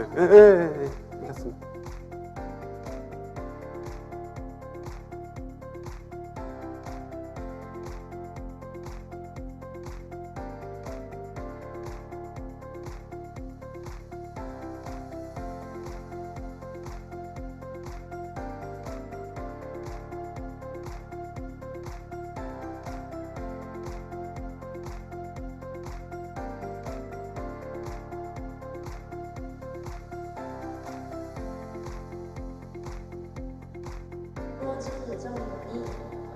괜찮습니다. 이루어질 예정이니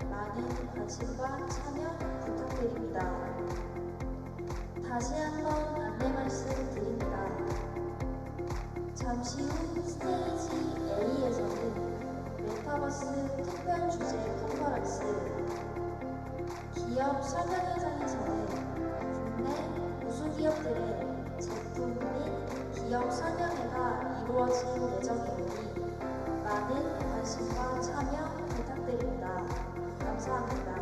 많은 관심과 참여 부탁드립니다. 다시 한번 안내 말씀드립니다. 잠시 후 스테이지 A에서는 메타버스 특별 주제 컨퍼런스, 기업 설명회장에서는 국내 우수 기업들의 제품 및 기업 설명회가 이루어질 예정이니 많은 관심과 참여 부탁드립니다. 감사합니다.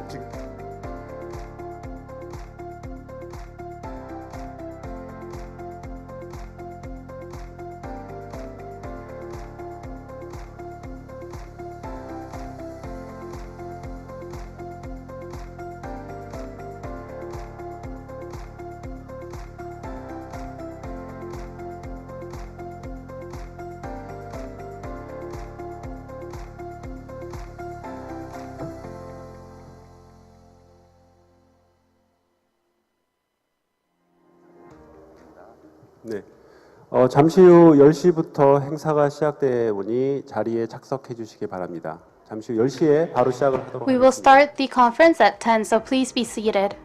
지금 잠시 후 10시부터 행사가 시작되오니 자리에 착석해 주시기 바랍니다. 잠시 후 10시에 바로 시작을 하도록 We will 하겠습니다. start the conference at 10, so please be seated.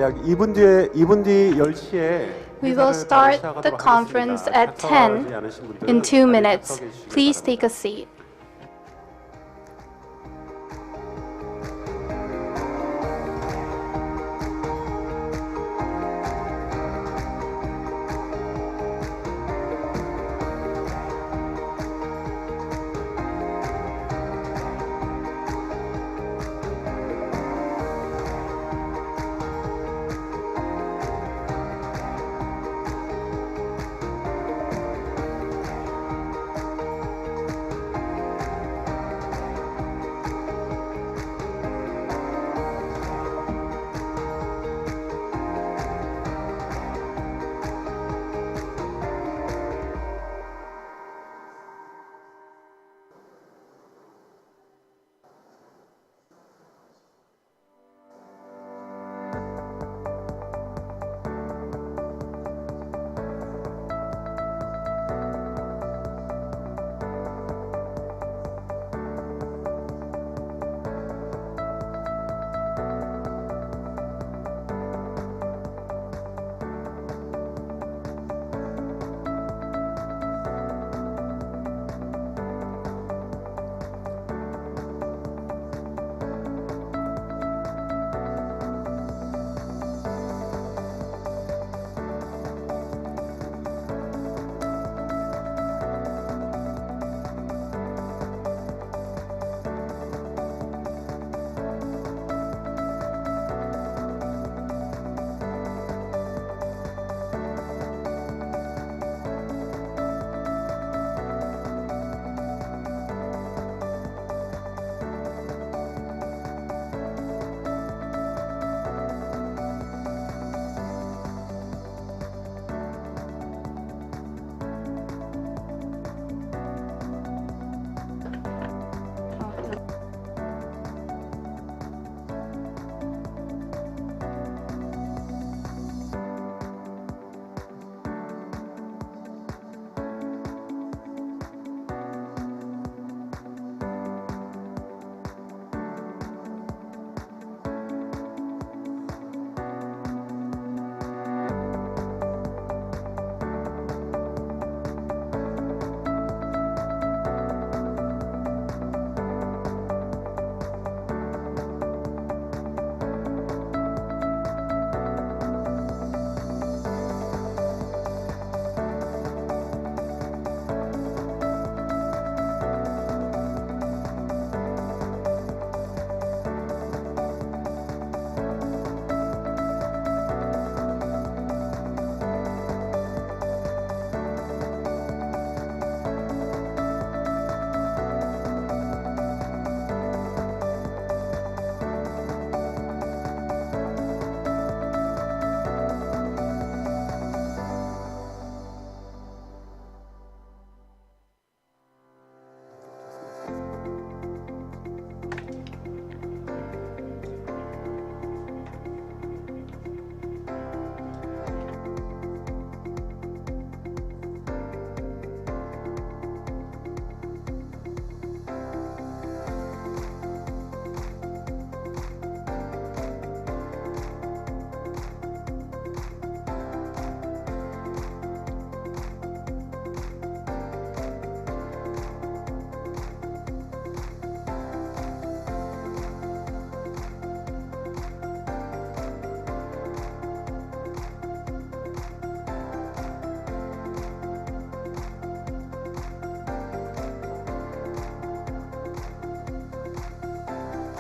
약 2분 뒤 10시에 We will start the conference at 10 in 2 minutes. Please take a seat.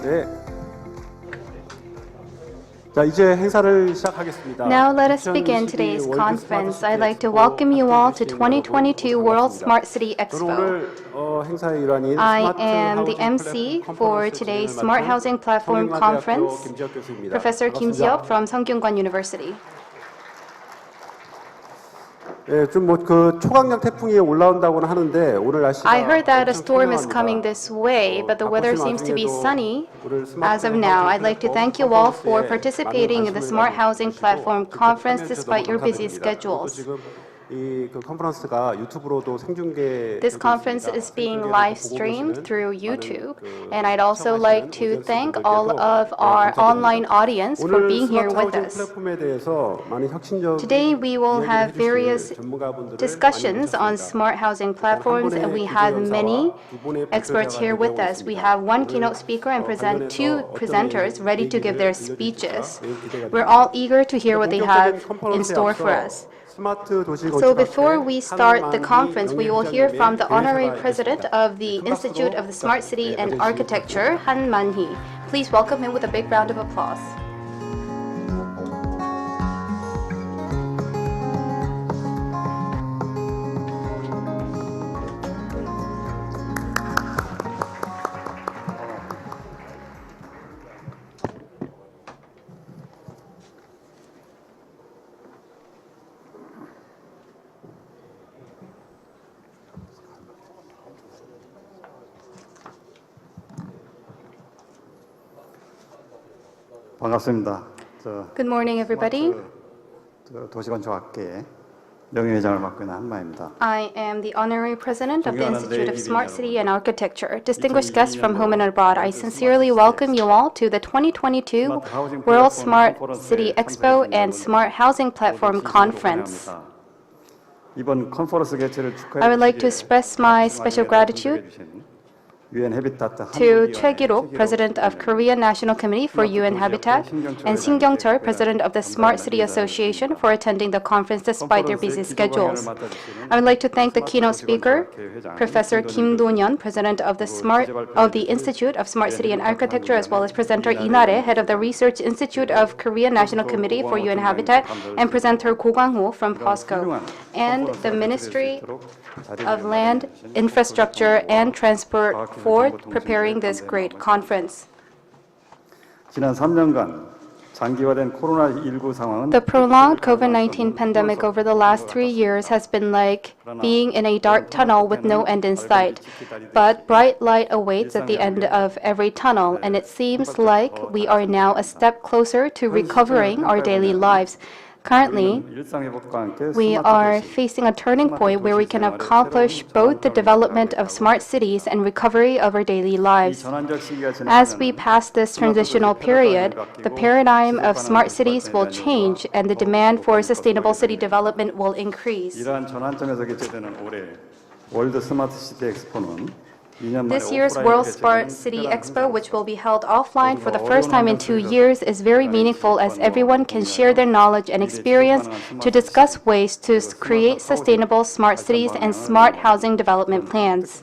네. 자, 이제 행사를 시작하겠습니다. Now let us begin today's conference. I'd like to welcome you all to 2022 World Smart City 저는 Expo. 오늘 행사의 일환인 I 스마트 am the 하우징 MC 플랫폼 for 컨퍼런스 today's 진행을 Smart 맡은 Housing Platform 성균관대학교 Conference, 김지혁 교수입니다. Professor Kim 반갑습니다. Seop from Sungkyunkwan University. 예, 좀 뭐 그 초강력 태풍이 올라온다고는 하는데 오늘 날씨가 I heard that a 엄청 storm is 선명합니다. coming this way, but the weather 바쁘신 seems to be 와중에도 sunny. 오늘 As of 스마트 now, 하우징 I'd like to 플랫폼 thank you all for 컨퍼런스에 participating in the 많은 Smart 관심을 Housing 가지고 Platform 그 Conference 참여해 주셔서 despite your busy 감사드립니다. schedules. 그리고 지금 이 그 컨퍼런스가 유튜브로도 생중계 This conference is being live streamed through YouTube, and I'd also like to thank all of our online audience for being here with us. 플랫폼에 대해서 많은 혁신적인 Today we will have 이야기를 various 해주실 전문가분들을 discussions 많이 on 모셨습니다. smart housing platforms, and we have many experts here with us. We have one keynote speaker and two presenters ready to give their speeches. We're all eager to hear what they have in store for us. So before we start the conference, we will hear from the honorary president of the Institute of the Smart City and Architecture, Han Man-hee. Please welcome him with a big round of applause. 반갑습니다. Good morning, everybody. 도시건축학계 명예회장을 맡고 있는 한마입니다. I am the honorary president of the Institute of Smart City and Architecture. Distinguished guests from home and abroad, I sincerely welcome you all to the 2022 World Smart City Expo and Smart Housing Platform Conference. 이번 컨퍼런스 개최를 축하해 I would like to 주시기에 express my special gratitude UN 해비타트 to Choi Gi-rok, President of Korean National Committee for UN Habitat, and Shin Kyung-chul, President of the Smart City Association, for attending the conference despite their busy schedules. I would like to thank the keynote speaker, Professor Kim Do-yeon, President of the Institute of Smart City and Architecture, as well as Presenter Lee Na-rae, Head of the Research Institute of Korean National Committee for UN Habitat, and Presenter Go Kwang-ho from POSCO, and the Ministry of Land, Infrastructure, and Transport for preparing this great conference. 지난 3년간 장기화된 코로나19 상황은 The prolonged COVID-19 pandemic over the last 3 years has been like being in a dark tunnel with no end in sight. But bright light awaits at the end of every tunnel, and it seems like we are now a step closer to recovering our daily lives. Currently, we are facing a turning point where we can accomplish both the development of smart cities and recovery of our daily lives. As we pass this transitional period, the paradigm of smart cities will change and the demand for sustainable city development will increase. 이러한 전환점에서 개최되는 올해 월드 스마트 시티 엑스포는 This year's World Smart City Expo, which will be held offline for the first time in 2 years, is very meaningful as everyone can share their knowledge and experience to discuss ways to create sustainable smart cities and smart housing development plans.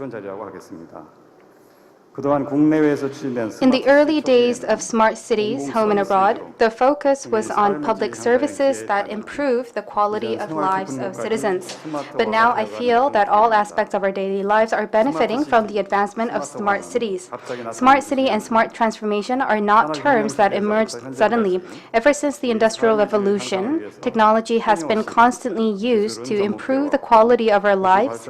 In the early days of smart cities, home and abroad, the focus was on public services that improve the quality of lives of citizens. But now I feel that all aspects of our daily lives are benefiting from the advancement of smart cities. Smart city and smart transformation are not terms that emerged suddenly. Ever since the Industrial Revolution, technology has been constantly used to improve the quality of our lives,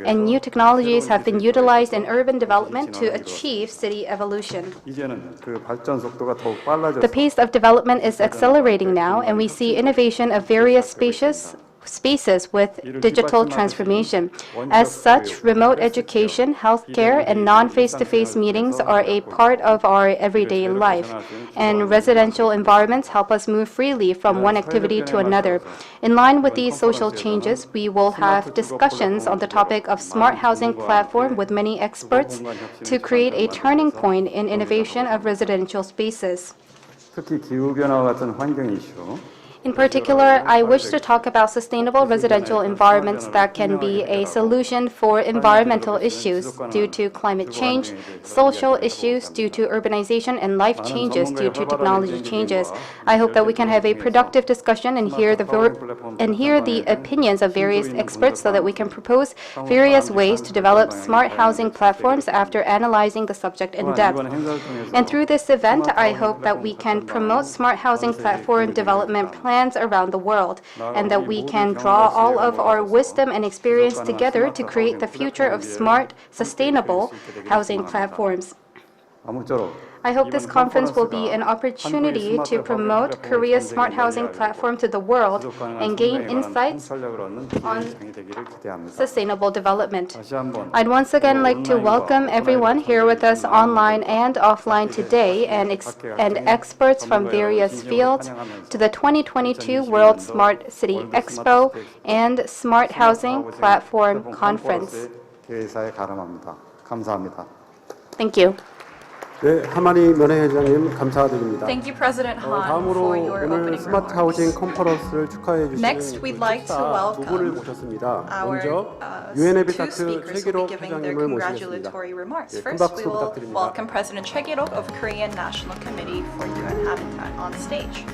and new technologies have been utilized in urban development to achieve city evolution. The pace of development is accelerating now, and we see innovation of various spaces with digital transformation. As such, remote education, healthcare, and non-face-to-face meetings are a part of our everyday life, and residential environments help us move freely from one activity to another. In line with these social changes, we will have discussions on the topic of smart housing platform with many experts to create a turning point in innovation of residential spaces. 특히 기후변화와 같은 환경 이슈, In particular, I wish to talk about sustainable residential environments that can be a solution for environmental issues due to climate change, social issues due to urbanization, and life changes due to technology changes. I hope that we can have a productive discussion and hear the opinions of various experts so that we can propose various ways to develop smart housing platforms after analyzing the subject in depth. And through this event, I hope that we can promote smart housing platform development plans around the world, and that we can draw all of our wisdom and experience together to create the future of smart, sustainable housing platforms. 아무쪼록 I hope this conference will be an opportunity to promote Korea's smart housing platform to the world and gain insights on sustainable development. I'd once again like to welcome everyone here with us online and offline today and experts from various fields to the 2022 World Smart City Expo and Smart Housing Platform Conference. 대회사에 가름합니다. 감사합니다. Thank you. 네, 하마니 면회회장님 감사드립니다. Thank you, President Han, 다음으로 for your 오늘 opening 스마트 하우징 remarks. 컨퍼런스를 축하해 주신 Next, we'd like to 두 분을 welcome 모셨습니다. Our 먼저 two 유엔헤비타트 speakers will be 최기록 giving their 회장님을 모시겠습니다. congratulatory remarks. 네, 큰 First, 박수 we will 부탁드립니다. welcome President Choi Gi-rok of Korean National Committee for UN Habitat on stage.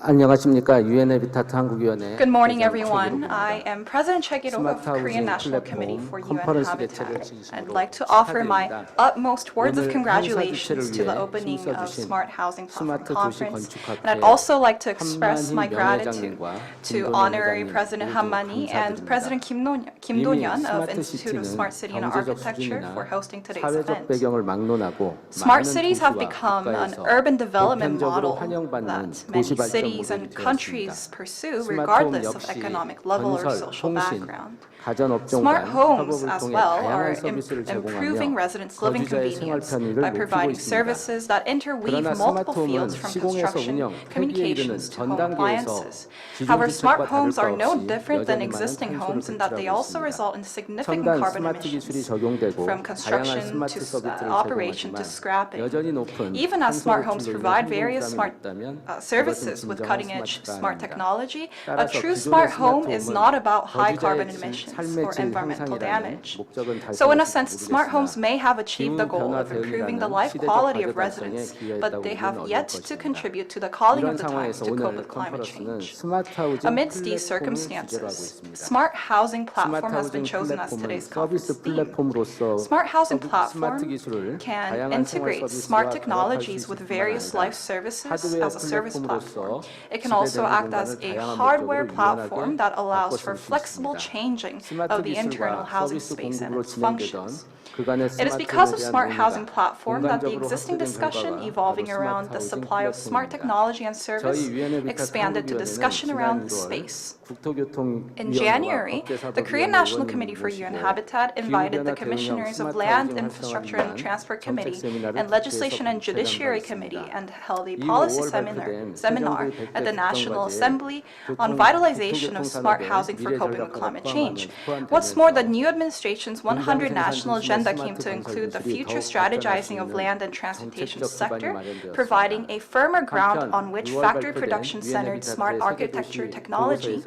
안녕하십니까 유엔헤비타트 한국위원회 Good morning, 회장 everyone. 최기록입니다. I am President Choi Gi-rok of 스마트 Korean 하우징 National 플랫폼 Committee for UN 컨퍼런스 Habitat. 개최를 진심으로 I'd like to offer my 축하드립니다. utmost words of 오늘 congratulations 행사 to the 주최를 opening 위해 of 힘써주신 Smart Housing Platform 스마트 도시 Conference. 건축학회 And I'd also like to express my 한만희 gratitude 명예회장님과 to 김동연 Honorary 회장님 President 모두 Hamani and 감사드립니다. President Kim 이미 Do-yeon of 스마트 Institute of 시티는 Smart City and 경제적 Architecture 수준이나 for hosting today's 사회적 event. 배경을 막론하고 Smart 많은 cities have 도시와 become an 국가에서 urban development 보편적으로 model 환영받는 that 도시 many 발전 cities 모델이 and 되었습니다. countries pursue 스마트홈 regardless of 역시 economic level or 건설, social 통신, background. 가전업종 Smart 간 homes 협업을 as 통해 well 다양한 are 서비스를 improving 제공하며 residents' living 거주자의 생활 convenience 편의를 by 높이고 providing 있습니다. services that interweave 그러나 multiple 스마트홈은 fields from 시공에서 construction, 운영, 폐기에 이르는 communications to home 전 단계에서 appliances. 기존 However, smart 주택과 homes are 다를 바 no 없이 different than 여전히 많은 existing 탄소를 homes in that they 배출하고 also 있습니다. result in significant 첨단 carbon 스마트 기술이 emissions. 적용되고 From 다양한 construction 스마트 to 서비스를 operation to 제공하지만 scrapping. 여전히 높은 Even as 탄소 smart homes 배출로 provide 인한 various 환경 smart 부담이 있다면 services 그것은 with 진정한 cutting-edge 스마트가 smart 아닙니다. technology, a 따라서 true 기존의 smart home is 스마트홈은 not about high 거주자의 carbon emissions 삶의 or 질 environmental 향상이라는 damage. 목적은 So in a 달성할지 sense, smart homes 모르겠으나 may have achieved the 기후 goal 변화 of improving the 대응이라는 life 시대적 quality 과제 of residents, 달성에 but they 기여했다고 have 보기는 yet 어려울 to 것입니다. contribute to the calling 이런 of the times 상황에서 to cope 오늘 with climate 컨퍼런스는 change. 스마트 하우징 Amidst these 플랫폼을 주제로 하고 circumstances, 있습니다. smart housing 스마트 platform has been 하우징 chosen as 플랫폼은 today's 서비스 conference theme. 플랫폼으로서 Smart housing 스마트 platform 기술을 can 다양한 생활 integrate 서비스와 smart 결합할 수 technologies 있을 with 뿐만 various 아니라 life services 하드웨어 as a service platform. 플랫폼으로서 It can also 지배되는 act as 공간을 a 다양한 hardware 목적으로 platform 유연하게 that allows 바꿔 for 쓸 수 flexible 있습니다. changing 스마트 of the internal 기술과 housing 서비스 space and 공급으로 its 진행되던 functions. 그간의 It is 스마트홈에 because of 대한 smart housing 논의가 platform that the 공간적으로 existing 확대된 discussion 결과가 evolving 바로 around the 스마트 하우징 supply of smart 플랫폼입니다. technology and service 저희 유엔헤비타트 expanded to discussion around 한국위원회는 space. 국토교통위원회와 In January, the Korean National Committee for UN Habitat invited the commissioners of Land, Infrastructure and Transport Committee and Legislation and Judiciary Committee and held a policy seminar at the National Assembly on vitalization of smart housing for coping with climate change. What's more, the new administration's 100 national agenda came to include the future strategizing of land and transportation sector, providing a firmer ground on which factory production-centered smart architecture technology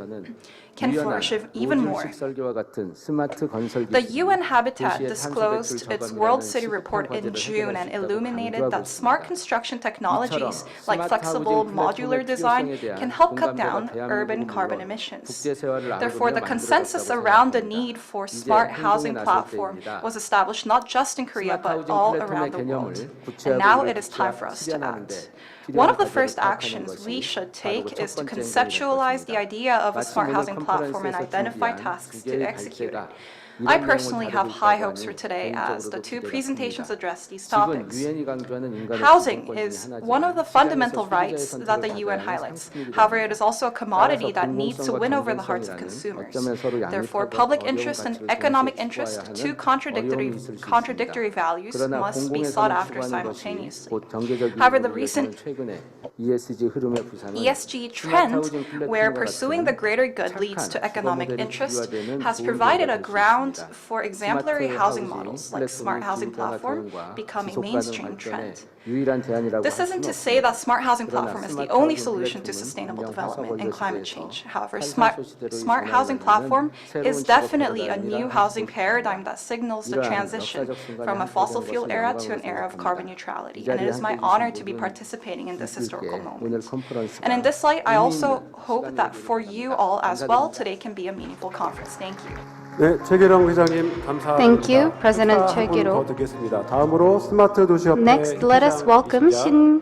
can flourish even more. The UN Habitat disclosed its World City Report in June and illuminated that smart construction technologies like flexible modular design can help cut down urban carbon emissions. Therefore, the consensus around the need for smart housing platform was established not just in Korea but all around the world. And now it is time for us to act. One of the first actions we should take is to conceptualize the idea of a smart housing platform and identify tasks to execute it. I personally have high hopes for today as the two presentations address these topics. Housing is one of the fundamental rights that the UN highlights. However, it is also a commodity that needs to win over the hearts of consumers. Therefore, public interest and economic interest, two contradictory values, must be sought after simultaneously. However, the recent ESG trend, where pursuing the greater good leads to economic interest, has provided a ground account 있습니다. for exemplary 스마트 housing 하우징 models like smart 플랫폼이 housing 기후 변화 platform 대응과 become a 지속 가능 mainstream 발전의 trend. 유일한 대안이라고 This 할 isn't 수는 to say that 없습니다. smart housing 그러나 platform is the 스마트 only 하우징 solution to 플랫폼은 sustainable 분명 development and 화석 climate 원료 change. 시대에서 However, 84 시대로 smart housing 전환하는 platform 새로운 is 직업 definitely a 패러다임이라 new 할 housing 수 있습니다. paradigm that signals the 이러한 transition 역사적 순간에 from a 함께하는 fossil 것을 fuel era to an 영광으로 era of 생각합니다. carbon neutrality. 이 And it 자리에 is my 함께해 honor 주신 to be 모든 participating in this historical 분들께 오늘 moment. 컨퍼런스가 And in this light, I also 의미 있는 hope that for you all as well, today can be a meaningful conference. Thank you. 네, 최계령 회장님 감사합니다. Thank you, President 축하 한분 최계로. 더 듣겠습니다. 다음으로 스마트 도시협회 Next, let us welcome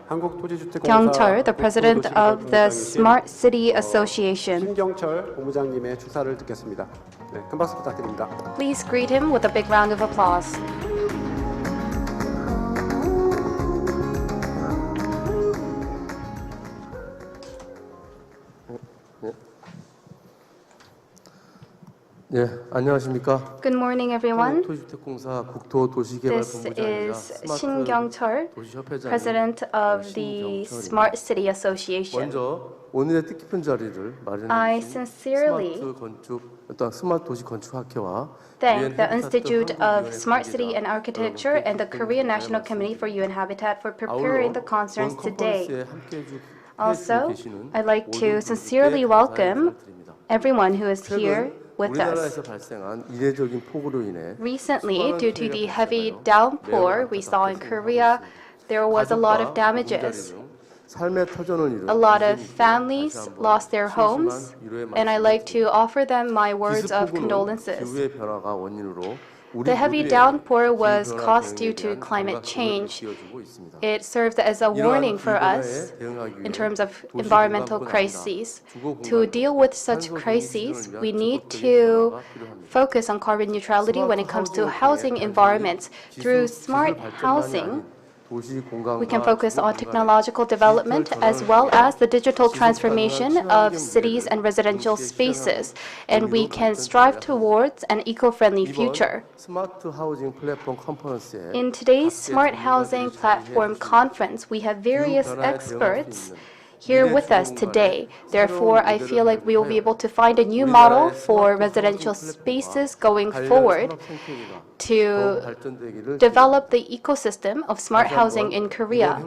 한국토지주택공사 Kyung-chul, the president of the 국토도시개발본부장이신, Smart City Association. 신경철 본부장님의 추사를 듣겠습니다. 네, 큰 박수 부탁드립니다. Please greet him with a big round of applause. 네, 안녕하십니까? Good morning, everyone. 한국토지주택공사 This 국토도시개발본부장이자 is 스마트 신경철, 도시협회장님 President of the Smart City Association. 먼저 오늘의 뜻깊은 자리를 I 마련해 주신 sincerely 스마트 도시 건축학회와 thank the Institute of Smart City and Architecture and the Korean National Committee for UN Habitat for preparing the conference today. Also, I'd like to sincerely welcome everyone who is here with us. 우리나라에서 발생한 이례적인 폭우로 인해 Recently, due to the heavy downpour we saw in Korea, there was a lot of damages. 삶의 터전을 이룬 A lot of families lost their homes, and I'd like to offer them my words of condolences. 기후의 변화가 원인으로 The heavy downpour was caused due to climate change. It serves as a warning for us in terms of environmental crises. To deal with such crises, we need to focus on carbon neutrality when it comes to housing environments. Through smart housing, we can focus on technological development as well as the digital transformation of cities and residential spaces, and we can strive towards an eco-friendly future. 스마트 하우징 플랫폼 컨퍼런스에 In today's Smart Housing Platform Conference, we have various experts here with us today. Therefore, I feel like we will be able to find a new model for residential spaces going forward to develop the ecosystem of smart housing in Korea.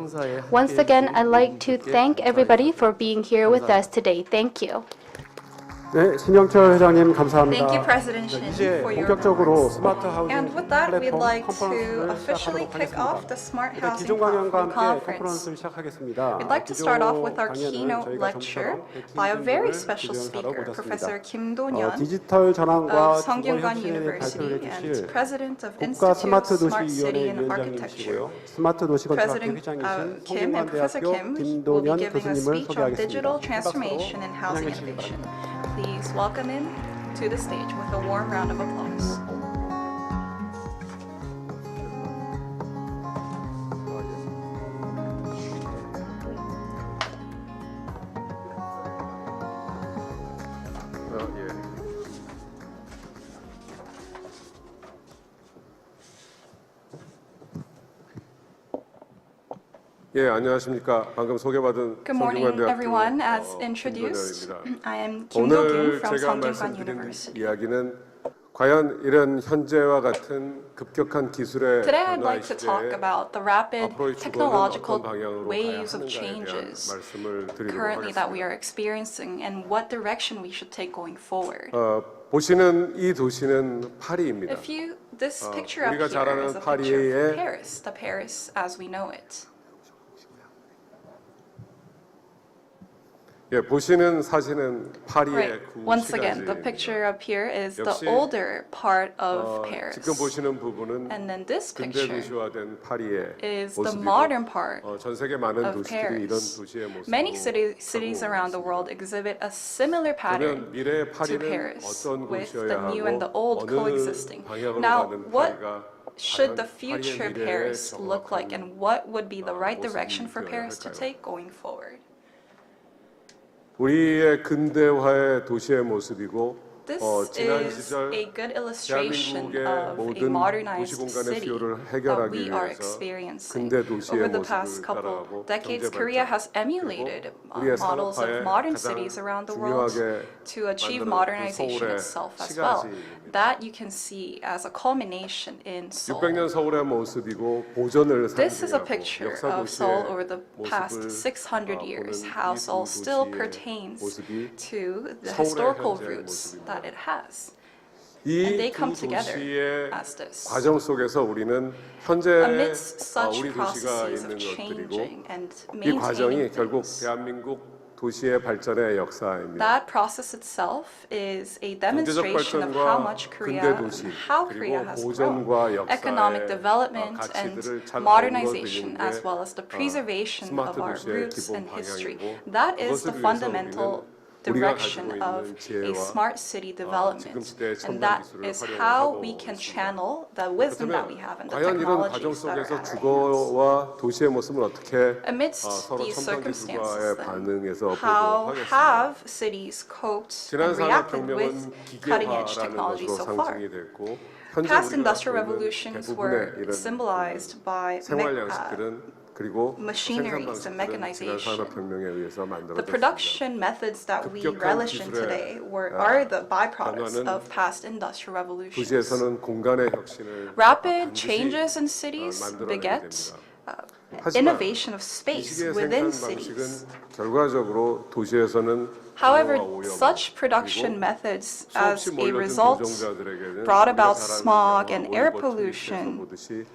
Once again, I'd like to thank everybody for being here with us today. Thank you. 네, 신경철 회장님 감사합니다. Thank you, President Shin, 이제 for your 본격적으로 remarks. 스마트 하우징 And with that, we'd 플랫폼 like to 컨퍼런스를 officially 시작하도록 kick off 하겠습니다. the Smart 네, Housing 기존 강연과 Platform 함께 Conference. 컨퍼런스를 시작하겠습니다. We'd like to 기존 start off with our 강연은 keynote 저희가 lecture 좀처럼 by a very 김 special 교수님을 speaker, 모셨습니다. Professor Kim Do-yeon 디지털 전환과 of 주거 Sungkyunkwan 혁신에 발표를 University and 해주실 President of 국가 Institute 스마트 of Smart 도시 City 위원회 and Architecture. 위원장님이시고요. 스마트 도시 건축학회 President 회장이신 Kim and Professor 성균관대학교 Kim will be 김도년 giving a 교수님을 speech on digital 소개하겠습니다. transformation and housing 환영해 주시기 innovation. 바랍니다. Please welcome him to the stage with a warm round of applause. 예, 안녕하십니까. 방금 소개받은 Good morning, 성균관대학교 everyone. As introduced, 김도련입니다. I am Kim Do-kyun 오늘 from 제가 Sungkyunkwan 말씀드린 University. 이야기는 과연 이런 현재와 같은 급격한 기술의 Today, I'd 변화의 like to talk 시대에 about the rapid 앞으로의 주거는 technological 어떤 방향으로 가야 waves of 하는가에 대한 changes 말씀을 드리도록 currently that we 하겠습니다. are experiencing and what direction we should take going forward. 보시는 이 도시는 파리입니다. This picture up 우리가 here 잘 아는 is a picture 파리의 of Paris, the Paris as we know it. 예, 보시는 사진은 파리의 Right. Once again, the 구시가지입니다. picture up here is the 역시, older part of Paris. 지금 보시는 부분은 And then this 근대 picture 도시화된 파리의 is the 모습이고 modern part 전 세계 많은 of 도시들이 이런 Paris. 도시의 모습으로 Many cities 가고 around the world exhibit a similar pattern 그러면 미래의 to 파리는 Paris, 어떤 with 곳이어야 the new and the old 하고 어느 coexisting. 방향으로 Now, 가는 what 파리가 should 과연 the future 파리의 Paris 미래에 look like, and what would be the right 모습이 direction for 되어야 Paris to 할까요? take going forward? 우리의 근대화의 도시의 모습이고 This 지난 is 시절 a good illustration 대한민국의 of a 모든 modernized 도시 공간의 city 수요를 that 해결하기 we are 위해서 experiencing. 근대 도시의 Over the past 모습을 couple 따라가고 decades, 경제 Korea 발전, has emulated 그리고 우리의 models of 산업화에 modern 가장 cities around the world 중요하게 to achieve 만들어준 modernization 서울의 itself as well. 시가지입니다. That you can see as a culmination in Seoul. 600년 서울의 모습이고 보존을 This is a 상징하고 picture 역사 of Seoul over 도시의 the past 모습을 600 years, 보는 how 이 Seoul 두 still 도시의 pertains 모습이 to the 서울의 historical 현재의 roots 모습입니다. that it has. And they 이 come 두 together 도시의 as this. 과정 속에서 우리는 현재 Amidst such 우리 도시가 processes 있는 of 것들이고 changing and 이 과정이 maintaining 결국 things, 대한민국 도시의 발전의 역사입니다. that process itself is a demonstration of how much Korea, 근대 도시, how Korea 그리고 has grown. 보존과 역사의 Economic development and 가치들을 잘 modernization, 어우러드리는 as well as the preservation 스마트 of our 도시의 roots 기본 and history. 방향이고 That is the 그것을 위해서 fundamental 우리는 우리가 direction 가지고 of 있는 a 지혜와 smart city 지금 development. 시대의 첨단 And that 기술을 is 활용을 how 하고 we can 있습니다. channel the wisdom that we have and the 과연 이런 과정 technologies that are 속에서 at our hands. 주거와 도시의 모습을 어떻게 Amidst 서로 these 첨단 circumstances, 기술과의 then, 반응해서 보도록 how 하겠습니다. have cities coped 지난 and reacted 산업혁명은 with cutting-edge 기계화라는 technology 것으로 so far? 상징이 됐고 현재 Past 우리가 industrial 갖고 있는 revolutions 대부분의 were 이런 symbolized by 생활 양식들은 그리고 machineries and 생산 방식들은 지난 mechanization. 산업혁명에 의해서 The 만들어졌습니다. production methods that we 급격한 relish in 기술의, today are the byproducts 변화는 of past industrial revolutions. 도시에서는 공간의 혁신을 Rapid 반드시 changes in cities 만들어내야 beget 됩니다. innovation of 이 space 시기의 within 생산 cities. 방식은 결과적으로 도시에서는 However, 공허와 오염, such production 그리고 methods, as 수없이 a 몰려든 result, 노동자들에게는 brought 우리가 about 잘 아는 smog 영화 and 올리버 air 트위스트에서 pollution. 보듯이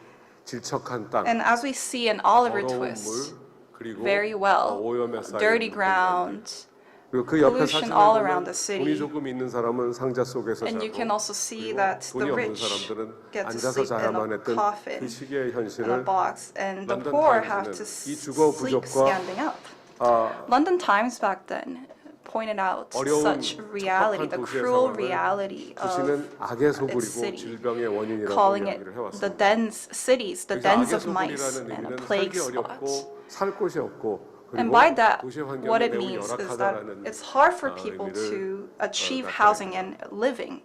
질척한 땅, And as we see in Oliver 더러운 Twist, 물, 그리고 very well, 오염에 쌓인 dirty 공간들. ground, 그리고 그 옆에 pollution 사진을 all 보면 around the city. 돈이 조금 있는 사람은 상자 속에서 and you 자고 can also see 그리고 that 돈이 the 없는 rich 사람들은 get to 앉아서 sleep in 자야만 a 했던 coffin, 그 시기의 in a 현실을 box, and the 런던 poor have to 타임즈는 이 주거 sleep 부족과 standing up. 아, London Times back then pointed out 어려운 such reality, the 척박한 도시의 cruel 상황을 reality of 도시는 악의 소굴이고 city, 질병의 원인이라고 calling it 이야기를 the 해왔습니다. dens, cities, the 그래서 dens 악의 of mice 소굴이라는 and 의미는 plague 살기 spots. 어렵고 살 곳이 없고 And 그리고 by that, 도시 환경이 what it 매우 means is that 열악하다라는 it's hard for people 의미를 to achieve 나타냅니다. housing and living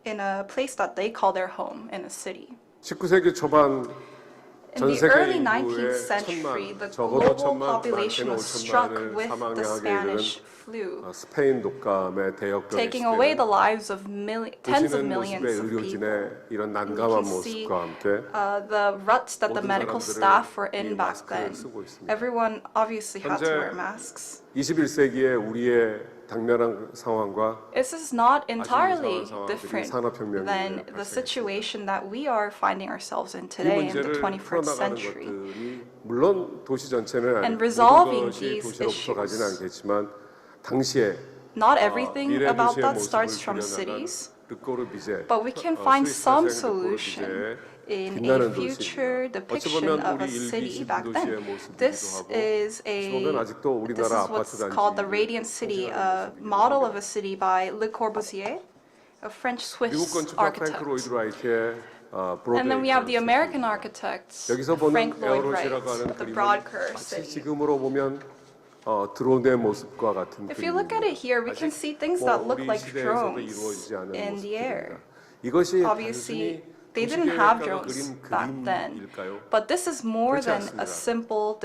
in a place that they call their home in a city. 19세기 초반 In 전 the 세계 early 인구의 19th century, 1,000만, the 적어도 global 1,000만, population 많게는 was struck 5천만을 with the 사망하게 이르는 Spanish flu, 스페인 독감의 대역전의 taking away the 시대는 lives of tens of 보시는 millions 모습의 of people. 의료진의 이런 And you 난감한 can see 모습과 함께 the ruts that the 모든 medical 사람들은 staff were 이 in back 마스크를 then. 쓰고 있습니다. Everyone obviously had to 현재 wear masks. 21세기의 우리의 당면한 상황과 This is not entirely 상황들이 different 산업혁명이 than the 발생했습니다. situation that we are finding ourselves in 이 today in the 문제를 21st 풀어나가는 century. 것들이 물론 도시 전체는 And 아니고 resolving 모든 것이 these 도시로부터 가지는 issues. 않겠지만 당시에 Not everything 미래 about 도시의 that 모습을 starts from 그려나간 cities, 르꼬르비제, but we can find 스위스 some 태생 solution 르꼬르비제의 in a 빛나는 future 도시입니다. depiction 어찌보면 of 우리 a city back 일기 then. 신도시의 모습이기도 This 하고 is 보면 아직도 this 우리나라 is 아파트 what's 단지 called the Radiant City, a model of a city by Le Corbusier, a French 미국 Swiss 건축가 프랭크 architect. 로이드 라이트의 And then we have the 브로드웨이 American architect, 여기서 보는 Frank Lloyd Wright, 에어로시라고 하는 the 그림은 Broad Curve 마치 City. 지금으로 보면 드론의 모습과 같은 If you look at it here, we can see things that look 우리 like 시대에서도 drones 이루어지지 않은 in the air. 모습들입니다. 이것이 Obviously, 단순히 they didn't have 도시계획가가 drones 그린 back then, 그림일까요? but this is more 그렇지 than 않습니다. a simple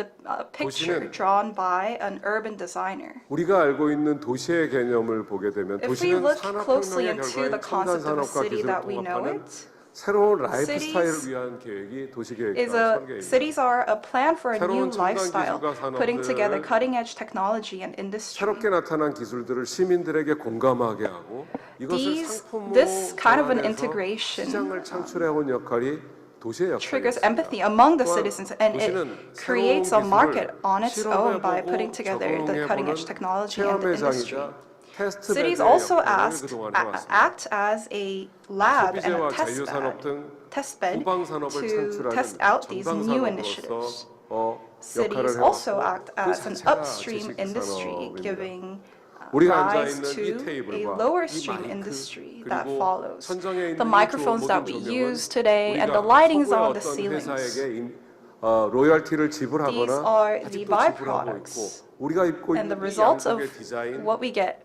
picture 도시는 drawn by an urban designer. 우리가 알고 있는 도시의 개념을 보게 되면 If we 도시는 look closely 산업혁명의 into the 결과인 첨단 concept of a 산업과 city 기술을 that we know 통합하는 it, 새로운 라이프 cities 스타일을 위한 계획이 도시계획과 설계입니다. cities are a plan for a new 새로운 첨단 lifestyle, 기술과 putting together 산업들을 cutting-edge technology and industry. 새롭게 나타난 기술들을 시민들에게 공감하게 하고 이것을 상품으로 this kind of an 전환해서 integration, 시장을 창출해온 역할이 도시의 triggers 역할입니다. empathy among the 또한 citizens, and it 도시는 creates a 새로운 market 기술을 on its own by 실험해보고 putting together the cutting-edge 적용해보는 technology and the industry. 체험회장이자 테스트 Cities 베드의 also 역할을 그동안 해왔습니다. act as a lab and 소비재와 a test 제휴산업 bed, 등 test bed 후방 산업을 to 창출하는 test out these new 전방 initiatives. 산업으로서 Cities 역할을 also 해왔고 act 그 as an 자체가 upstream 지식 industry, 산업입니다. giving 우리가 rise 앉아있는 이 to a 테이블과 lower 이 stream 마이크 industry that 그리고 follows. 천정에 있는 The 이 microphones 모든 that we 조명은 use today and the 우리가 lightings 서구의 on the 어떤 ceilings. 회사에게 로열티를 These 지불하거나 are 아직도 the 지불하고 있고 byproducts. 우리가 입고 And the 있는 이 results of 양복의 디자인, what we get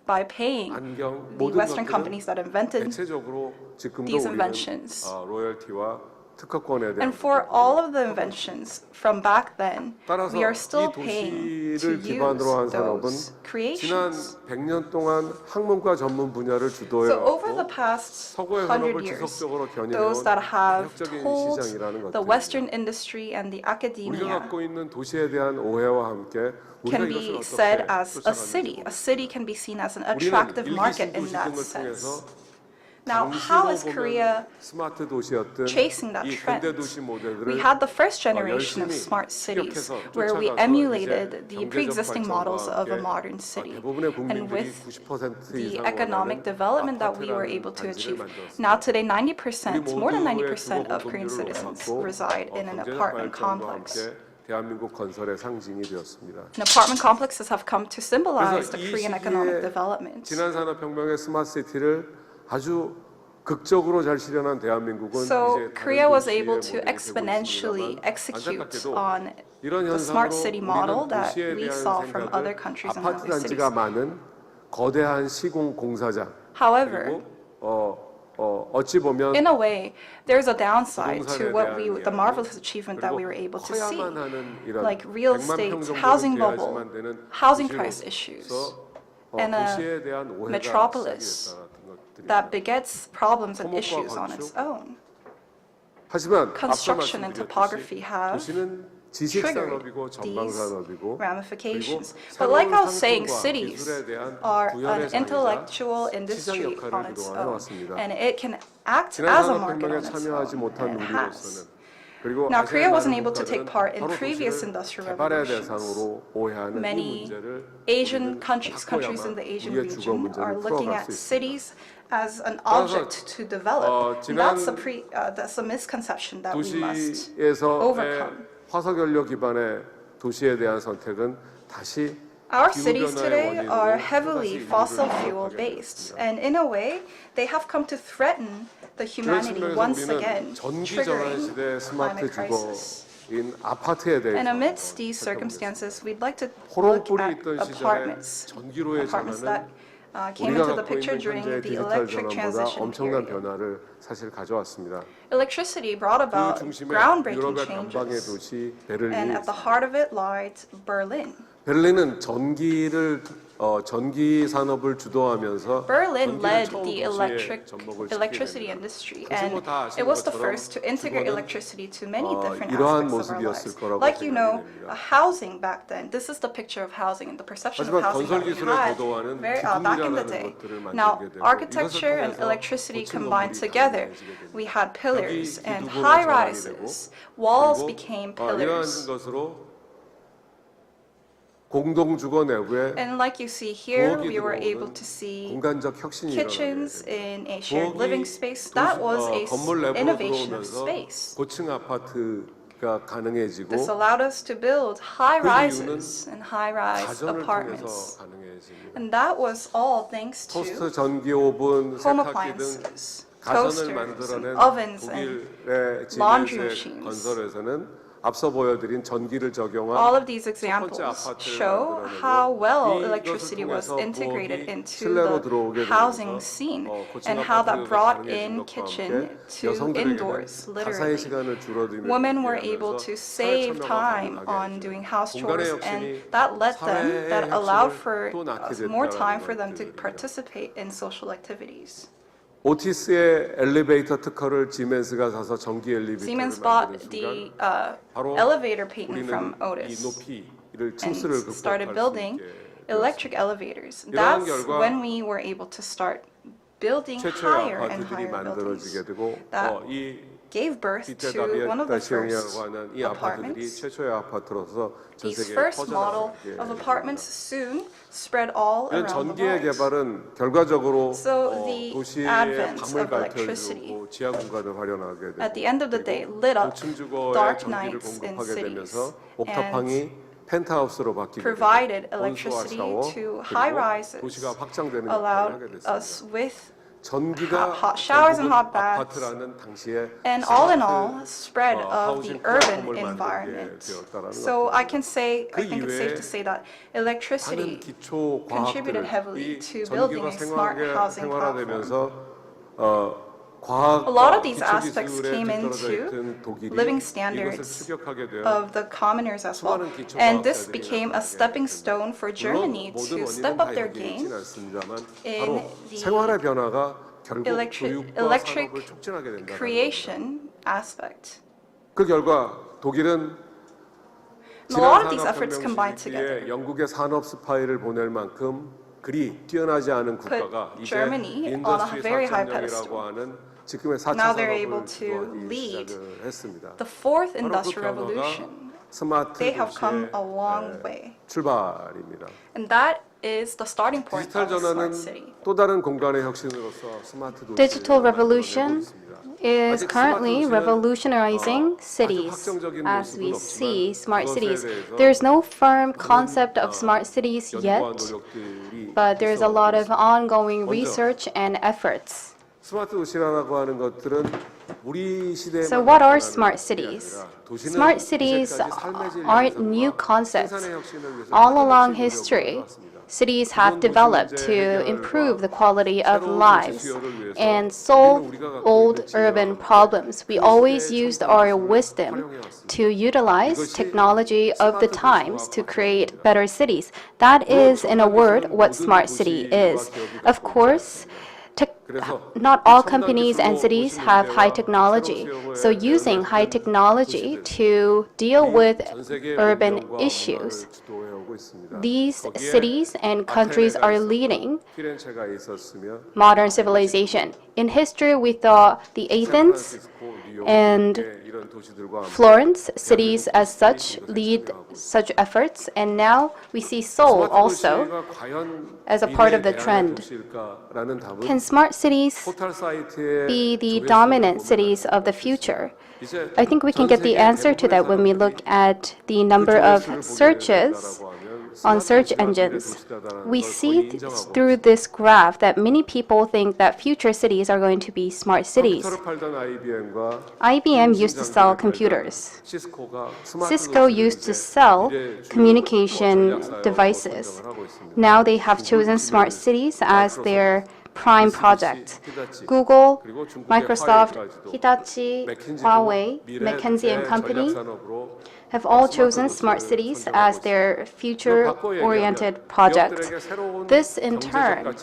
by paying 안경 the 모든 Western 것들은 companies that invented 대체적으로 지금도 these 우리는 inventions. 로열티와 특허권에 대한 And for all of the inventions from back then, 따라서 we are 이 still paying to 도시를 기반으로 한 use 산업은 those 지난 creations. 100년 동안 학문과 전문 분야를 주도해 So over the 왔고 past 서구의 100 산업을 years, 지속적으로 견인해온 those that have 매력적인 told 시장이라는 the 것들입니다. Western industry and the 우리가 academia 갖고 있는 도시에 대한 오해와 함께 우리가 can 이것을 be said 어떻게 as a city. 쫓아가는지 A city can be seen as an 우리는 attractive 일기 market in 신도시 that 등을 sense. 통해서 Now, how is 당시로 Korea 보면 스마트 도시였던 chasing that 이 trend? 현대 도시 모델들을 We had the first generation of 열심히 smart cities 습격해서 where we 쫓아가서 emulated 이제 the 경제적 pre-existing models of a 발전과 modern 함께 city. 대부분의 And 국민들이 with 90% the 이상 economic 원하는 development that we were 아파트라는 able to 단지를 achieve. 만들었습니다. Now today, 90%, more than 우리 90% of 모두의 Korean 주거 citizens 공급률을 reside in an 경제적 apartment 발전과 complex. 함께 대한민국 건설의 상징이 되었습니다. And apartment complexes have come to symbolize 그래서 the 이 Korean economic 시기에 development. 지난 산업혁명의 스마트 시티를 아주 극적으로 잘 실현한 대한민국은 So 이제 Korea 다른 was 도시의 able to 모델이 되고 exponentially 있습니다만 execute 안타깝게도 on 이런 the smart 현상으로 city model 우리는 that 도시에 we 대한 saw from other 생각을 countries and 아파트 other 단지가 cities. 많은 거대한 시공 공사장 However, 그리고 어찌 보면 in a way, there's a downside to 부동산에 what 대한 the 이야기, marvelous achievement that we were able 그리고 to see, 커야만 하는 이런 like real 100만 평 estate, 정도는 housing 돼야지만 bubble, 되는 housing 도시로서 price issues, 어, and a 도시에 대한 오해가 metropolis 시작이 됐다는 것들입니다. that begets problems and 토목과 issues on its 건축, own. 하지만 앞서 Construction and topography 말씀드렸듯이 have 도시는 지식 triggered 산업이고 전방 these 산업이고 ramifications. 그리고 But like I was 새로운 saying, 상품과 cities 기술에 대한 are 구현의 an 장이자 intellectual 시장 industry 역할을 on its 그동안 own, 해왔습니다. and it can act 지난 as a market 산업혁명에 on its 참여하지 own, 못한 and it has. 우리로서는 그리고 Now, Korea 아시아의 wasn't 많은 able to take 국가들은 part in 바로 previous 도시를 industrial 개발의 revolutions. 대상으로 오해하는 이 Many 문제를 Asian 우리는 countries in the Asian 바꿔야만 우리의 주거 region 문제를 are looking 풀어갈 at 수 있습니다. cities as an 따라서, object to develop. And 지난 that's a misconception that we must 도시에서의 overcome. 화석연료 기반의 도시에 대한 선택은 다시 Our cities 기후변화의 today 원인으로 are 또다시 heavily 인류를 fossil 공격하게 fuel based, 되었습니다. and in a way, they have come to threaten the 그런 humanity 측면에서 once 우리는 again, 전기 전환 triggering 시대 스마트 climate crisis. 주거인 아파트에 대해서 And amidst these circumstances, we'd like to look 호롱불이 at 있던 시절에 apartments 전기로의 that 전환은 came 우리가 into the 갖고 picture 있는 during 현재 the 디지털 electric 전환보다 transition 엄청난 period. 변화를 사실 가져왔습니다. Electricity brought 그 about 중심에 groundbreaking 유럽의 간방의 changes, 도시 and 베를린이 at the heart of it lied Berlin. 베를린은 전기 산업을 주도하면서 Berlin 전기를 led 처음 the 도시에 접목을 시키게 electricity 됩니다. industry, 그래서 and 다 아시는 it was the 것처럼 first to integrate 주거는 electricity to many different 이러한 aspects of our 모습이었을 lives. 거라고 Like you know, 생각이 됩니다. housing back then. This is the picture of housing and the perception of 하지만 housing 건설 that we 기술의 had 도도화는 back in the 기둥이라는 day. 것들을 Now, 만들게 되고 architecture 이것을 and 통해서 electricity 고층 combined 건물이 together. 가능해지게 됩니다. We had pillars 벽이 and 기둥으로 high 전환이 rises. 되고 Walls 그리고 became 이러한 pillars. 것으로 공동주거 내부에 And like you see here, 부엌이 we were 들어오는 able to see 공간적 혁신이 kitchens 일어나게 in a shared 부엌이 living space. That was a 건물 내부로 innovation of 들어오면서 space. 고층 아파트가 가능해지고 This allowed us to build high 그 rises and high-rise 가전을 apartments. 통해서 가능해집니다. And that was all thanks 토스트, to 전기 오븐, home 세탁기 등 appliances, 가전을 toasters, and 만들어낸 ovens, and 독일의 laundry 지멘스의 machines. 건설에서는 앞서 보여드린 전기를 적용한 all of these 첫 번째 examples 아파트를 show 만들어내고 how well 이것을 electricity was 통해서 integrated 부엌이 into 실내로 the 들어오게 housing 되면서 scene 고층 and how that 아파트에서 brought 가능해진 in 것과 kitchen 함께 to 여성들에게는 indoors, 가사의 literally. 시간을 줄어들게 Women were able 하면서 to 사회 save 참여가 time 가능하게 on 해주는 doing house 공간의 chores, 혁신이 and that let them, 사회의 that allowed 혁신을 for 또 낳게 more 됐다라는 time for them to 것들입니다. participate in social activities. 오티스의 엘리베이터 특허를 지멘스가 사서 전기 엘리베이터를 Siemens 만드는 bought 순간 the 바로 elevator patent 우리는 from 이 Otis 높이를 and 층수를 started 극복할 수 building 있게 electric elevators. 이러한 That's 결과 when we were able to start building 최초의 higher and 아파트들이 higher 만들어지게 buildings. 되고 That 이 gave birth 디테 to one of the 다비에다시옹이라고 first 하는 이 아파트들이 apartments. 최초의 아파트로서 전 These 세계에 first model 퍼져나가게 of 됩니다. apartments soon spread all 이런 around the 전기의 world. 개발은 결과적으로 So the 도시의 advent 밤을 of electricity 밝혀주고 지하 공간을 활용하게 되고 at the end of the day 그리고 lit up 고층 주거에 dark 전기를 nights in 공급하게 cities 되면서 and 옥탑방이 펜트하우스로 바뀌게 되고 provided 온수와 electricity 샤워 to high 그리고 rises, 도시가 확장되는 역할을 allowed 하게 us 됐습니다. with 전기가 hot showers and hot 결국은 baths, 아파트라는 당시에 and all in 스마트, all, spread of the 하우징 urban 플랫폼을 만들게 environment. 되었다라는 So 것입니다. I think it's safe 이외에 to say that 많은 electricity 기초 contributed 과학들을 heavily 이 to 전기가 building a smart housing 생활화되면서 과학과 A lot of these 기초 aspects 기술에 came 뒤떨어져 into 있던 독일이 living 이것을 standards 추격하게 되어 of the commoners as well. 수많은 기초 And this 과학자들이 became a 나타나게 stepping 됩니다. stone for 물론 Germany 모든 to 원인은 step 다 up their 여기에 game 있지는 않습니다만 in 바로 the 생활의 변화가 결국 교육과 electric 산업을 촉진하게 된다는 겁니다. creation aspect. 그 결과 독일은 And a lot of these efforts combined 시기에 together 영국의 산업 스파이를 보낼 만큼 그리 뛰어나지 않은 국가가 put 이제 Germany on a very high 인더스트리 4.0이라고 pedestal. 하는 지금의 4차 Now they're 산업을 able to 이루어지기 lead 시작을 했습니다. The fourth 바로 그 industrial 변화가 revolution. 스마트 They have come 도시의 a long way. 출발입니다. And that is the starting point 디지털 of a 전환은 smart city. 또 다른 공간의 혁신으로서 스마트 도시를 Digital 만들어내고 revolution 있습니다. is 아직 currently 스마트 도시는, revolutionizing 아주 cities. 확정적인 As we 모습은 see 없지만 smart 그것에 cities, 대해서 there's no firm concept of smart cities 연구와 yet, 노력들이 but there's a lot of 있어 ongoing 먼저, research and efforts. 스마트 도시라고 하는 것들은 우리 시대에 So what are smart cities? Smart cities aren't new concepts. All along history, cities have developed to improve the quality of lives and solve old urban problems. We always used our wisdom to utilize technology of the times to create better cities. That is, in a word, what smart city is. Of course, not all companies and cities have high technology. So using high technology to deal with urban issues, these cities and countries are leading 피렌체가 있었으며 modern civilization. In history, we thought the Athens and 이런 도시들과 Florence, cities as such, lead such efforts, and now we see Seoul also as a part of the trend. Can smart cities be the dominant cities of the future? I think we can get the answer to that when we look at the number of searches on search engines. We see through this graph that many people think that future cities are going to be smart cities. IBM used to sell computers. Cisco used to sell communication devices. Now they have chosen smart cities as their prime project. Google, Microsoft, Hitachi, Huawei, McKinsey & Company have all chosen smart cities as their future-oriented project. This, in turn,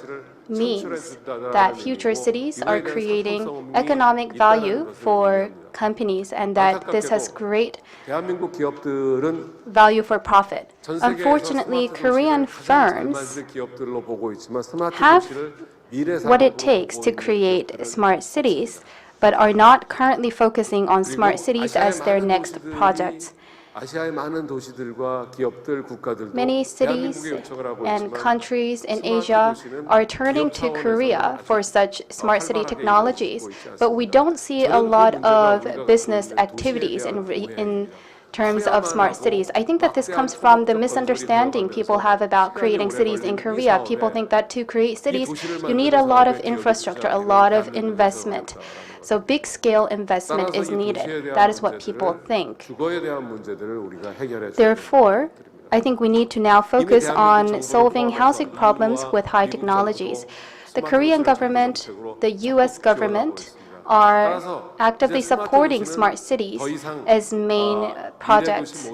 means that future cities are creating economic value for companies and that this has great 대한민국 기업들은 value for profit. Unfortunately, Korean firms 기업들로 보고 있지만 스마트 have 도시를 미래 what it takes to create smart cities, but are not currently focusing on smart cities as their next project. 아시아의 많은 도시들과 기업들, 국가들도 Many cities 대한민국에 요청을 하고 and 있지만 countries in Asia are turning to Korea for such smart city technologies, but we don't see a lot of business activities in terms of smart cities. I think that this comes from the misunderstanding people have about creating cities in Korea. People think that to create cities, you need a lot of infrastructure, a lot of investment. So big-scale investment is needed. That is what people think. 주거에 대한 문제들을 우리가 해결해 줘야 Therefore, I think we need to now focus on solving housing problems with high technologies. The Korean government, the US government, are actively supporting smart cities as main projects.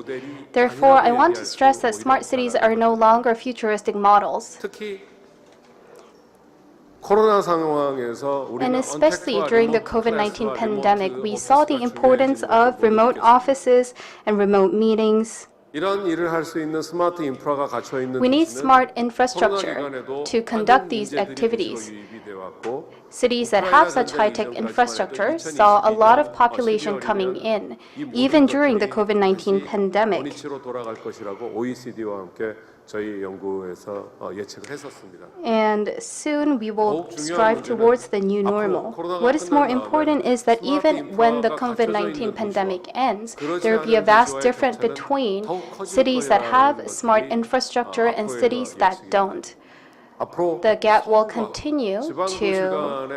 Therefore, I want to stress that smart cities are no longer futuristic models. 특히 코로나 상황에서 And 우리는 especially during the COVID-19 pandemic, we saw the importance of remote offices and remote meetings. 이런 일을 할 수 있는 스마트 인프라가 갖춰 있는 We need 도시는 smart 코로나 infrastructure 기간에도 to conduct 많은 these 인재들이 activities. 계속 유입이 돼 왔고 Cities that have such high-tech infrastructure saw a lot of population coming in, even during the COVID-19 pandemic. 원위치로 돌아갈 것이라고 OECD와 함께 저희 연구에서 예측을 했었습니다. And soon we will strive towards the new normal. What is more important is that even when the COVID-19 pandemic ends, there will be a vast difference between cities that have smart infrastructure and cities that don't. The gap will continue to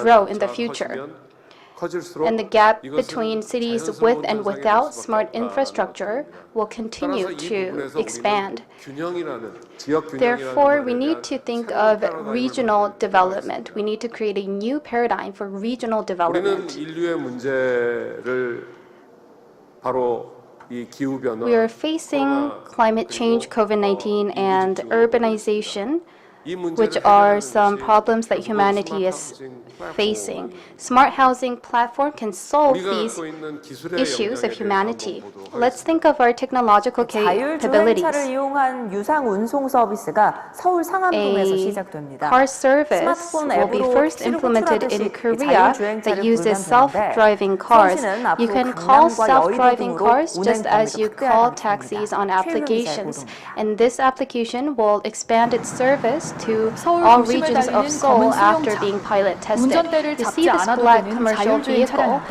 grow in the future. 커질수록 And the gap 이것은 between cities 자연스러운 with and 현상이 without 될 수밖에 smart 없다라는 infrastructure 것입니다. will 따라서 continue 이 to 부분에서 expand. 우리는 균형이라는 지역 균형이라는 Therefore, we 말에 need 대한 to think 새로운 of 패러다임을 regional 만들 필요가 development. 있습니다. We need to create a new paradigm for regional 우리는 development. 인류의 문제를 바로 이 기후 변화, We are facing climate change, COVID-19, and urbanization, which are some problems that humanity is facing. Smart housing platform can solve these issues of humanity. Let's think of our technological 자율주행차를 capabilities. 이용한 유상 운송 서비스가 서울 상암동에서 A 시작됩니다. car service 스마트폰 will be 앱으로 first 키를 implemented 호출하듯이 in 이 Korea 자율주행차를 that uses 부르면 self-driving 되는데 cars. 서울시는 You 앞으로 can call 강남과 여의도 self-driving 등으로 cars 운행 just as 범위를 you 확대할 call 방침입니다. taxis on 최유미 applications. 기자의 And this application will expand its service to 서울 all 도심을 regions of 달리는 Seoul 검은 after 승용차. being pilot tested. 운전대를 You 잡지 see this 않아도 black 되는 commercial 자율주행 vehicle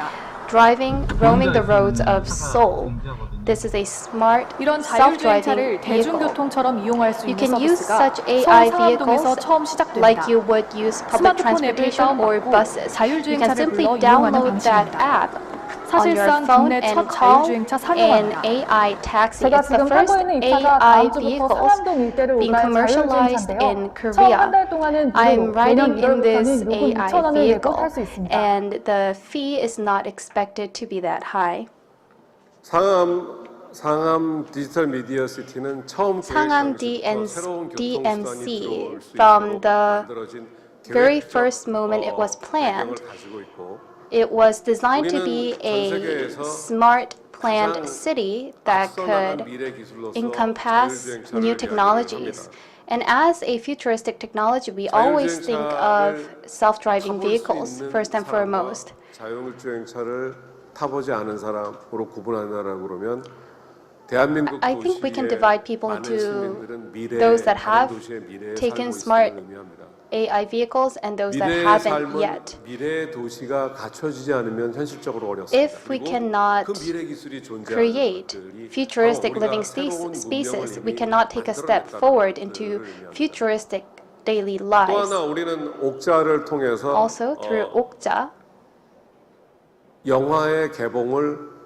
차량입니다. roaming the roads of Seoul. This is a smart 이런 self-driving 자율주행차를 vehicle. 대중교통처럼 이용할 수 You 있는 can use 서비스가 such 서울 AI 상암동에서 vehicles 처음 시작됩니다. like you would use public 스마트폰 앱을 transportation or 다운받고 buses. You can 자율주행차를 simply 불러 이용하는 download that 방식입니다. app on your 사실상 phone 국내 and 첫 call 자율주행차 an 사용합니다. AI taxi. 제가 It's the 지금 first 타고 있는 이 차가 AI 다음 주부터 vehicles 상암동 일대를 being 오갈 commercialized 자율주행차인데요. in 처음 한 Korea. 달 동안은 I'm 무료로 riding 내년 in this 1월부터는 요금 AI 2,000원을 내고 vehicle, 탈 수 있습니다. and the fee is not expected to be that high. 상암 디지털 미디어 시티는 처음 상암 계획 당시부터 새로운 DMC 교통수단이 들어올 수 from 있도록 the 만들어진 very 계획적, first moment it was planned, 배경을 가지고 있고 it was designed to 우리는 be 전 a 세계에서 smart planned 가장 city that 앞서 나간 could 미래 기술로서 encompass 자율주행차를 new 이야기를 technologies. 합니다. And as a futuristic technology, we always think of 자율주행차를 self-driving 타볼 수 vehicles 있는 first and 사람과 foremost. 자율주행차를 타보지 않은 사람으로 구분한다라고 그러면 대한민국 I think we can 도시의 divide people 많은 into 시민들은 미래에 those that 다른 have 도시의 미래에 taken 살고 smart 있음을 의미합니다. AI vehicles and those that 미래의 haven't 삶은 yet. 미래의 도시가 갖춰지지 않으면 현실적으로 어렵습니다. If we 그리고 cannot 그 미래 기술이 존재하는 create 것들이 futuristic 바로 living 우리가 새로운 spaces, 문명을 we 이미 cannot take a step 만들어냈다는 forward into 것들을 의미합니다. futuristic daily 또 lives. 하나 우리는 옥자를 통해서 Also, through Okja, 영화의 개봉을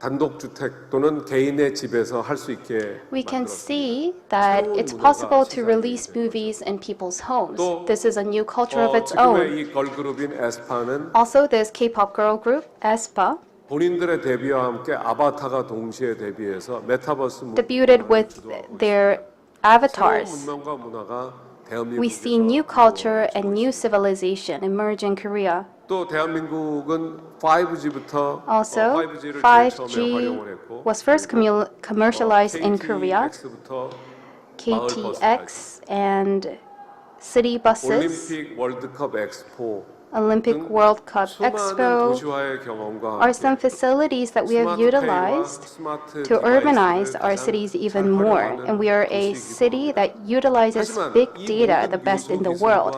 단독주택 또는 개인의 집에서 할 수 있게 we can 만들었습니다. see that 새로운 it's 문화가 possible to 시작이 release 된 movies in people's homes. 또, This is a new culture of its own. 지금의 이 걸그룹인 에스파는 Also, this K-pop girl group, aespa, 본인들의 데뷔와 함께 아바타가 동시에 데뷔해서 메타버스 debuted with their avatars. 새로운 문명과 문화가 We see new culture and new civilization emerge in Korea. 또 대한민국은 5G부터 Also, 5G를 제일 처음에 5G 활용을 했고 was first commercialized in Korea. KTX부터 KTX and city buses, 올림픽 월드컵 엑스포 Olympic World Cup 수많은 Expo 도시화의 경험과 are some facilities that we have utilized to urbanize our cities even more. And we are a city that utilizes big data the best in the world.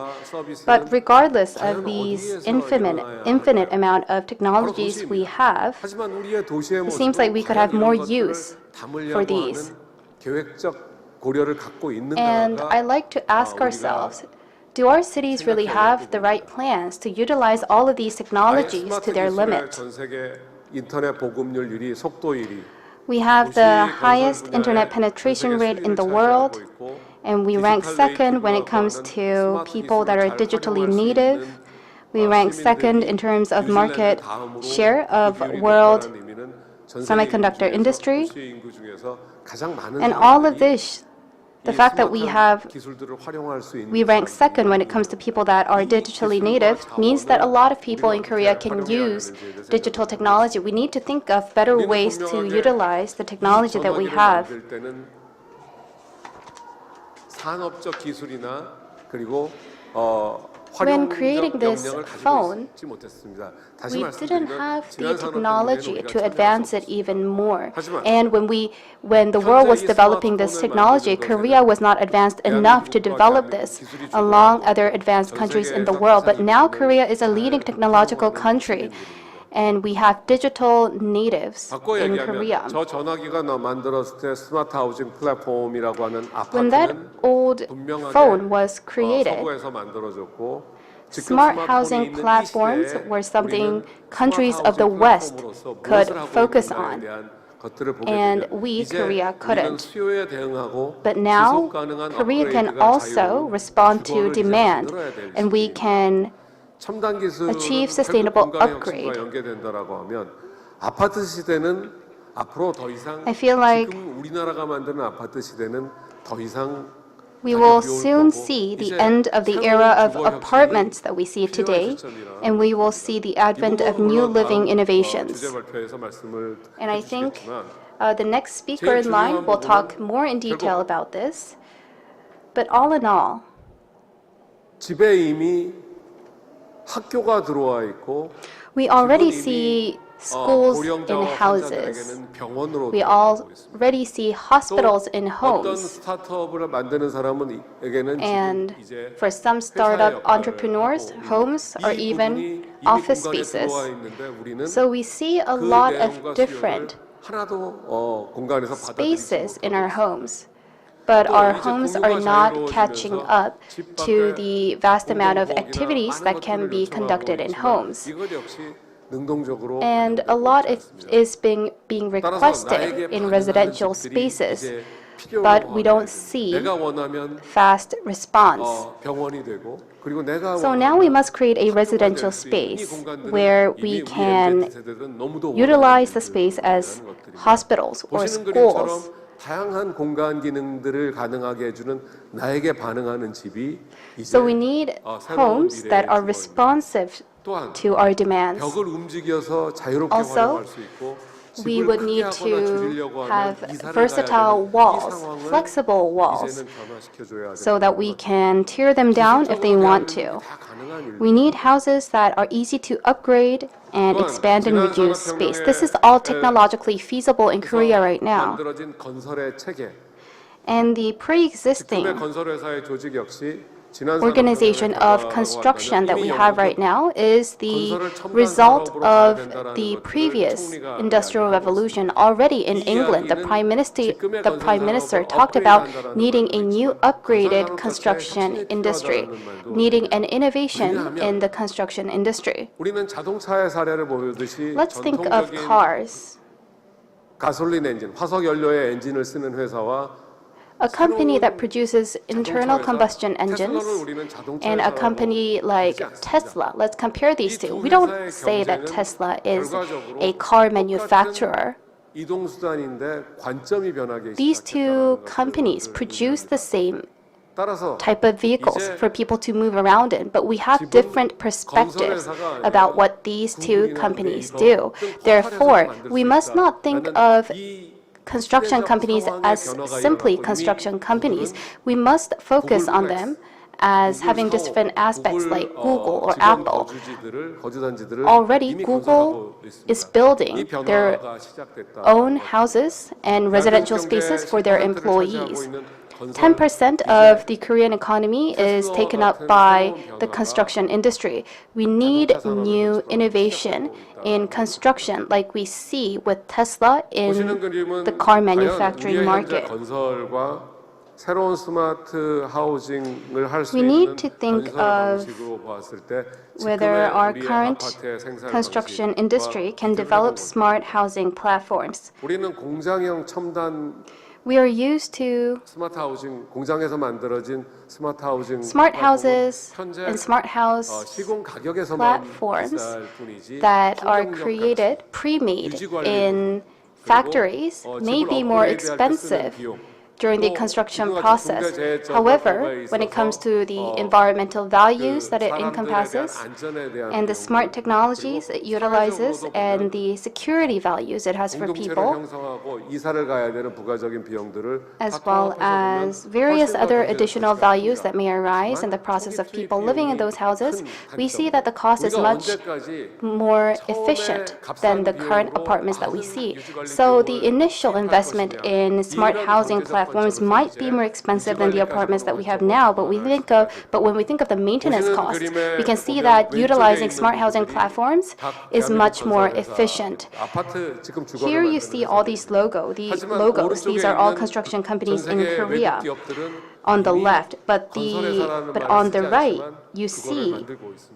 But regardless of these infinite amount of technologies we have, it seems like we could have more use for these. 계획적 고려를 갖고 있는가? And I like to ask ourselves, do our cities really have the right plans to utilize all of these technologies to their limit? 전 세계 인터넷 보급률 1위, 속도 1위. We have the highest internet penetration rate in the world, and we rank second when it comes to people that are digitally native. We rank second in terms of market share of world semiconductor industry. And all of this, the fact that we rank second when it comes to people that are digitally native means that a lot of people in Korea can use digital technology. We need to think of better ways to utilize the technology that we have. 산업적 기술이나 그리고 When creating this phone, we we didn't have the technology to advance it even more. And when the world was developing this technology, Korea was not advanced enough to develop this along other advanced countries in the world. But now Korea is a leading technological country, and we have digital natives in Korea. 저 전화기가 만들었을 때 스마트 하우징 플랫폼이라고 하는 When that 아파트는 old phone was created, 서구에서 만들어졌고 Smart housing platforms were something countries of the West could focus on, and we, Korea, couldn't. But now, Korea can also respond to demand, and we can achieve sustainable upgrade. 아파트 시대는 앞으로 더 이상 I feel like 지금 우리나라가 만드는 아파트 시대는 더 이상 we will soon see the end of the era of apartments that we see today, and we will see the advent of new living innovations. And I think the next speaker in line will talk more in detail about this. But all in all, 집에 이미 학교가 들어와 있고 we already see schools in houses. We already see hospitals in 어떤 homes. 스타트업을 만드는 사람에게는 And 이제 for some startup entrepreneurs, homes or even office spaces. So we see a lot of different 하나도 공간에서 spaces in our homes. But our homes are not catching up to the vast amount of activities that can be conducted in homes. 이것 역시 능동적으로 And a lot is being requested in residential spaces, but we don't see 내가 원하면 fast response. 병원이 되고 그리고 내가 So now we must create a residential space where we can utilize the space as hospitals or 보시는 그림처럼 schools. 다양한 공간 기능들을 가능하게 해주는 나에게 반응하는 집이 이제 So we need homes that are responsive 또한 to our demands. 벽을 움직여서 자유롭게 Also, 활용할 수 있고 We 집을 would 크게 need 하거나 to 줄이려고 하면 have 이사를 versatile 가야 되는 이 walls, 상황을 flexible walls, 이제는 변화시켜줘야 so that we 되는 can tear them down if they want to. 다 가능한 일. We need houses that are easy to upgrade and expand and reduce space. This is all technologically feasible in Korea right now. 만들어진 건설의 체계, And the 직급의 pre-existing 건설회사의 조직 역시 지난 organization of construction that we have right now is the result of the previous industrial revolution. Already in England, the Prime Minister talked about needing a new upgraded construction industry, needing an innovation in the construction industry. 우리는 자동차의 사례를 보듯이 Let's think of 전통적인 cars. 가솔린 엔진, 화석 연료의 엔진을 쓰는 회사와 A company that produces internal combustion engines and a company like Tesla. Let's compare these two. We don't say that Tesla is a car manufacturer. 이동수단인데 관점이 변하기 These two companies produce the same 따라서 type of vehicles for people to move around in, but we have different perspectives about what these two companies do. Therefore, we must not think of construction companies as simply construction companies. We must focus on them as having different aspects like Google or Apple. Already, Google is building their own houses and residential spaces for their employees. 10% of the Korean economy is taken up by the construction industry. We need new innovation in construction like we see with Tesla in the car manufacturing market. 새로운 스마트 하우징을 할 수 We 있는 need to think 건설 of 방식으로 봤을 때 whether our 지금의 우리의 current 아파트의 생산 construction 방식과 industry can develop smart housing platforms. 우리는 공장형 첨단 We are used to 스마트 하우징 공장에서 만들어진 스마트 하우징 smart houses 현재 and smart house 시공 가격에서만 platforms 비쌀 뿐이지 that are 성능력 created, pre-made in factories may be more expensive during the construction process. However, when it comes to the environmental values that it encompasses and the smart technologies it utilizes and the security values it has for people, as well as various other additional values that may arise in the process of people living in those houses, we see that the cost is much more efficient than the current apartments that we see. So the initial investment in smart housing platforms platforms might be more expensive than the apartments that we have now, but when we think of the maintenance cost, we can see that utilizing smart housing platforms is much more efficient. 아파트 지금 주거를 Here you 만드는 see all these logos. These are all construction companies in Korea on the left, but on the right, you see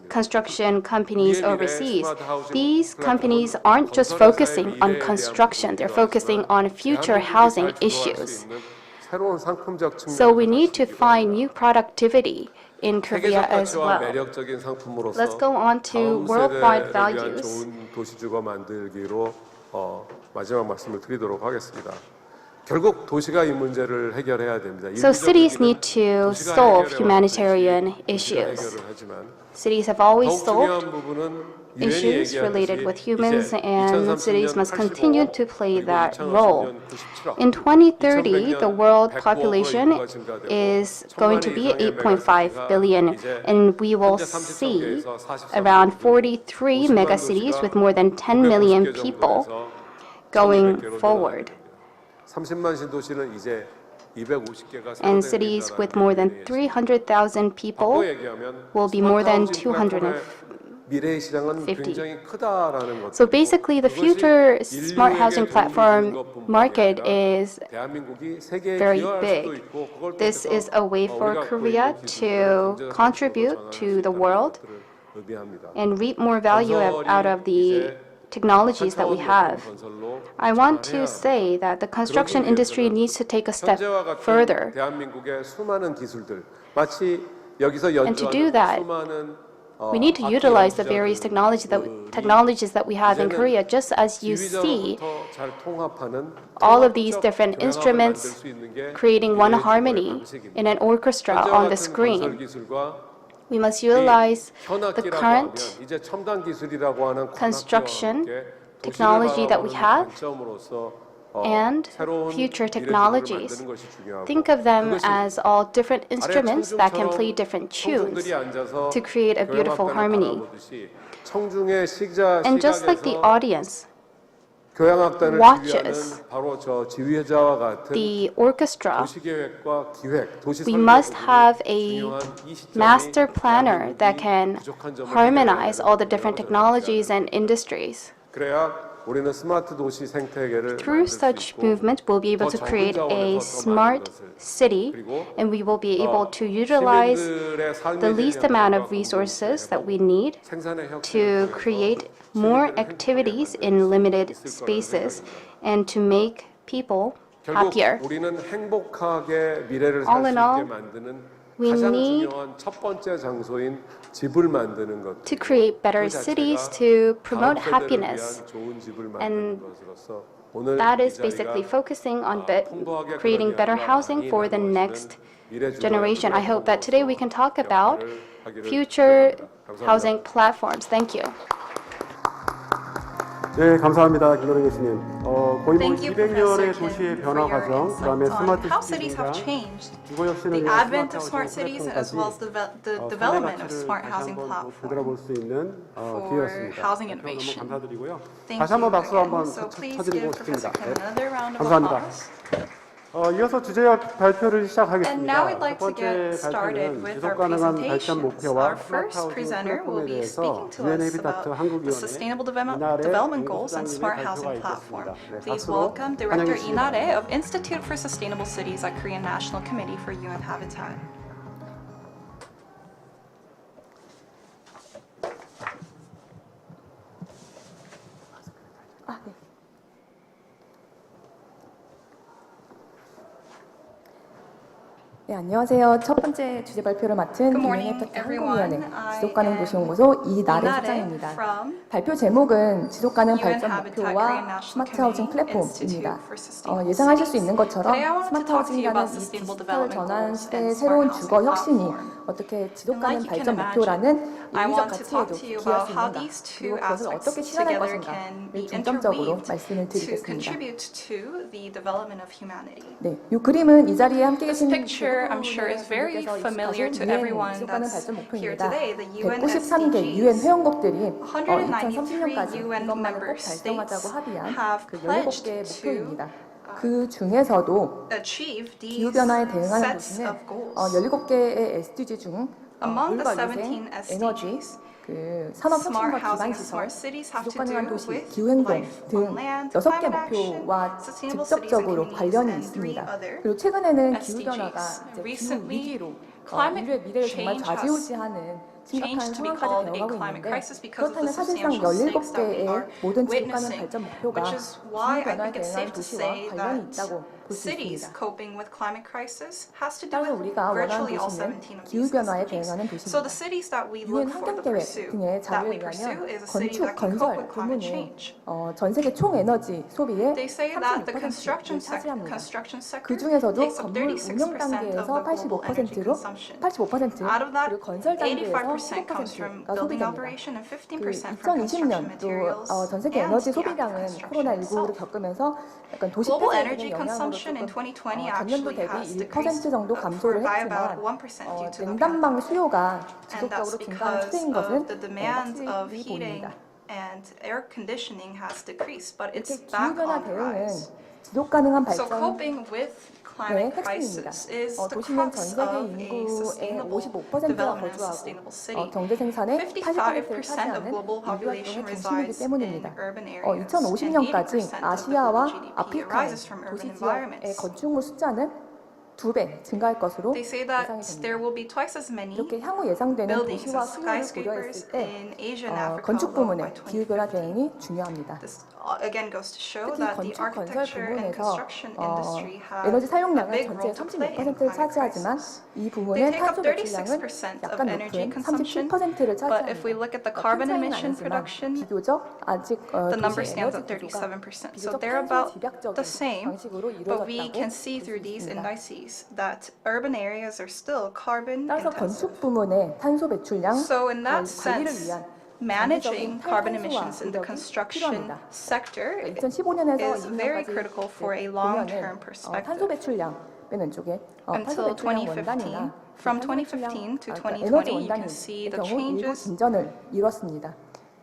construction companies overseas. These companies aren't just focusing on construction, they're focusing on future housing issues. So we need to find new productivity in Korea as well. Let's go on to worldwide values. 좋은 도시주거 만들기로 마지막 말씀을 드리도록 하겠습니다. 결국 도시가 이 문제를 해결해야 됩니다. So cities need to solve humanitarian issues. Cities have always solved issues related with humans, and cities must continue to play that role. In 2030, the world population is going to be 8.5 billion, and we will see around 43 megacities with more than 10 million people going forward. 30만 신도시는 이제 250개가 And cities with more than 300,000 people will be more than 250. 미래의 시장은 굉장히 크다라는 것. So basically, the future smart housing platform market is very big. This is a way for Korea to contribute to the world and reap more value out of the technologies that we have. I want to say that the construction industry needs to take a step further. And to do that, we need to utilize the various technologies that we have in Korea, just as you see all of these different instruments creating one harmony in an orchestra on the screen. We must utilize the current construction technology that we have and future technologies. Think of them as all different instruments that can play different tunes to create a beautiful harmony. And just like the audience watches the orchestra, we must have a master planner that can harmonize all the different technologies and industries. Through such movement, we'll be able to create a smart city, and we will be able to utilize the least amount of resources that we need to create more activities in limited spaces and to make people happier. All in all, we need to create better cities to promote happiness, and that is basically focusing on creating better housing for the next generation. I hope that today we can talk about future housing platforms. Thank you. 네, 감사합니다. 김건희 교수님. 거의 뭐 Thank you, 200년의 Professor 도시의 Kim, 변화 for your 과정, 그다음에 insights on 스마트 how cities have 시티가 changed, 이거 역시는 the 이제 advent of 스마트 smart 하우싱 cities, as well as the development of smart housing 되돌아볼 수 있는 for 기회였습니다. housing 너무 innovation. 감사드리고요. Thank 다시 한번 you 박수 again. 한번 So please 쳐드리고 give Professor 싶습니다. Kim another round of 감사합니다. applause. 이어서 주제학 발표를 시작하겠습니다. And now we'd like 첫 to get 번째 started 발표는 with 지속 our 가능한 발전 presentations. 목표와 Our 스마트 first 하우싱 presenter will 플랫폼에 be 대해서 speaking to UN us 해비타트 about the 한국위원회 Sustainable 이날의 Development Goals and 연구소장님의 Smart 발표가 Housing 있겠습니다. Platform. 네, Please 박수로 welcome Director 환영해 주시기 Inare 바랍니다. of Institute for Sustainable Cities at Korean National Committee for UN Habitat. 네, 안녕하세요. 첫 번째 주제 발표를 맡은 Good morning, 기능해비타트 everyone. 한국위원회 지속가능도시연구소 이나래 Inare 소장입니다. from 발표 제목은 지속가능 UN 발전 Habitat Korean 목표와 National 스마트 하우징 Committee 플랫폼입니다. Institute for Sustainable 예상하실 수 Cities. 있는 것처럼 Today I want to 스마트 talk to you 하우징이라는 about 이 Sustainable 디지털 Development 전환 Goals 시대의 and 새로운 Smart 주거 Housing 혁신이 Platform. 어떻게 And 지속가능 like you 발전 can 목표라는 I 윤리적 want to 가치에도 talk to you 기여할 about 수 how 있습니다. these two 그리고 그것을 어떻게 aspects 실현할 together 것인가를 can be 중점적으로 interweaved 말씀을 to 드리겠습니다. contribute to the development of humanity. 네, 이 그림은 이 자리에 함께 This 계신 picture, I'm sure, is very familiar to everyone 지속가능 that's 발전 here 목표입니다. today. The UN 193개 유엔 SDGs. 회원국들이 193 2030년까지 UN 이것만을 꼭 member 달성하자고 states 합의한 have 그 pledged 17개의 to 목표입니다. 그 중에서도 achieve these 기후변화에 대응하는 sets 도시는 of goals. 17개의 SDG 중 Among the 물과 17 위생, SDGs, 에너지, 산업 smart 혁신과 housing 기반 and 시설, smart cities have 지속 to 가능한 do 도시, with 기후행동 life 등 on land, 6개 climate action, 목표와 sustainable cities and 직접적으로 communities, 관련이 and 3 있습니다. other 그리고 최근에는 SDGs. 기후변화가 이제 기후 Recently, 위기로 climate 인류의 미래를 정말 change has 좌지우지하는 심각한 changed to be 상황까지 called a 되어가고 climate 있는데 crisis because of the 그렇다면 사실상 substantial stakes that we 17개의 are 모든 지속 가능 witnessing, 발전 목표가 which is why I 기후변화에 think it's safe 대응한 to 도시와 say 관련이 that 있다고 볼 수 cities 있습니다. coping with climate crisis has to do 따라서 with 우리가 원하는 virtually all 도시는 17 of these 기후변화에 SDGs. 대응하는 So the 도시입니다. cities that we 유엔 look for, 환경계획 등의 that 자료에 we pursue 의하면 is a city 건축, that can cope 건설 with climate 부문은 change. 전 세계 총 에너지 소비의 They say that the 36%를 차지합니다. sector 그 중에서도 takes up 건물 36% 운영 of 단계에서 the global energy 85%로 consumption. 85% Out of that, 그리고 건설 단계에서 85% comes from 15%가 building 소비됩니다. operation and 그 15% from construction 2020년 materials 또 전 세계 and 에너지 the act of 소비량은 construction 코로나19를 itself. 겪으면서 약간 도시 Global 폐쇄에 energy 대한 영향으로 consumption in 조금 2020 전년도 actually 대비 has 1% decreased 정도 감소를 by about 했지만 1% due to the 냉난방 수요가 And that's 지속적으로 증가한 because 추세인 of 것은 the demand of 확실히 heating 보입니다. and air conditioning has decreased, but it's 이렇게 back 기후변화 on the 대응은 rise. 지속 가능한 So 발전 coping with climate 핵심입니다. crisis is the 도시는 전 crux 세계 of a 인구의 sustainable 55%가 development and 거주하고 sustainable city. 경제 생산의 80%를 55% of 차지하는 global 인류 population 활동의 중심이기 resides in 때문입니다. urban areas, and 2050년까지 80% of the 아시아와 global GDP 아프리카의 arises from 도시 urban 지역의 environments. 건축물 숫자는 2배 증가할 것으로 They say that 예상이 there 됩니다. will be twice as many 이렇게 향후 예상되는 buildings 도시와 and 수요를 skyscrapers 고려했을 때 in Asia and Africa 건축 alone by 부문의 기후변화 2050. 대응이 중요합니다. This again goes to show 특히 that the 건축 건설 architecture and 부문에서 construction industry have 에너지 a 사용량은 big 전체의 role to play in 36%를 climate 차지하지만 crisis. 이 They 부분은 take up 탄소 배출량은 36% of 약간 energy 높은 consumption, 37%를 but if we 차지합니다. look at the 큰 carbon 차이는 emission 아니지만 production, 비교적 아직 the number 도시의 stands 에너지 at 구조가 37%. So 비교적 they're 탄소 about 집약적인 the same, 방식으로 but we 이루어졌다고 can see 볼 수 through these 있습니다. indices that urban areas are still carbon 따라서 intensive. 건축 부문의 탄소 배출량 So in that 관리를 sense, 위한 managing carbon 장기적인 emissions in the 탄탄수화 construction 노력이 sector 2015년에서 is very critical for a long-term 탄소 perspective. 배출량 맨 왼쪽에 탄소 Until 배출량 2015, 원단이나 from 탄소 배출량, 2015 to 그러니까 2020, 에너지 you can 원단의 see the 경우 일부 changes 진전을 이뤘습니다.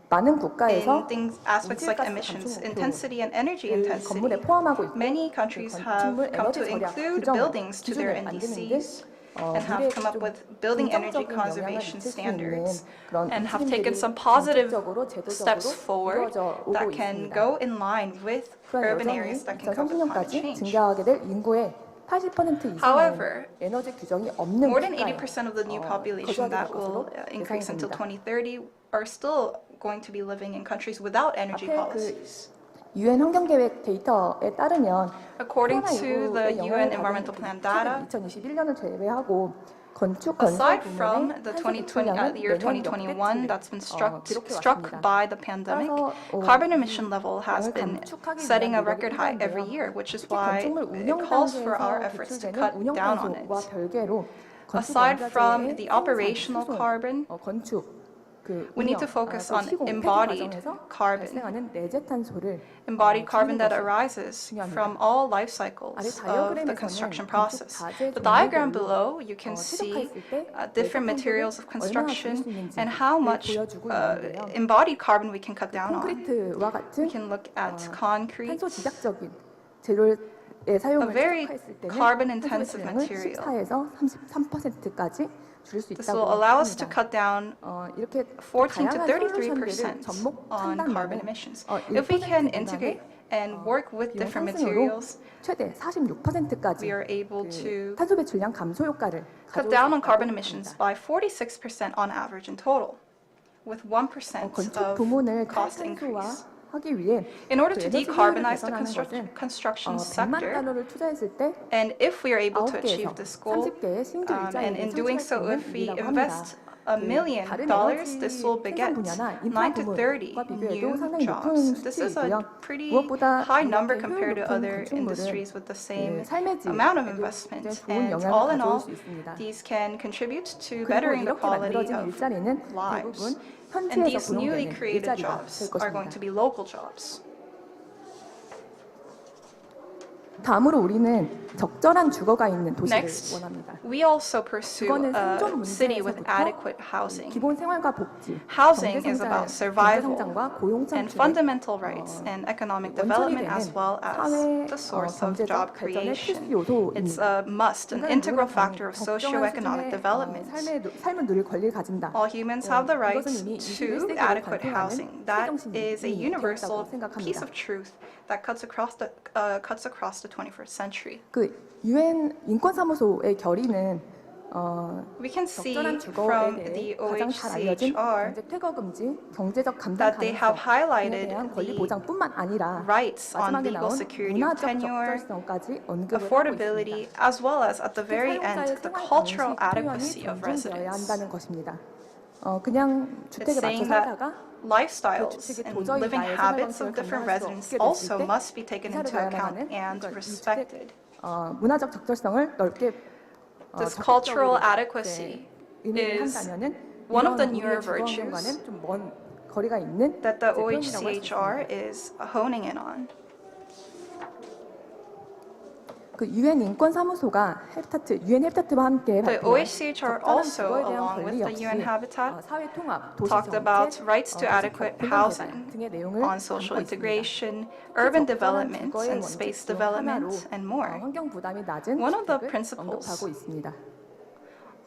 많은 국가에서 in things, aspects like 온실가스 emissions 감축 intensity and energy 목표를 건물에 intensity. 포함하고 있고 Many countries 그 have 건축물 come to 에너지 절약 include 규정을 buildings to their 기준을 만드는 등 NDCs and have come up with building energy conservation standards and have taken some positive steps forward that can go in line with urban areas that can cope with climate 2030년까지 change. 증가하게 될 인구의 80% However, 이상은 에너지 규정이 없는 more than 국가에 80% of the new population 거주하게 that 될 will 것으로 increase until 예상됩니다. 2030 are still going to be living in countries without energy 앞에 그 policies. 유엔 환경계획 데이터에 따르면 According to the 코로나19의 UN 영향을 Environmental 받은 Plan data, 2021년을 제외하고 건축 건설 aside from 부문의 the 탄소 배출량은 the year 매년 2021 that's been struck 기록해왔습니다. by the pandemic, 따라서 carbon emission level has 영향을 been 감축하기 setting a 위한 노력이 record high every 필요한데요. year, which is 특히 why 건축물 it 운영 calls for our 단계에서 efforts to 배출되는 cut 운영 down on 탄소와 it. 별개로 건축 Aside from 원자재의 the operational 생산, 수송, carbon, 건축 그 we need 운영, to focus 또 on 시공, 폐기 embodied 과정에서 carbon. 발생하는 내재 탄소를 Embodied carbon that 줄이는 것이 arises 중요합니다. from all life cycles 아래 of the 다이어그램에서는 construction 건축 process. 자재 The diagram 종류별로 below, you can see 최적화했을 때 different 내재 materials of 탄소를 얼마나 줄일 construction 수 있는지를 and how much 보여주고 있는데요. embodied carbon we can cut down on. 콘크리트와 같은 We can look at concrete, 탄소 집약적인 재료의 사용을 a very 최적화했을 때는 carbon-intensive 탄소 배출량을 material. 14에서 33%까지 줄일 수 This 있다고 will allow us to 합니다. cut down 이렇게 14 to 다양한 33% on carbon 접목한다면 emissions. If we can 1% integrate and work with 비용 different 상승으로 materials, 최대 46%까지 we are able to 탄소 배출량 감소 효과를 cut 가져올 down on 수 carbon 있다고 emissions 합니다. by 46% on average in total, with 1% 건축 of 부문을 cost 탈탄소화 increase. 하기 위해 In order to 그 에너지 decarbonize the 효율을 개선하는 construction 100만 sector, 달러를 투자했을 때 and if we are able to 9개에서 achieve this goal, 30개의 신규 일자리를 and in doing so, 창출할 수 if we 있는 일이라고 invest 합니다. $1 million, 다른 this will 에너지 beget 생산 분야나 9 인프라 to 30 부문과 비교해도 new 상당히 높은 jobs. This is a 수치이고요. pretty 무엇보다 high number 이렇게 compared to 효율 높은 other 건축물은 industries with the same 삶의 amount of 질에도 investment. 좋은 And 영향을 all in 가져올 all, 수 있습니다. these can contribute to 그리고 bettering the 이렇게 quality 만들어진 of 일자리는 lives. 대부분 And 현지에서 these newly 고용되는 created 일자리가 jobs 될 are going 것입니다. to be local jobs. 다음으로 우리는 적절한 주거가 있는 도시를 Next, 원합니다. we also pursue 주거는 a 생존 city with 문제에서부터 adequate housing. 기본 생활과 복지, Housing 경제 is about 성장, survival 경제 성장과 고용 and 창출의 fundamental rights and economic 원천이 development 되는 as well as 사회 the source of job 경제적 발전의 creation. 필수 요소입니다. It's a must, an 인간은 integral 누구나 factor of 적정한 socio-economic 수준의 development. 삶을 누릴 권리를 가진다. All humans have the right 이것은 이미 to 21세기를 adequate 관통하는 housing. That 시대정신이 is a universal 되었다고 piece 생각합니다. of truth that cuts across the 21st century. 그 유엔 인권사무소의 결의는 We can see 적절한 주거에 from 대해 the 가장 잘 알려진 OHCHR 경제 퇴거 금지, 경제적 감당 that they have 가능성에 highlighted 대한 권리 the 보장뿐만 아니라 rights on 마지막에 legal 나온 security of 문화적 tenure, 적절성까지 언급을 하고 affordability, 있습니다. as well as at the very end, 사용자의 the 생활 cultural 방식 표현이 adequacy of 존중되어야 residents. 한다는 것입니다. 그냥 It's 주택에 맞춰 saying 살다가 that lifestyles 주택이 and 도저히 living 나의 생활 habits 방식을 of different 감당할 수 residents 없게 됐을 also 때 must be taken 이사를 into 가야만 account 하는 and 그러니까 이 respected. 문화적 적절성을 넓게 This cultural adequacy 의미를 is 한다면은 one of the 이런 newer 우리의 주거 virtues 환경과는 좀 먼 거리가 있는 that the 표현이라고 할수 OHCHR 있습니다. is honing in on. 그 유엔 인권사무소가 유엔 해비타트와 함께 The 발표한 OHCHR 적절한 also, 주거에 대한 along 권리 with the 역시 UN Habitat, 사회 통합, 도시 talked 정책, about rights to 도시 adequate 공간 housing, 개발 등의 내용을 on social 담고 있습니다. integration, urban 적절한 development, 주거의 and 원칙 space 중 development, 하나로 and more, 환경 부담이 낮은 One of the 주택을 principles 언급하고 있습니다.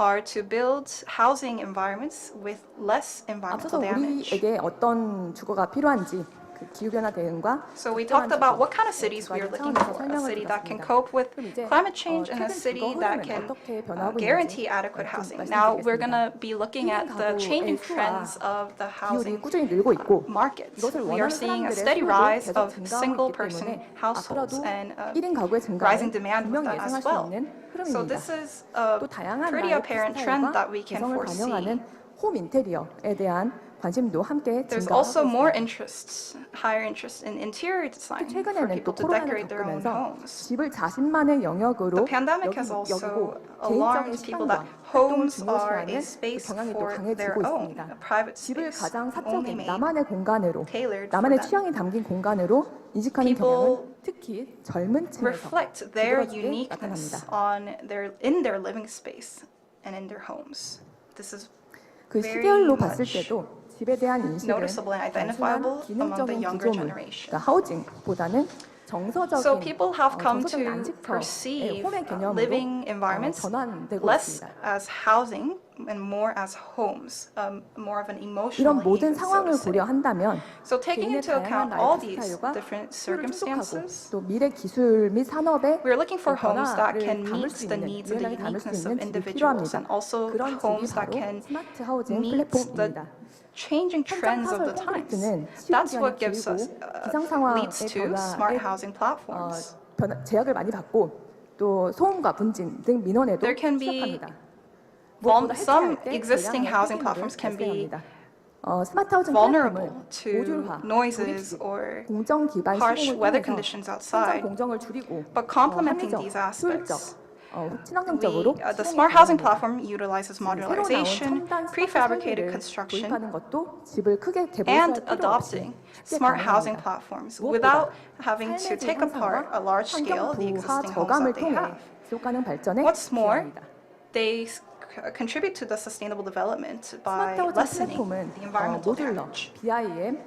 are to build housing environments with less 앞서서 environmental damage. 우리에게 어떤 주거가 필요한지 그 기후변화 대응과 So we 적절한 talked about 주거, what kind of cities we are 두 가지 looking 차원에서 for. A 설명을 city that can 드렸습니다. cope with 그럼 이제 climate change and a 최근 city 주거 that 흐름은 can 어떻게 변하고 guarantee 있는지 adequate 좀 housing. Now we're going 말씀드리겠습니다. to be looking at the 가구의 changing 수와 trends of the 비율이 housing 꾸준히 늘고 있고 market. 이것을 We are 원하는 seeing a 사람들의 steady 수요도 rise 계속 of 증가하고 single 있기 person 때문에 households 앞으로도 and 1인 가구의 증가는 rising demand with 분명히 that as 예상할 수 well. 있는 So 흐름입니다. this is a 또 다양한 pretty 라이프 apparent trend that 스타일과 we can 개성을 foresee. 반영하는 홈 인테리어에 대한 관심도 함께 There's 증가하고 also more 있습니다. higher interest in interior design for 최근에는 people 또 to 코로나를 decorate their own 겪으면서 homes. 집을 자신만의 영역으로 The pandemic has 여기고 also 개인적인 alarmed people that 시간과 활동을 homes are 중요시하는 a 그 space 경향이 또 for their 강해지고 own, 있습니다. a private 집을 space 가장 only 사적인 made 나만의 공간으로 tailored for 나만의 them. 취향이 담긴 공간으로 인식하는 People 경향은 특히 젊은 층에서 reflect their 두드러지게 uniqueness 나타납니다. in their living space and in their homes. This is 그 very 시대열로 봤을 much 때도 집에 대한 인식은 noticeable and identifiable 단순한 among the 기능적인 younger 구조물, generation. 그러니까 하우징보다는 정서적인 So people have come 정서적인 to 안식처의 perceive 홈의 개념으로 living environments 전환되고 less 있습니다. as housing and more as homes, more of an emotional 이런 모든 haven, so to 상황을 say. 고려한다면 So taking 개인의 into account 다양한 all 라이프 these 스타일과 different 필요를 충족하고 circumstances, 또 미래 기술 및 산업의 we're looking for homes that 변화를 can 담을 meet 수 the 있는 needs of the 유연하게 담을 수 uniqueness 있는 of 집이 individuals 필요합니다. and also 그런 집이 homes that 바로 can 스마트 하우징 meet the 플랫폼입니다. changing trends of the times. That's what gives us leads to smart housing platforms. 제약을 많이 받고 또 소음과 분진 등 민원에도 There can be 취약합니다. 무엇보다 some 해체할 때 existing 대량의 housing 폐기물을 platforms can be 발생합니다. 스마트 하우징 vulnerable 플랫폼은 to 모듈화, noises 조립식, or 공정 기반 harsh 시공을 weather 통해서 conditions 현장 outside. 공정을 줄이고 But complementing 합리적, these aspects, 효율적, 친환경적으로 the 실행에 smart housing 가능합니다. platform utilizes 새로 나온 modularization, 첨단 스마트 prefabricated 설계를 construction, 도입하는 것도 집을 크게 and 재보수할 필요 없이 adopting 쉽게 smart housing 가능합니다. platforms 무엇보다 without having to 삶의 질 take apart 향상과 a large scale 환경 the 부하 existing homes 저감을 that they 통해 have. 지속 가능 발전에 What's more, 기여합니다. they contribute to the sustainable development by 스마트 하우징 lessening 플랫폼은 the environmental 모듈러, damage. BIM,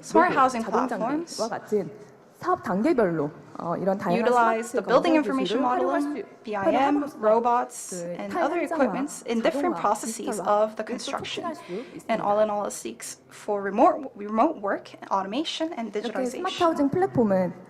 Smart housing 자동 platforms 장비와 같은 사업 단계별로 이런 다양한 utilize the 스마트 building 건설 information 기술을 활용할 model, 수 BIM, 활용함으로써 robots, 그 and 타일 other 현장화, equipments in different 자동화, processes 디지털화, of the 이것도 construction. 촉진할 수 있습니다. And all in all, it seeks for remote work, automation, and 이렇게 스마트 digitalization. 하우징 플랫폼은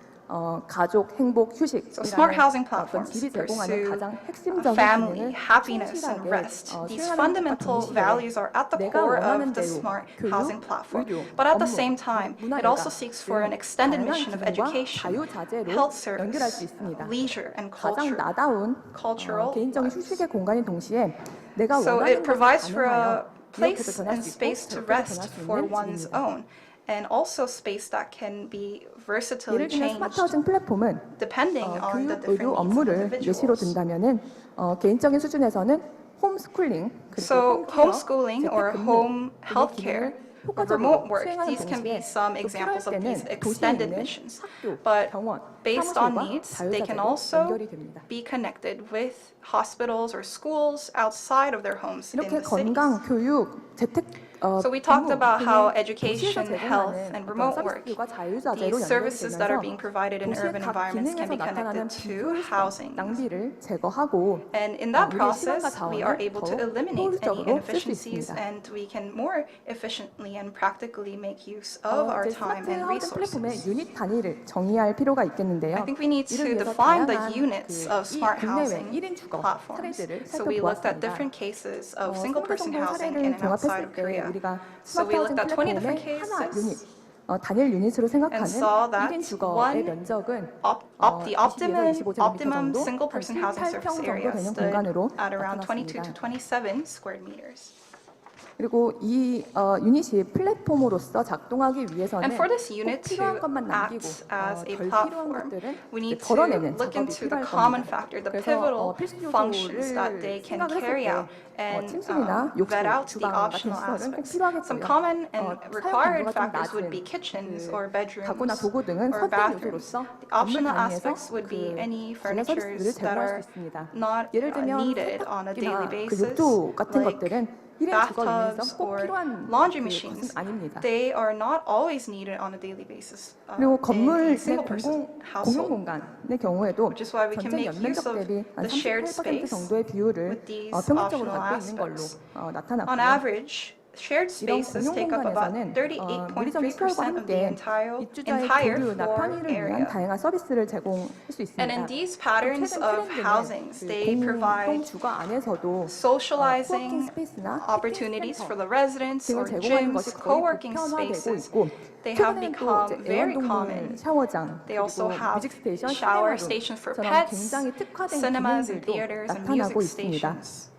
가족, 행복, 휴식 So smart housing 어떤 platforms 집이 제공하는 pursue 가장 핵심적인 family, 기능을 happiness, and 충실하게 rest. These 수행하는 것과 fundamental 동시에 values are at the 내가 core 원하는 of the 대로 smart 교육, housing platform. 의료, But at the 업무, same time, 문화, it also 여가 seeks for an 등 extended 다양한 mission of 기능과 education, 자유자재로 health 연결할 수 service, 있습니다. leisure, and 가장 culture. 나다운 cultural 개인적인 lives. 휴식의 공간인 동시에 내가 So 원하는 it 것을 provides for a 가능하여 place 이렇게도 변할 and 수 있고 space to 저렇게도 변할 rest 수 for 있는 one's 집입니다. own, and also space that can be versatilely 예를 들면 스마트 changed 하우징 플랫폼은 depending on the 교육, different 의료 needs of 업무를 예시로 individuals. 든다면은 개인적인 수준에서는 홈스쿨링 그리고 So 홈케어, homeschooling or 재택근무 home 등의 healthcare 기능을 remote work. 수행하는 These can be 동시에 some 또 필요할 examples of these 때는 도시에 extended 있는 missions. 학교, But 병원, based on 사무실과 needs, they can 자유자재로 also 연결이 됩니다. be connected with hospitals or schools outside of their homes in 이렇게 the cities. 건강, 교육, 재택 So we talked about how 등의 education, 도시에서 health, 제공하는 and 어떤 remote work, 서비스와 자유자재로 these 연결이 services that are 되면서 being provided in 도시의 urban 각 environments can 기능에서 be 나타나는 connected to 비효율성, housing. 낭비를 제거하고 And in that 우리의 시간과 process, we are 자원을 able to 더 eliminate any 효율적으로 쓸 수 inefficiencies 있습니다. and we can more efficiently and practically make use of our 이제 time 스마트 and 하우징 플랫폼의 resources. 유닛 단위를 정의할 필요가 있겠는데요. I think we need 이를 to 위해서 define the 다양한 units of smart 국내외 housing 1인 주거 platforms. 사례들을 So we looked at 살펴보았습니다. different cases of 20개 single-person 정도 housing 사례를 in and outside 종합했을 of 때 Korea. 우리가 So we 스마트 looked 하우징 at 20 different 플랫폼의 하나 유닛, cases 단일 유닛으로 생각하는 and saw that 1인 주거의 one 면적은 the 20에서 25제곱미터 optimum 정도, single-person housing 18평 surface 정도 area 되는 stood 공간으로 at around 22 to 나타났습니다. 27 square meters. 그리고 이 유닛이 플랫폼으로서 작동하기 위해서는 And for this 꼭 unit 필요한 to 것만 남기고 act as a 덜 필요한 platform, 것들은 we need to 덜어내는 look 작업이 into the 필요할 common 겁니다. factor, the 그래서 pivotal 필수 functions that 요소를 they can 생각을 carry 했을 out 때 and 침실이나 욕실, vet out the 주방 같은 optional 시설은 꼭 aspects. 필요하겠고요. Some common and 사용 required 강도가 좀 factors would 낮은 be kitchens 그 or bedrooms 가구나 도구 등은 or 선택 bathrooms. 요소로서 The 건물 optional 단위에서 aspects would be 그 any 관련 서비스들을 furnitures that 제공할 수 are 있습니다. not 예를 들면 needed on a daily 세탁기나 그 basis, 욕조 같은 like 것들은 1인 주거 bathtubs 유닛에서 꼭 or 필요한 laundry 것은 machines. 아닙니다. They are not always needed on a daily basis 그리고 in 건물 a 내 single person 공용 household. 공간의 경우에도 Which is why we can 전체 make use 연면적 of 대비 한 the shared 38% space 정도의 비율을 with these 평균적으로 optional 갖고 있는 걸로 aspects. On 나타났고요. average, shared 이런 spaces 공용 take up about 공간에서는 물리적인 수요와 38.3% of the 함께 입주자의 entire 교류나 floor 편의를 위한 area. 다양한 서비스를 제공할 수 있습니다. And in these patterns 최근 of 트렌드는 housings, they 공동 provide 주거 안에서도 socializing 스페이스나 opportunities for the residents or 등을 제공하는 gyms, 것이 거의 co-working 보편화되고 spaces. 있고 They have 최근에는 또 become 이제 very 애완동물 common. 샤워장 They also 그리고 have 뮤직 스테이션, shower 시네마룸 stations for 저런 pets, 굉장히 특화된 cinemas and 기능들도 theaters and 나타나고 music 있습니다. stations.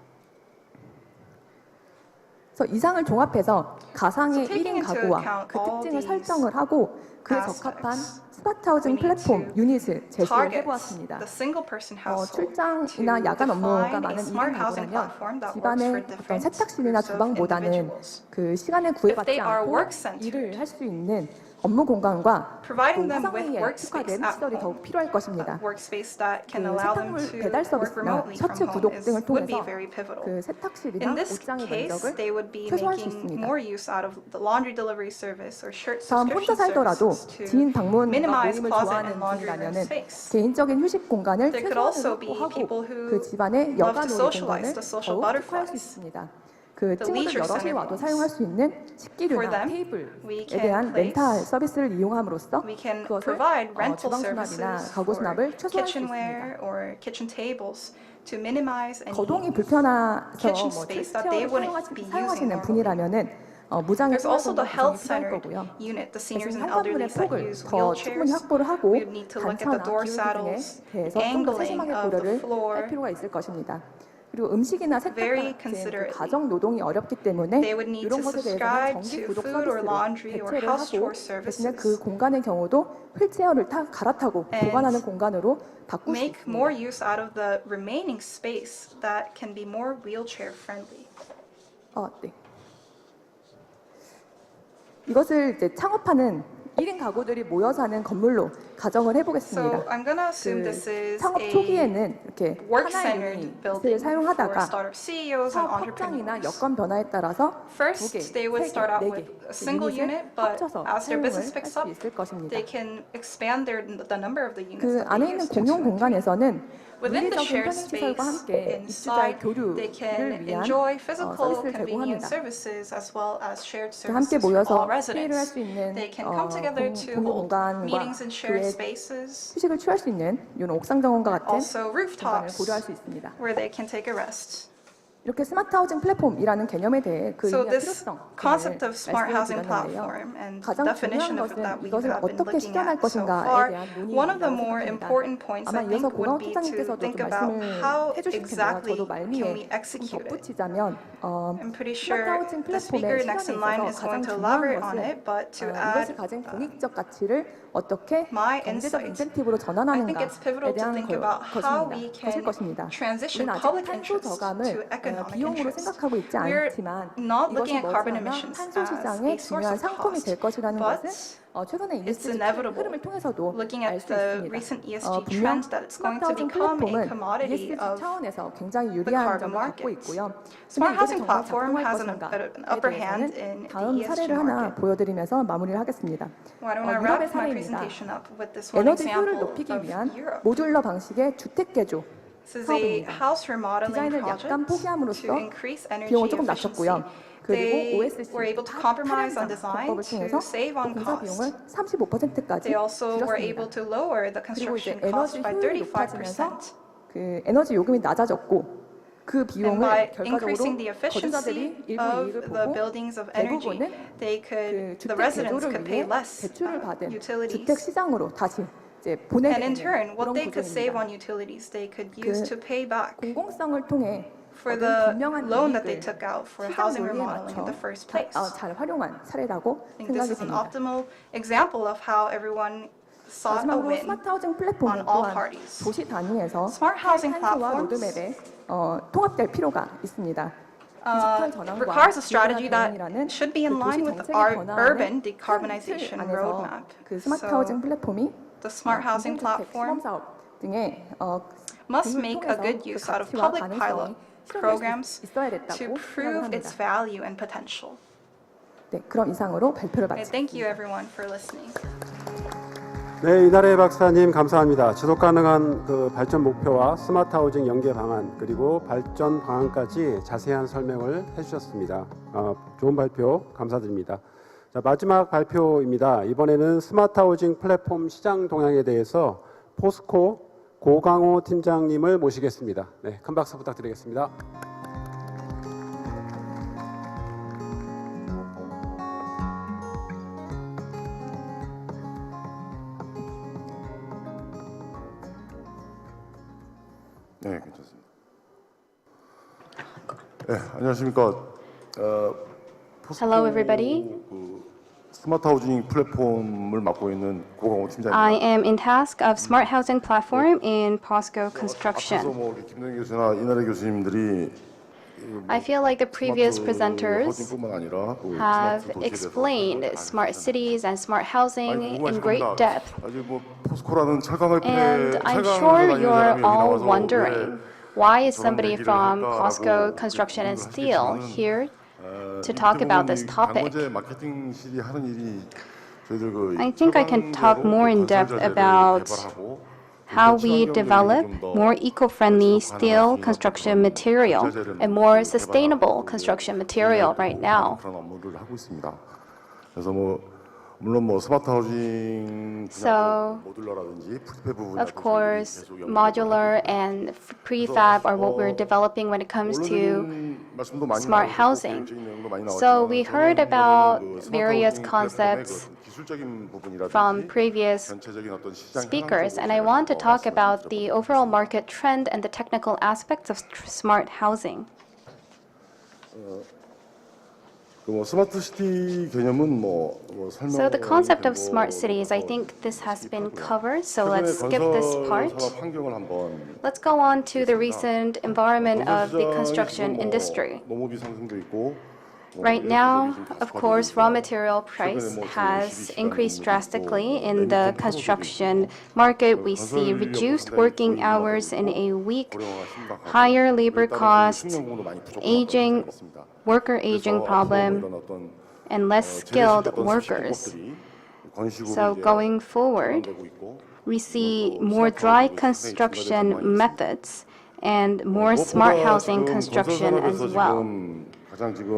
그래서 이상을 종합해서 가상의 So taking 1인 into 가구와 account 그 all 특징을 these 설정을 하고 그에 aspects, 적합한 스마트 하우징 we need 플랫폼 to 유닛을 제시를 target 해보았습니다. the single person household 출장이나 to 야간 업무가 define a 많은 smart 1인 housing 가구라면 platform that works 집안의 for 어떤 different 세탁실이나 groups of 주방보다는 individuals. 그 시간에 If 구애받지 they are 않고 work-centered, 일을 할 수 있는 업무 공간과 또 providing them with 화상회의에 workspace 특화된 at 시설이 home, 더욱 필요할 것입니다. workspace that can 그 allow them 세탁물 to 배달 work 서비스나 remotely from 셔츠 home 구독 등을 would be 통해서 very pivotal. 그 세탁실이나 In this 옷장의 case, 면적을 they would be 최소화할 수 making 있습니다. more use out of the laundry delivery service or shirt 다음 혼자 subscription 살더라도 services to 지인 방문과 minimize 모임을 closet 좋아하는 and laundry room 분이라면 space. 개인적인 휴식 공간을 There could also 최소한으로 be 확보하고 people who 그 집안의 love 여가 to 놀이 socialize, 공간을 the social 더욱 특화할 수 butterflies. 있습니다. 그 The 친구들 leisure 여럿이 center 와도 rooms. 사용할 수 있는 For 식기류나 them, 테이블에 we can 대한 place- 렌탈 서비스를 이용함으로써 We can 그것을 provide rental 주방 수납이나 services 가구 for 수납을 최소화할 수 kitchenware 있습니다. or kitchen tables to minimize any 거동이 불편해서 kitchen 뭐 space that they 체어를 wouldn't be using 사용하시는 normally. 분이라면 무장의 There's also the 생활 공간 구성이 필요할 health-centered 거고요. unit, the seniors 대신 and elderly 현관문의 that 폭을 use 더 충분히 wheelchairs. 확보를 하고 We would need to look at the 단차나 door 기울 등에 saddles, 대해서 the 좀 더 angling 세심하게 of the 고려를 할 floor. 필요가 있을 것입니다. 그리고 음식이나 세탁 Very 같은 그 considerately. 가정 노동이 어렵기 때문에 They would need 이런 to 것에 대해서는 subscribe 정기 to 구독 food or 서비스를 laundry or 대체를 house 하고 chore 대신에 그 services. 공간의 경우도 휠체어를 갈아타고 And 보관하는 공간으로 바꿀 수 Make 있습니다. more use out of the remaining space that can be more wheelchair friendly. 네. 이것을 이제 창업하는 1인 가구들이 모여 사는 건물로 가정을 해보겠습니다. So I'm gonna assume 그 this is 창업 a 초기에는 이렇게 하나의 work-centered 유닛을 building for 사용하다가 startup CEOs and 사업 확장이나 entrepreneurs. 여건 변화에 따라서 First, 2개, they would 3개, start out 4개 with a single unit, but 합쳐서 as their 사용을 business 할 picks 수 up, 있을 것입니다. they can expand the number of the units 그 that 안에 they 있는 use to 공용 2 and 3. 공간에서는 Within the 물리적인 shared 편의시설과 space 함께 입주자의 inside, they can 교류를 위한 enjoy physical 서비스를 convenience 제공합니다. services as well as shared 함께 services for 모여서 all 회의를 할 residents. 수 있는 They can come together to 공용 hold 공간과 meetings in shared 그의 spaces, 휴식을 취할 수 있는 이런 옥상 정원과 같은 also 공간을 rooftops 고려할 수 있습니다. where they can take a rest. 이렇게 스마트 하우징 플랫폼이라는 개념에 대해 그 So 의미와 this 필요성 concept of smart housing 말씀드렸는데요. platform and 가장 definition 중요한 of that 것은 we 이것을 have been 어떻게 looking 실현할 at so 것인가에 far. 대한 One of the 논의라고 more 생각합니다. important points 아마 I 이어서 think would be to 고강팀장님께서도 좀 think about 말씀을 how 해주실 텐데요. exactly 저도 can 말미에 we 좀 execute it. 덧붙이자면 I'm pretty 스마트 sure 하우징 the speaker 플랫폼의 next in 실현에 line 있어서 is 가장 going to 중요한 elaborate on 것은 it, but to 이것이 add 가진 공익적 가치를 어떻게 my 경제적 insight, 인센티브로 I think 전환하는가에 it's pivotal to 대한 think about how we 것일 can 것입니다. transition 우리는 아직 public 탄소 interest 저감을 to economic economic 비용으로 interest. 생각하고 있지 We're 않지만 not 이것이 looking at carbon 머지않아 emissions 탄소 as 시장의 a source 중요한 of 상품이 cost, 될 것이라는 but 것은 최근의 it's ESG inevitable. 흐름을 통해서도 Looking 알 at 수 the 있습니다. recent ESG 분명 trends that it's going to 스마트 하우징 become a 플랫폼은 commodity ESG of 차원에서 굉장히 the 유리한 carbon 점을 갖고 market. 있고요. Smart 근데 housing 이것이 정말 platform 작동할 has an 것인가에 upper hand 대해서는 in the 다음 ESG 사례를 하나 market. 보여드리면서 마무리를 하겠습니다. Why don't I 유럽의 wrap my 사례입니다. presentation up with this one 에너지 효율을 example 높이기 of 위한 Europe? 모듈러 방식의 주택 개조 This is a 사업입니다. house remodeling 디자인을 project 약간 포기함으로써 to increase energy 비용을 조금 efficiency. 낮췄고요. 그리고 They OSC were able to compromise on design 공법을 to 통해서 save on 공사 cost. 비용을 35%까지 They also were 줄였습니다. able to lower the 그리고 이제 construction 에너지 cost by 효율이 높아지면서 35%. 그 에너지 요금이 낮아졌고 그 And 비용을 by 결과적으로 increasing the 거주자들이 efficiency 일부 of 이익을 the 보고 buildings of energy, 대부분은 they 그 could, the 주택 residents 개조를 could pay 위해 less 대출을 받은 주택 utilities. 시장으로 다시 이제 보내게 And in 되는 turn, what 그런 they could save 구조입니다. on utilities, they could use to pay back 공공성을 통해 for 얻은 the 분명한 loan that they 이익을 took out for 시장 housing 논리에 remodeling in 맞춰 the first place. 잘 활용한 사례라고 I think this 생각이 is an 됩니다. optimal example of how everyone sought a 마지막으로 win. 스마트 하우징 플랫폼은 on all 또한 parties. 도시 단위에서 Smart housing 탄소와 platforms 로드맵에 통합될 필요가 있습니다. 디지털 전환과 requires a strategy that 대응이라는 should be in 그 line 도시 with 정책의 our 변화하는 urban 큰 틀 decarbonization 안에서 roadmap. 그 스마트 So 하우징 플랫폼이 the smart housing 공공주택 platform 시범 사업 등의 must 등을 make a 통해서 good 그 use out of 가치와 public 가능성이 pilot 실현될 programs 수 있어야 to 됐다고 prove 생각을 its 합니다. value and potential. 네, 그럼 이상으로 발표를 Okay, thank you 마치겠습니다. everyone for listening. 네, 이나래 박사님 감사합니다. 지속 가능한 그 발전 목표와 스마트 하우징 연계 방안 그리고 발전 방안까지 자세한 설명을 해주셨습니다. 좋은 발표 감사드립니다. 자, 마지막 발표입니다. 이번에는 스마트 하우징 플랫폼 시장 동향에 대해서 포스코 고강호 팀장님을 모시겠습니다. 네, 큰 박수 부탁드리겠습니다. 네, 괜찮습니다. 네, 안녕하십니까. Hello, everybody. 그 스마트 하우징 플랫폼을 맡고 있는 고강호 팀장입니다. I am in task of Smart Housing Platform in POSCO 앞에서 Construction. 뭐 우리 김동현 교수나 이나래 교수님들이 I feel like the previous presenters 하우징뿐만 아니라 또 have 스마트 도시에 대해서 explained 잘 smart 하셨잖아요. cities and smart housing in great depth. 아직 뭐 포스코라는 철강을 And I'm sure you're all wondering, why is somebody from POSCO Construction and Steel here to talk about this topic? I think I can talk more in depth about how we develop more eco-friendly steel construction material and more sustainable construction material right now. 그런 업무를 하고 있습니다. 그래서 뭐 물론 뭐 스마트 하우징 So, 모듈러라든지 프리팹 부분 of course, modular and prefab are what we're developing when it comes to smart housing. So we heard about various concepts from previous speakers, and I want to talk about the overall market trend and the technical aspects of smart housing. 스마트 시티 개념은 So the concept of smart cities, I think this has been covered, so let's skip this part. 환경을 한번 Let's go on to the recent environment of the construction industry. 농업이 상승도 있고 Right now, of course, raw material price has increased drastically in the construction market. We see reduced working hours in a week, higher labor costs, worker aging problem, and less skilled workers. So going forward, we see more dry construction methods and more smart housing construction as well.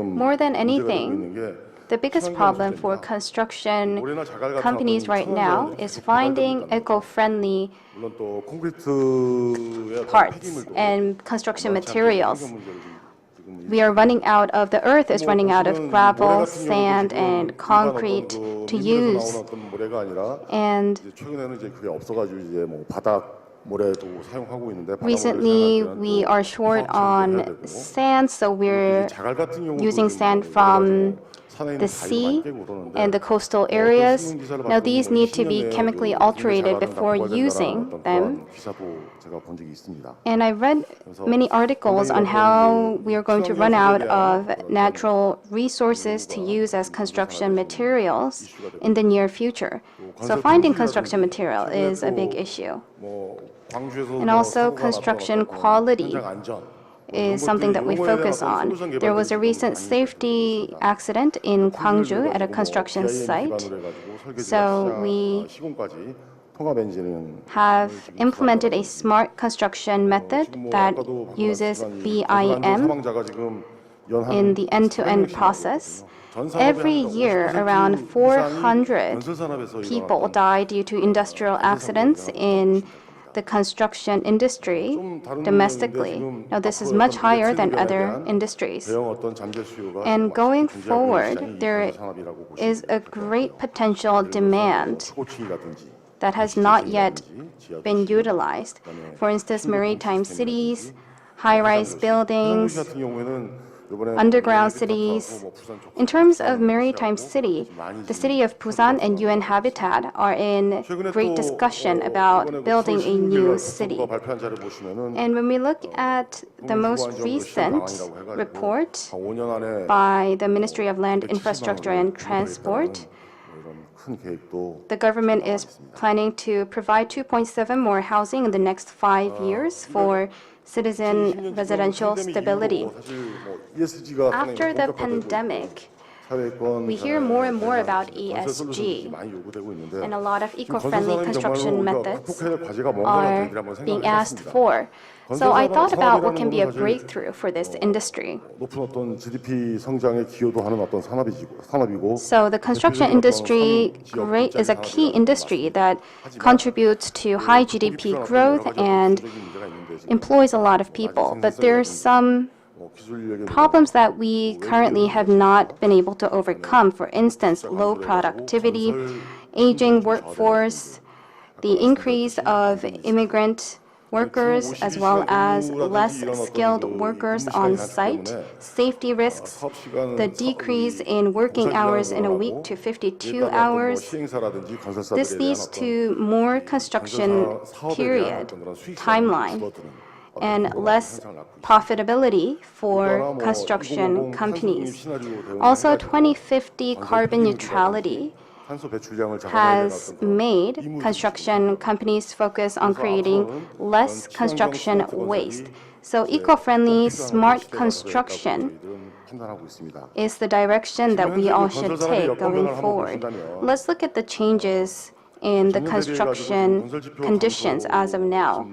More than anything, the biggest problem for construction companies right now is finding eco-friendly parts and construction materials. We are running out of, the earth is running out of gravel, sand, and concrete to use. And 최근에는 이제 그게 없어가지고 이제 뭐 바닥 모래도 사용하고 있는데 Recently, we are short on sand, so we're using sand from the sea and the coastal areas. Now, these need to be chemically alterated before using them. And I read many articles on how we are going to run out of natural resources to use as construction materials in the near future. So finding construction material is a big issue. And also construction quality is something that we focus on. There was a recent safety accident in Gwangju at a construction site. So we have implemented a smart construction method that uses BIM in the end-to-end process. Every year, around 400 people die due to industrial accidents in the construction industry domestically. Now, this is much higher than other industries. And going forward, there is a great potential demand that has not yet been utilized. For instance, maritime cities, high-rise buildings, underground cities. In terms of maritime city, the city of Busan and UN Habitat are in great discussion about building a new city. And when we look at the most recent report by the Ministry of Land, Infrastructure and Transport, the government is planning to provide 2.7 more housing in the next 5 years for citizen residential stability. After the pandemic, we hear more and more about ESG, and a lot of eco-friendly construction methods are being asked for. So I thought about what can be a breakthrough for this industry. So the construction industry is a key industry that contributes to high GDP growth and employs a lot of people. But there are some problems that we currently have not been able to overcome. For instance, low productivity, aging workforce, the increase of immigrant workers, as well as less skilled workers on site, safety risks, the decrease in working hours in a week to 52 hours. This leads to more construction period, timeline, and less profitability for construction companies. Also, 2050 carbon neutrality has made construction companies focus on creating less construction waste. So eco-friendly, smart construction is the direction that we all should take going forward. Let's look at the changes in the construction conditions as of now.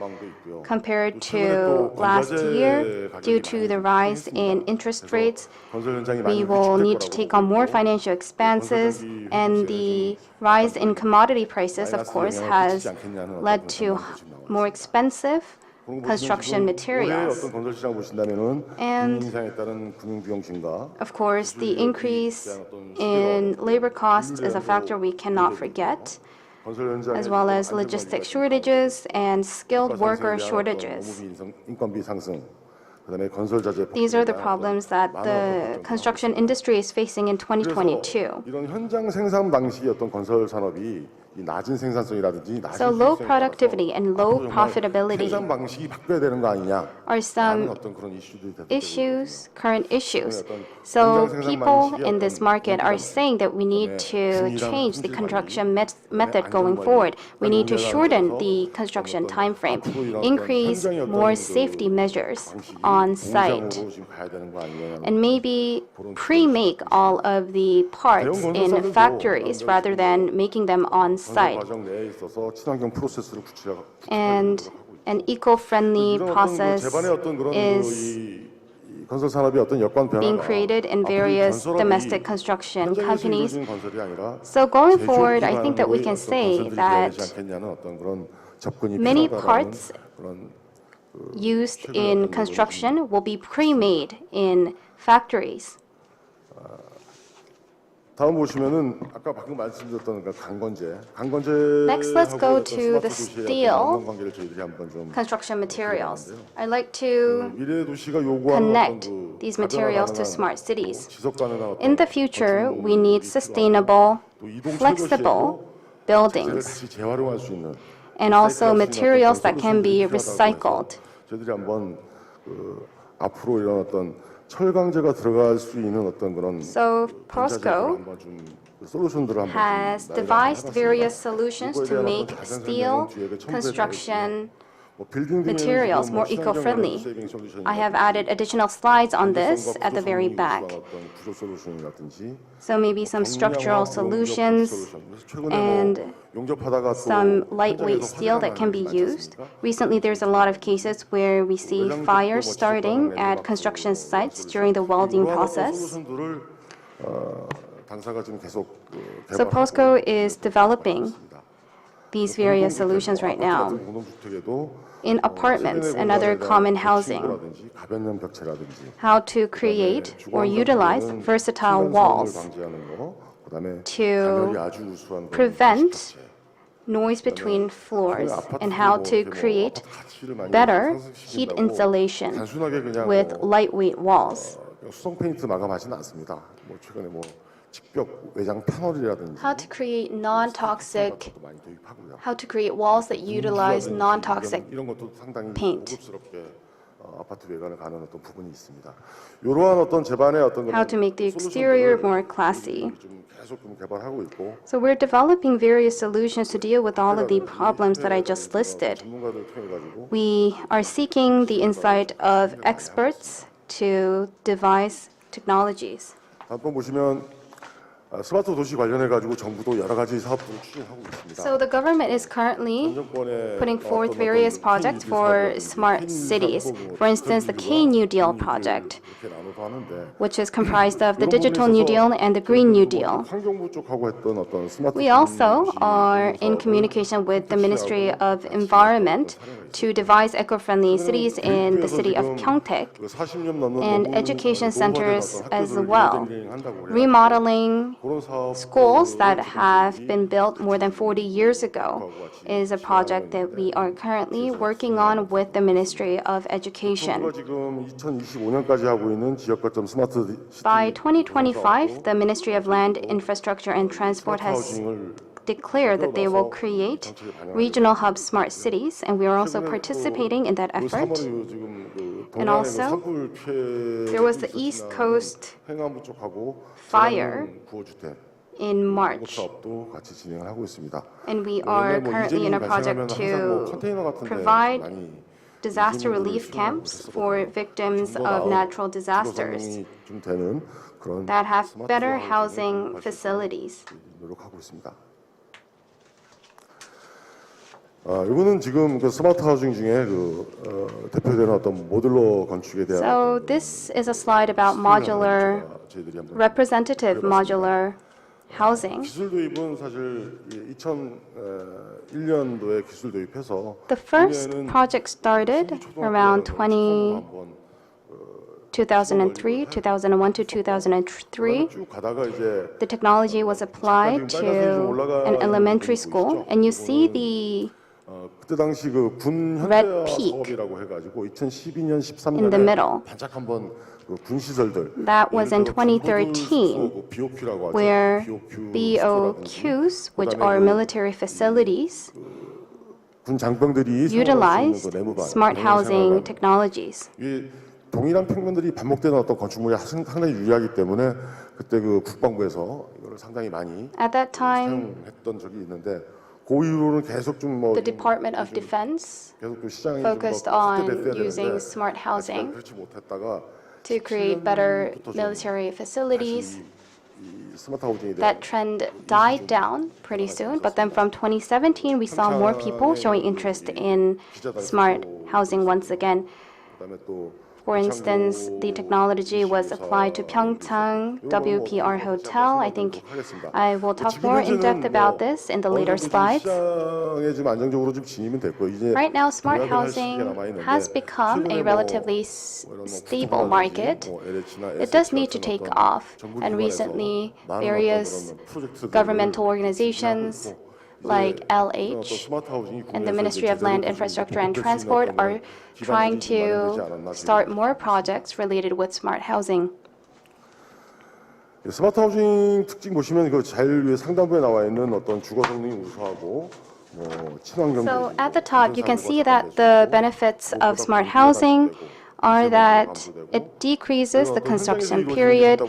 Compared to last year, due to the rise in interest rates, we will need to take on more financial expenses, and the rise in commodity prices, of course, has led to more expensive construction materials. And of course, the increase in labor costs is a factor we cannot forget, as well as logistic shortages and skilled worker shortages. These are the problems that the construction industry is facing in 2022. So low productivity and low profitability are some issues, current issues. So people in this market are saying that we need to change the construction method going forward. We need to shorten the construction time frame, increase more safety measures on site, and maybe pre-make all of the parts in factories rather than making them on site. And an eco-friendly process is being created in various domestic construction companies. So going forward, I think that we can say that many parts used in construction will be pre-made in factories. 다음 보시면은 아까 방금 말씀드렸던 그 강건재. Next, let's go to the steel 관계를 저희들이 한번 좀 construction materials. I'd like to 미래 도시가 요구하는 connect 어떤 그 these materials to 가변화 smart cities. 지속 가능한 In the future, we need sustainable, 또 이동 flexible 재를 buildings 다시 재활용할 수 있는 and also materials that can be recycled. 저희들이 한번 앞으로 이런 어떤 철강제가 들어갈 수 있는 어떤 그런 So 전자재를 POSCO 한번 좀 솔루션들을 한번 has 좀 devised 해봤습니다. various solutions 이거에 to 대한 make 어떤 자세한 steel 설명은 뒤에 그 첨부해 construction 뭐 빌딩 디자인은 materials 지금 more 시장 eco-friendly. 경영 세이빙 솔루션이라든지 I have added additional slides on this 경제성과 at the very 구조성이 back. 우수한 어떤 구조 솔루션이라든지 So maybe some structural solutions and some lightweight steel that can be used. Recently, there's a lot of cases where we see fires starting at construction sites during the welding process. So POSCO is developing these various solutions right now in apartments and other common housing, how to create or utilize versatile walls to prevent noise between floors and how to create better heat insulation with lightweight walls. 수성 페인트 마감하지는 않습니다. 뭐 최근에 뭐 직벽 외장 패널이라든지 How to create non-toxic, 많이 도입하고요. how to create walls that utilize non-toxic 이런 것도 상당히 paint. 고급스럽게 아파트 외관을 가는 어떤 부분이 있습니다. 이러한 어떤 제반의 어떤 How to make the exterior more classy. 좀 계속 좀 개발하고 있고 So we're developing various solutions to deal with all of the problems that I just listed. 전문가들 통해 가지고 We are seeking the insight of experts to devise technologies. 한번 보시면 스마트 도시 관련해 가지고 정부도 여러 가지 사업들을 추진하고 있습니다. So the government is currently putting forth various projects for smart cities. For instance, the K-New Deal project, 이렇게 나눠서 하는데 which is comprised of the Digital New Deal and the Green New Deal. 환경부 쪽하고 했던 어떤 스마트 We also are in communication with the Ministry of Environment to devise eco-friendly cities in the city of Pyeongtaek and education centers as well, remodeling schools that have been built more than 40 years ago is a project that we are currently working on with the Ministry of Education. 지금 2025년까지 하고 있는 지역 거점 스마트 By 2025, the Ministry of Land, Infrastructure and Transport has declared that they will create regional hub smart cities, and we are also participating in that effort. And also, there was the East Coast fire in March, and we are currently in a project to provide disaster relief camps for victims of natural disasters that have better housing facilities. 이거는 지금 그 스마트 하우징 중에 그 대표되는 어떤 모듈러 건축에 대한 So this is a slide about modular, representative modular housing. 기술 도입은 사실 2001년도에 기술 도입해서 The first project started around 2003, 2001 to 2003. 쭉 가다가 이제 The technology was applied to an elementary school, and you see the 그때 당시 그 군 Red 현대화 peak 사업이라고 해가지고 2012년, in 13년에 the middle. 반짝 한번 그 군 시설들 That was in 2013, BOQ라고 하죠. where BOQ BOQs, which are military facilities, 군 장병들이 utilized 사용할 수 있는 그 내무반, smart housing technologies. 이 동일한 평면들이 반복되는 어떤 건축물이 상당히 유리하기 때문에 그때 그 국방부에서 이걸 상당히 많이 At that time, 사용했던 적이 있는데 그 이후로는 계속 좀뭐 the Department of Defense 계속 그 시장이 focused 좀 on 확대됐어야 using 되는데 smart housing 그렇지 못했다가 to create better military facilities. 스마트 하우징에 대한 That trend died down pretty soon, but then from 2017, we saw more people showing interest in smart housing once again. 그다음에 또 For instance, the technology was applied to Pyeongchang WPR Hotel. I think I will talk more in depth about this in the later slides. Right now, smart housing has become a relatively stable market. It does need to take off, and recently various governmental organizations like LH and the Ministry of Land, Infrastructure and Transport are trying to start more projects related with smart housing. 스마트 하우징 특징 보시면 그 제일 위에 상단부에 나와 있는 어떤 주거 성능이 우수하고 친환경. So at the top, you can see that the benefits of smart housing are that it decreases the construction period,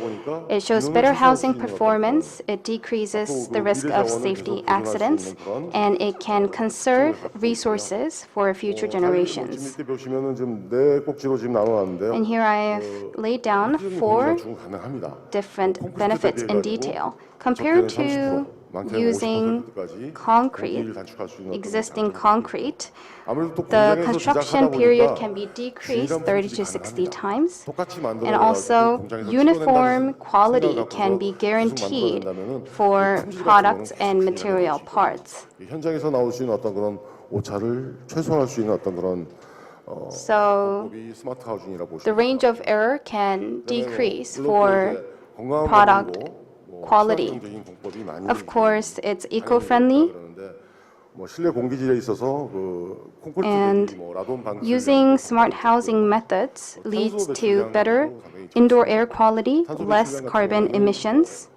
it shows better housing performance, it decreases the risk of safety accidents, and it can conserve resources for future generations. And here I have laid down 4 different benefits in detail. Compared to using concrete, existing concrete, the construction period can be decreased 30 to 60 times, and also uniform quality can be guaranteed for products and material parts. 현장에서 나올 수 있는 어떤 그런 오차를 최소화할 수 있는 어떤 그런 So 스마트 하우징이라고 보시면 the range of error can decrease for product quality. Of course, it's eco-friendly, and using smart housing methods leads to better indoor air quality, less carbon emissions.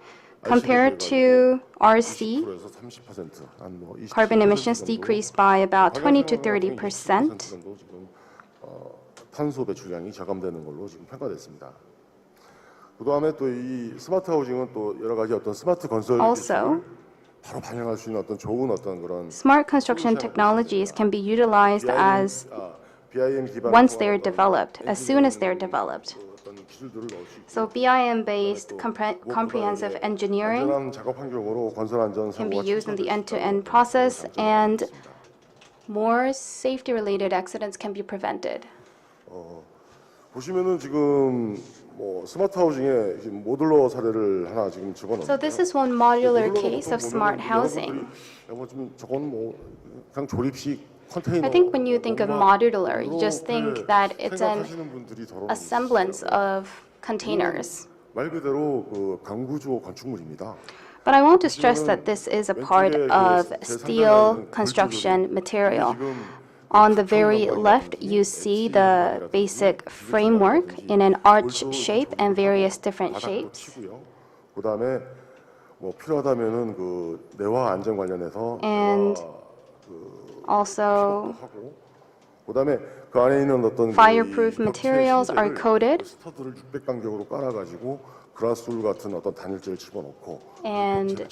Compared to RC, carbon emissions decreased by about 20 to 30%. 탄소 배출량이 저감되는 걸로 지금 평가됐습니다. 그다음에 또 이 스마트 하우징은 또 여러 가지 어떤 스마트 건설 Also, 바로 반영할 수 있는 어떤 좋은 어떤 그런 smart construction technologies can be utilized as once they're developed, as soon as they're developed. So BIM-based comprehensive engineering can be used in the end-to-end process, and more safety-related accidents can be prevented. 보시면은 지금 스마트 하우징에 지금 모듈러 사례를 하나 지금 집어넣었는데. So this is one modular case of smart housing. 저건 그냥 조립식 컨테이너. I think when you think of modular, you just think that it's a semblance of containers. 말 그대로 그 강구주호 건축물입니다. But I want to stress that this is a part of steel construction material. On the very left, you see the basic framework in an arch shape and various different shapes. 그다음에 필요하다면은 그 내화 안전 관련해서 And also 그다음에 그 안에 있는 어떤 fireproof materials are coated. 스터드를 600 간격으로 깔아가지고 그라스울 같은 어떤 단열재를 집어넣고 and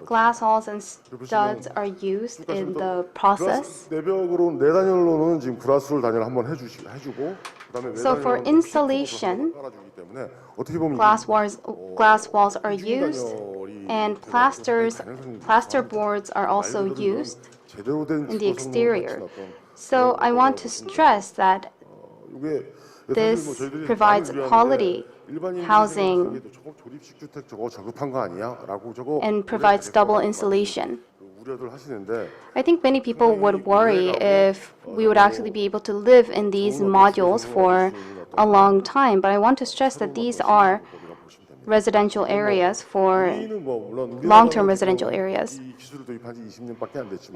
glass halls and studs are used in the process. 내벽으로 내단열로는 지금 그라스울 단열 한번 해주고 그다음에 So for installation, glass walls are used, and plaster boards are also used in the exterior. So I want to stress that this provides quality housing and provides double insulation. I think many people would worry if we would actually be able to live in these modules for a long time, but I want to stress that these are residential areas for long-term residential areas.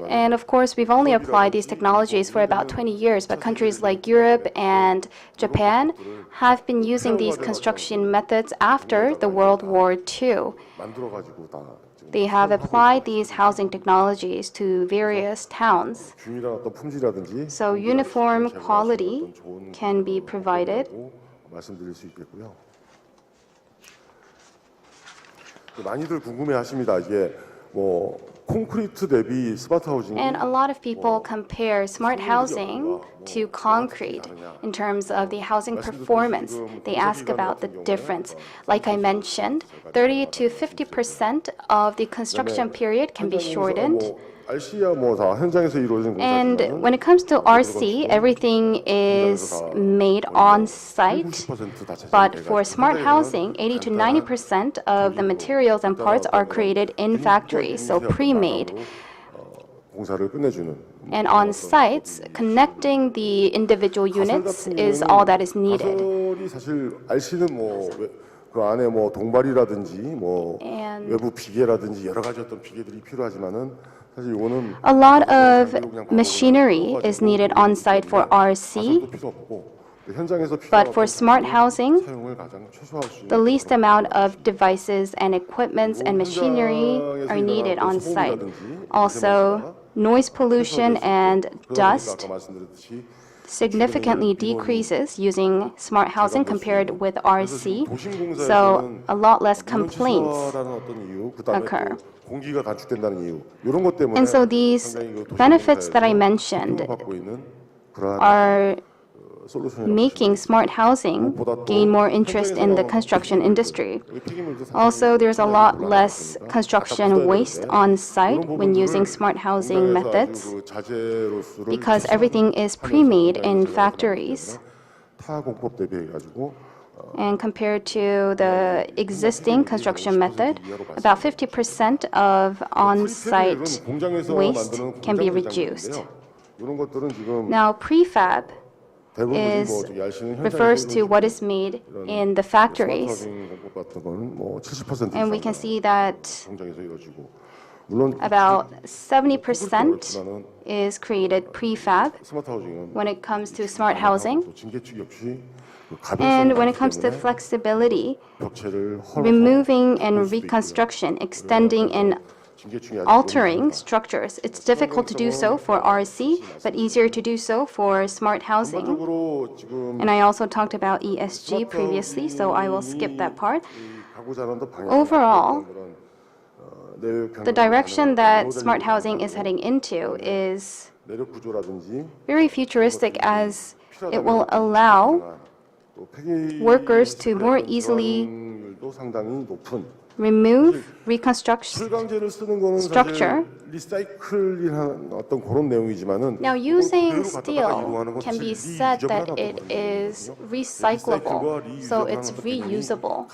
And of course, we've only applied these technologies for about 20 years, but countries like Europe and Japan have been using these construction methods after the World War II. They have applied these housing technologies to various towns. So uniform quality can be provided. 많이들 궁금해하십니다. 이게 콘크리트 대비 스마트 하우징. And a lot of people compare smart housing to concrete in terms of the housing performance. They ask about the difference. Like I mentioned, 30 to 50% of the construction period can be shortened. RC야 뭐 다 현장에서 이루어진 And 공사지만 when it comes to RC, everything is made on site. But for smart housing, 80 to 90% of the materials and parts are created in factories, so pre-made. 공사를 끝내주는. And on sites, connecting the individual units is all that is needed. 가설이 사실 RC는 뭐 그 안에 뭐 동발이라든지 뭐 And 외부 비계라든지 여러 가지 어떤 비계들이 필요하지만은 사실 이거는 a lot of machinery is needed on site for RC, 가설도 필요 없고 현장에서 but for smart housing, 사용을 가장 최소화할 수 있는 the least amount of devices and equipments and machinery are needed on site. Also, noise pollution and dust 아까 말씀드렸듯이 significantly decreases using smart housing compared with RC, so a lot less complaints occur. 공기가 단축된다는 이유 이런 것 때문에 And so these benefits that I mentioned are making smart housing gain more interest in the construction industry. Also, there's a lot less construction waste on site when using smart housing methods because everything is pre-made in factories. 타 공법 대비해 가지고 And compared to the existing construction method, about 50% of on-site waste can be reduced. 이런 것들은 지금 Now, prefab refers to what is made in the factories. And we can see that about 70% is created prefab when it comes to smart housing. And when it comes to flexibility, removing and reconstruction, extending and altering structures, it's difficult to do so for RC, but easier to do so for smart housing. And I also talked about ESG previously, so I will skip that part. Overall, the direction that smart housing is heading into is very futuristic, as it will allow workers to more easily remove, reconstruct structure. Now, using steel can be said that it is recyclable, so it's reusable.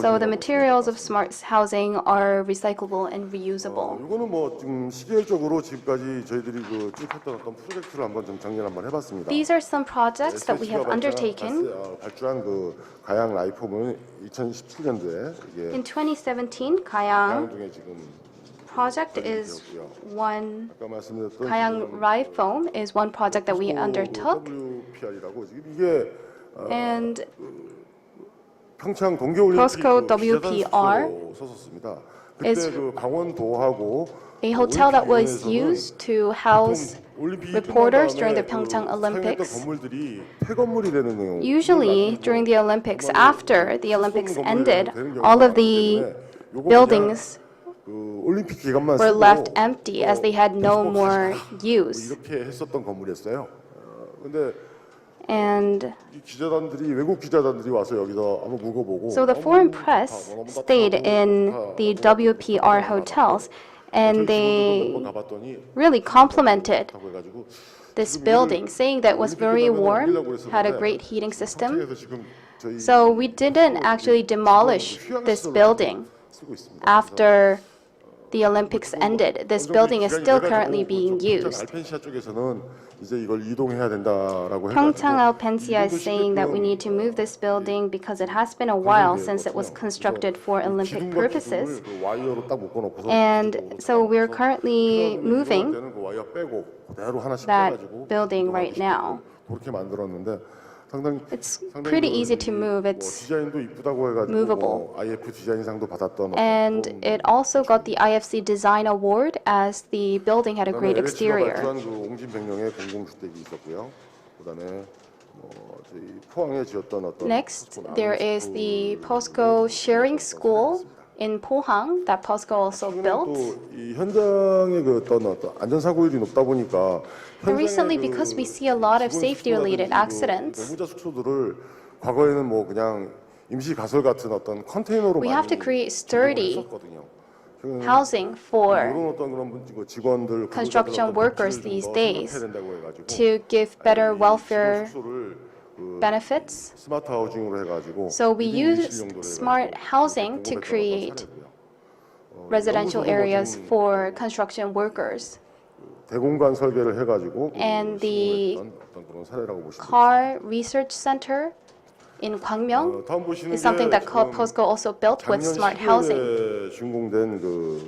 So the materials of smart housing are recyclable and reusable. 이거는 뭐 지금 시계적으로 지금까지 저희들이 그 쭉 했던 어떤 프로젝트를 한번 좀 작년에 한번 해봤습니다. These are some projects that we have undertaken. 발주한 그 가양 라이폼은 2017년도에 이게 In 2017, Kayang 중에 지금 project is one. 아까 말씀드렸던 Kayang Rai Foam is one project that we undertook, WPR이라고 지금 이게 and 평창 동계올림픽 POSCO WPR 썼었습니다. is 그때 그 강원도하고 a hotel that was used to house reporters during the Pyeongchang Olympics. Usually, during the Olympics, after the Olympics ended, all of the buildings were left empty as they had no more use. 이렇게 했었던 건물이었어요. 근데 And 기자단들이 외국 기자단들이 와서 여기서 한번 묵어보고 so the foreign press stayed in the WPR hotels, and they really complimented this building, saying that it was very warm, had a great heating system. So we didn't actually demolish this building after the Olympics ended. This building is still currently being used. Pyeongchang Alpensia is saying that we need to move this building because it has been a while since it was constructed for Olympic purposes. And so we're currently moving that building right now. It's pretty easy to move. It's movable. And it also got the IFC Design Award as the building had a great exterior. Next, there is the POSCO Sharing School in Pohang that POSCO also built. And recently, because we see a lot of safety-related accidents, we have to create sturdy housing for 이런 어떤 그런 직원들 construction workers these days 된다고 해가지고 to give better welfare 숙소를 benefits. 스마트 하우징으로 해가지고 So we 1인 use 1실 정도로 smart housing to create residential areas for construction workers. 대공간 설계를 해가지고 And the 어떤 그런 사례라고 보시면 Car Research Center in Gwangmyeong 다음 보시는 is something that 지금 POSCO also built with 작년 smart housing. 12월에 준공된 그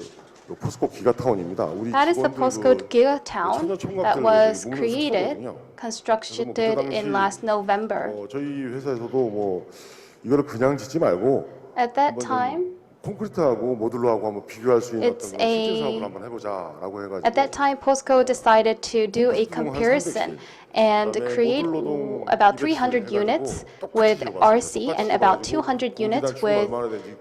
포스코 기가타운입니다. 우리 That is the 직원들 POSCO Gigatown that was created, constructed in last November. 저희 회사에서도 뭐 이거를 그냥 짓지 말고 At that time, 콘크리트하고 모듈러하고 한번 비교할 수 있는 It's 어떤 그런 실제 a- 사업을 한번 해보자라고 해가지고 at that time, POSCO decided to do a comparison and create about 300 units with RC and about 200 units with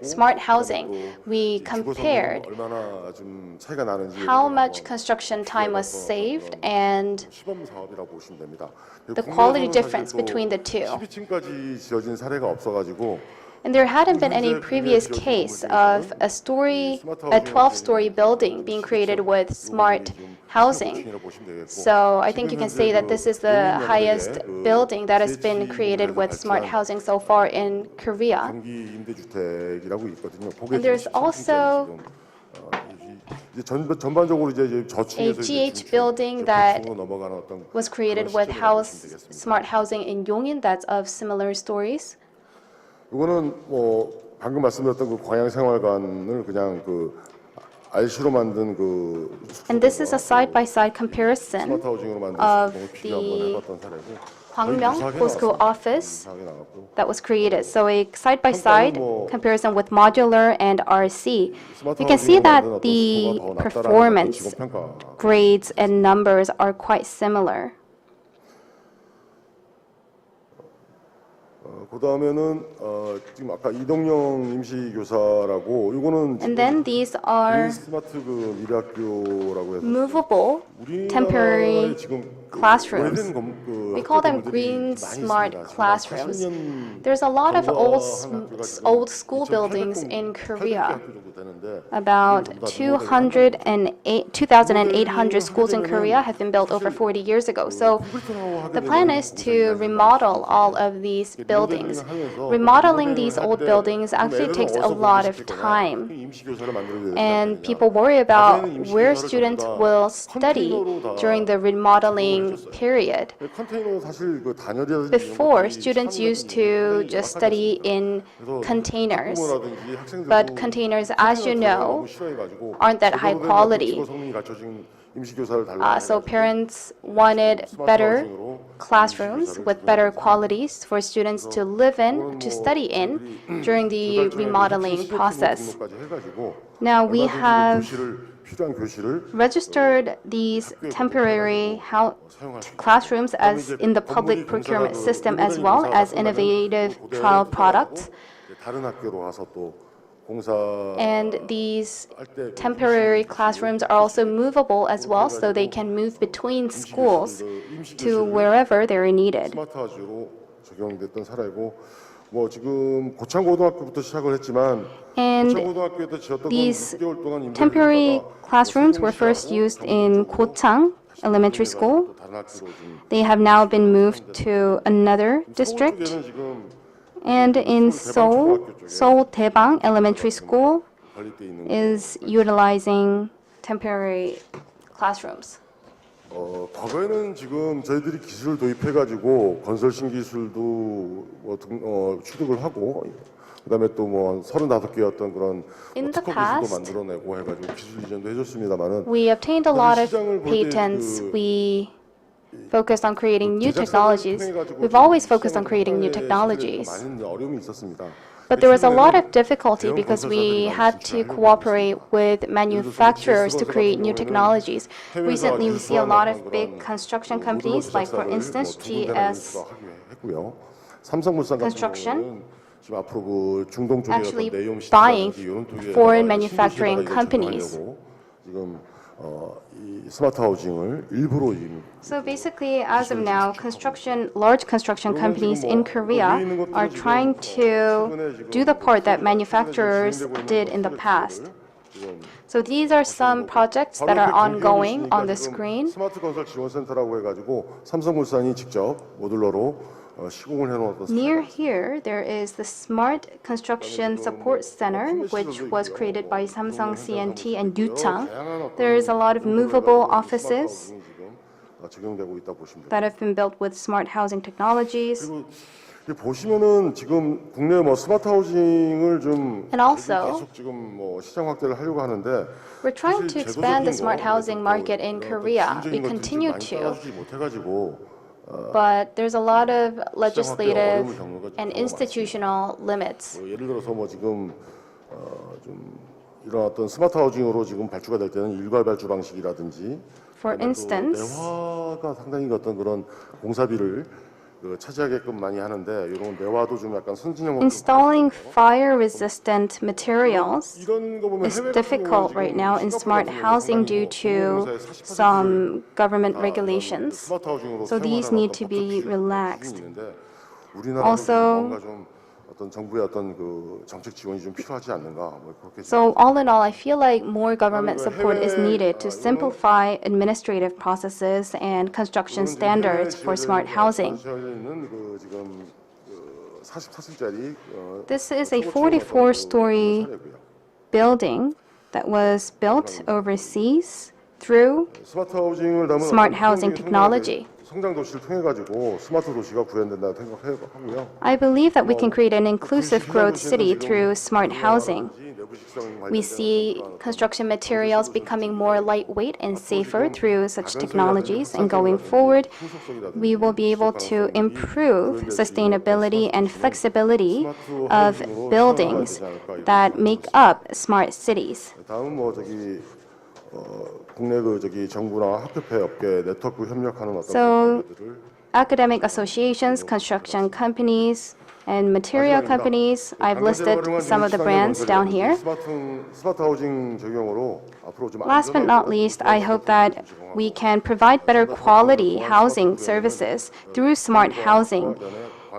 smart housing. We compared 얼마나 좀 차이가 나는지 how much construction time was saved and 시범 사업이라고 보시면 됩니다. the quality difference between the two. 12층까지 지어진 사례가 없어가지고 And there hadn't been any previous case of a 12-story building being created with smart housing. So I think you can say that this is the highest building that has been created with smart housing so far in Korea. 경기 임대주택이라고 있거든요. 그게 And there's 지금 also 이제 전반적으로 이제 저층에서 a GH building that 저층으로 넘어가는 어떤 was created 그런 with 시스템이라고 보시면 되겠습니다. smart housing in Yongin that's of similar stories. 이거는 뭐 방금 말씀드렸던 그 광양생활관을 그냥 그 RC로 만든 그 And this is a side-by-side comparison 스마트 하우징으로 만든 of 시스템을 비교 한번 the 해봤던 사례고 Gwangmyeong 유사하게 POSCO 나왔습니다. office 유사하게 나왔고 that was created. So a side-by-side comparison with modular and RC. You can see that the performance grades and numbers are quite similar. 그 다음에는 지금 아까 이동영 임시교사라고 이거는 And then these are 스마트 그 미래학교라고 해서 movable temporary classrooms. We call them green smart classrooms. There's a lot of old school buildings in Korea. About 2,800 schools in Korea have been built over 40 years ago. So the plan is to remodel all of these buildings. Remodeling these old buildings actually takes a lot of time. And people worry about where students will study during the remodeling period. Before, students used to just study in containers. But containers, as you know, aren't that high quality. So parents wanted better classrooms with better qualities for students to live in, to study in during the remodeling process. Now we have registered these temporary classrooms as in the public procurement system as well as innovative trial products. And these temporary classrooms are also movable as well, so they can move between schools to wherever they're needed. 적용됐던 사례고 뭐 지금 고창고등학교부터 시작을 했지만 And these temporary classrooms were first used in Gochang Elementary School. They have now been moved to another district. And in Seoul Daebang Elementary School is utilizing temporary classrooms. 과거에는 지금 저희들이 기술을 도입해가지고 건설 신기술도 취득을 하고 그다음에 또 뭐 35개 어떤 그런 특허 기술도 만들어내고 해가지고 기술 이전도 해줬습니다만은 We obtained a lot of patents. We focused on creating new technologies. We've always focused on creating new technologies. 많은 어려움이 있었습니다. But there was a lot of difficulty because we had to cooperate with manufacturers to create new technologies. Recently, we see a lot of big construction companies, like for instance, GS Construction, actually buying foreign manufacturing companies. So basically, as of now, large construction companies in Korea are trying to do the part that manufacturers did in the past. So these are some projects that are ongoing on the screen. 스마트 건설 지원센터라고 해가지고 삼성물산이 직접 모듈러로 시공을 해놓았던 Near here, there is the Smart Construction Support Center, which was created by Samsung C&T and Yuchang. There is a lot of movable offices 적용되고 있다 보시면 됩니다. that have been built with smart housing technologies. 그리고 보시면은 지금 국내 뭐 스마트 하우징을 좀 And also, 계속 지금 뭐 시장 확대를 하려고 하는데 we're trying to expand the smart housing market in Korea. We continue to. 못해가지고 But there's a lot of legislative and institutional limits. 예를 들어서 뭐 지금 좀 이런 어떤 스마트 하우징으로 지금 발주가 될 때는 일괄 발주 방식이라든지 For instance, 내화가 상당히 어떤 그런 공사비를 차지하게끔 많이 하는데 이런 내화도 좀 약간 선진형 installing fire-resistant materials is difficult right now in smart housing due to some government regulations. So these need to be relaxed. Also, 어떤 정부의 어떤 그 정책 지원이 좀 필요하지 않는가 뭐 그렇게. So all in all, I feel like more government support is needed to simplify administrative processes and construction standards for smart housing. This is a 44-story building that was built overseas through smart housing technology. 성장 도시를 통해 가지고 스마트 도시가 구현된다고 생각하고요. I believe that we can create an inclusive growth city through smart housing. We see construction materials becoming more lightweight and safer through such technologies, and going forward, we will be able to improve sustainability and flexibility of buildings that make up smart cities. 다음은 뭐 저기 국내 그 저기 정부나 학교회 업계 네트워크 협력하는 어떤 So, 것들을 academic associations, construction companies, and material companies. I've listed some of the brands down here. 스마트 하우징 적용으로 앞으로 좀 Last but not least, I hope that we can provide better quality housing services through smart housing.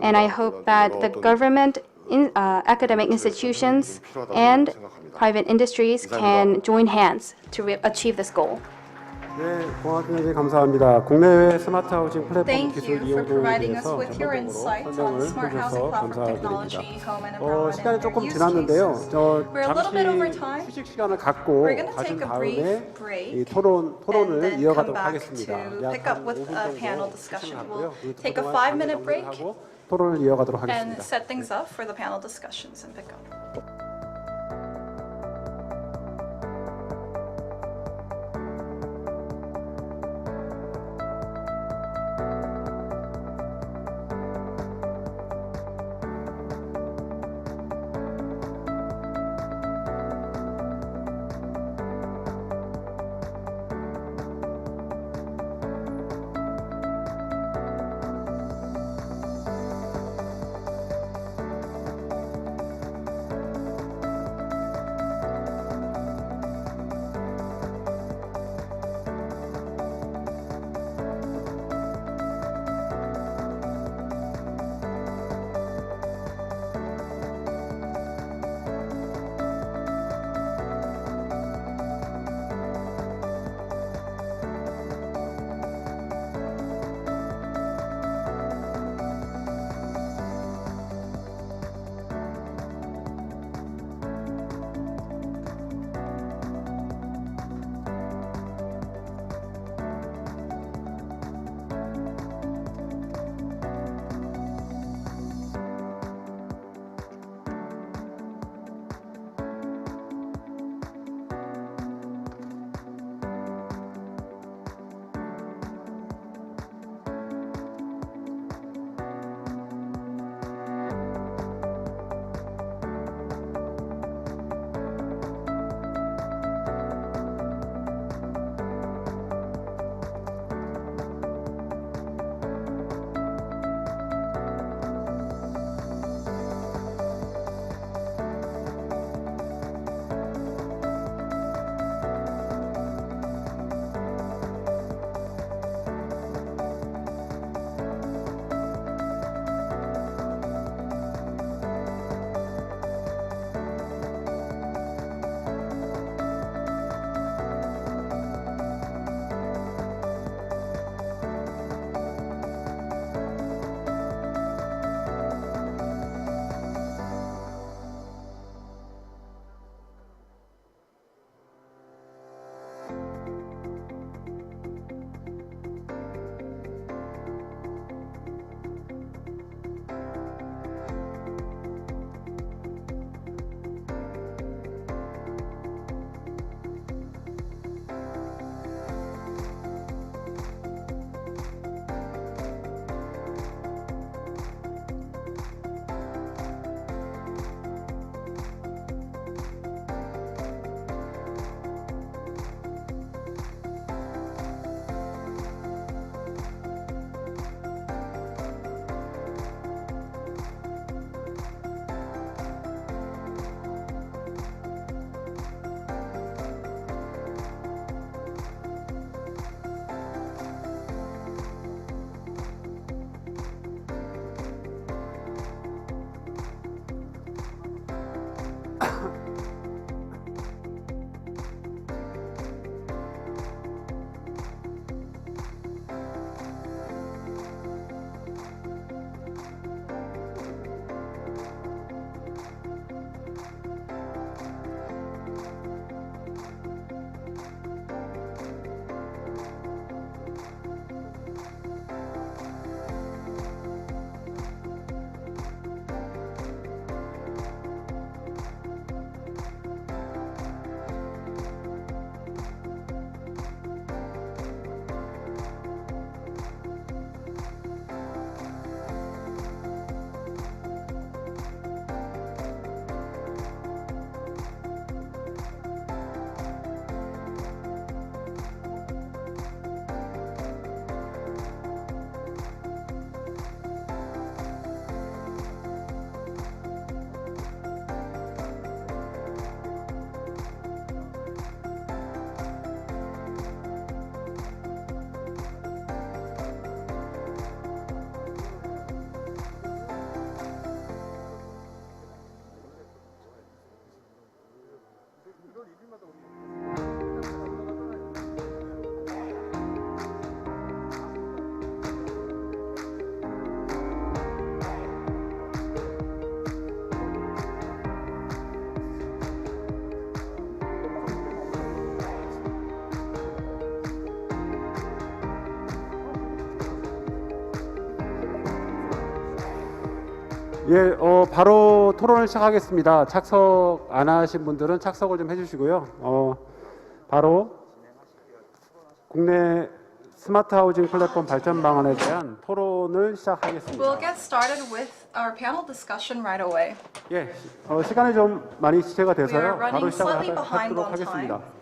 And I hope that the government, academic institutions, and private industries can join hands to achieve this goal. 네, 공학교님 감사합니다. 국내외 스마트 하우징 플랫폼 Thank 기술 you for 이용도에 providing us 대해서 with your insights on 설명을 smart housing 해주셔서 platform 감사드립니다. technology, home and abroad, 시간이 and 조금 their use 지났는데요. cases. 저 We're a little bit over 잠시 time. 휴식 시간을 갖고 We're going to 가신 take a 다음에 brief break 이 and 토론을 then come 이어가도록 back 하겠습니다. to pick up with a panel discussion. We'll take a 그동안 5-minute break 하고 토론을 이어가도록 and 하겠습니다. set things up for the panel discussions and pick up. 예, 바로 토론을 시작하겠습니다. 착석 안 하신 분들은 착석을 좀 해주시고요. 바로 국내 스마트 하우징 플랫폼 발전 방안에 대한 토론을 시작하겠습니다. We'll get started with our panel discussion right away. 예, 시간이 좀 많이 지체가 We are 돼서요. 바로 running 시작을 slightly behind 하도록 on 하겠습니다. time.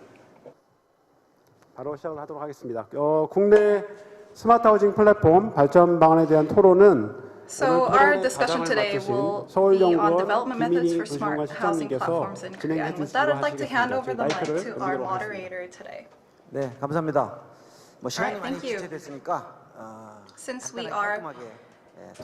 바로 시작을 하도록 하겠습니다. 국내 스마트 하우징 플랫폼 발전 방안에 대한 토론은 So our discussion today will be on development methods for smart housing platforms in Korea. And with that, I'd like to hand over the mic to our moderator today. 네, 감사합니다. 뭐 시간이 많이 thank you. 지체됐으니까 Since we 간단하게 are 깔끔하게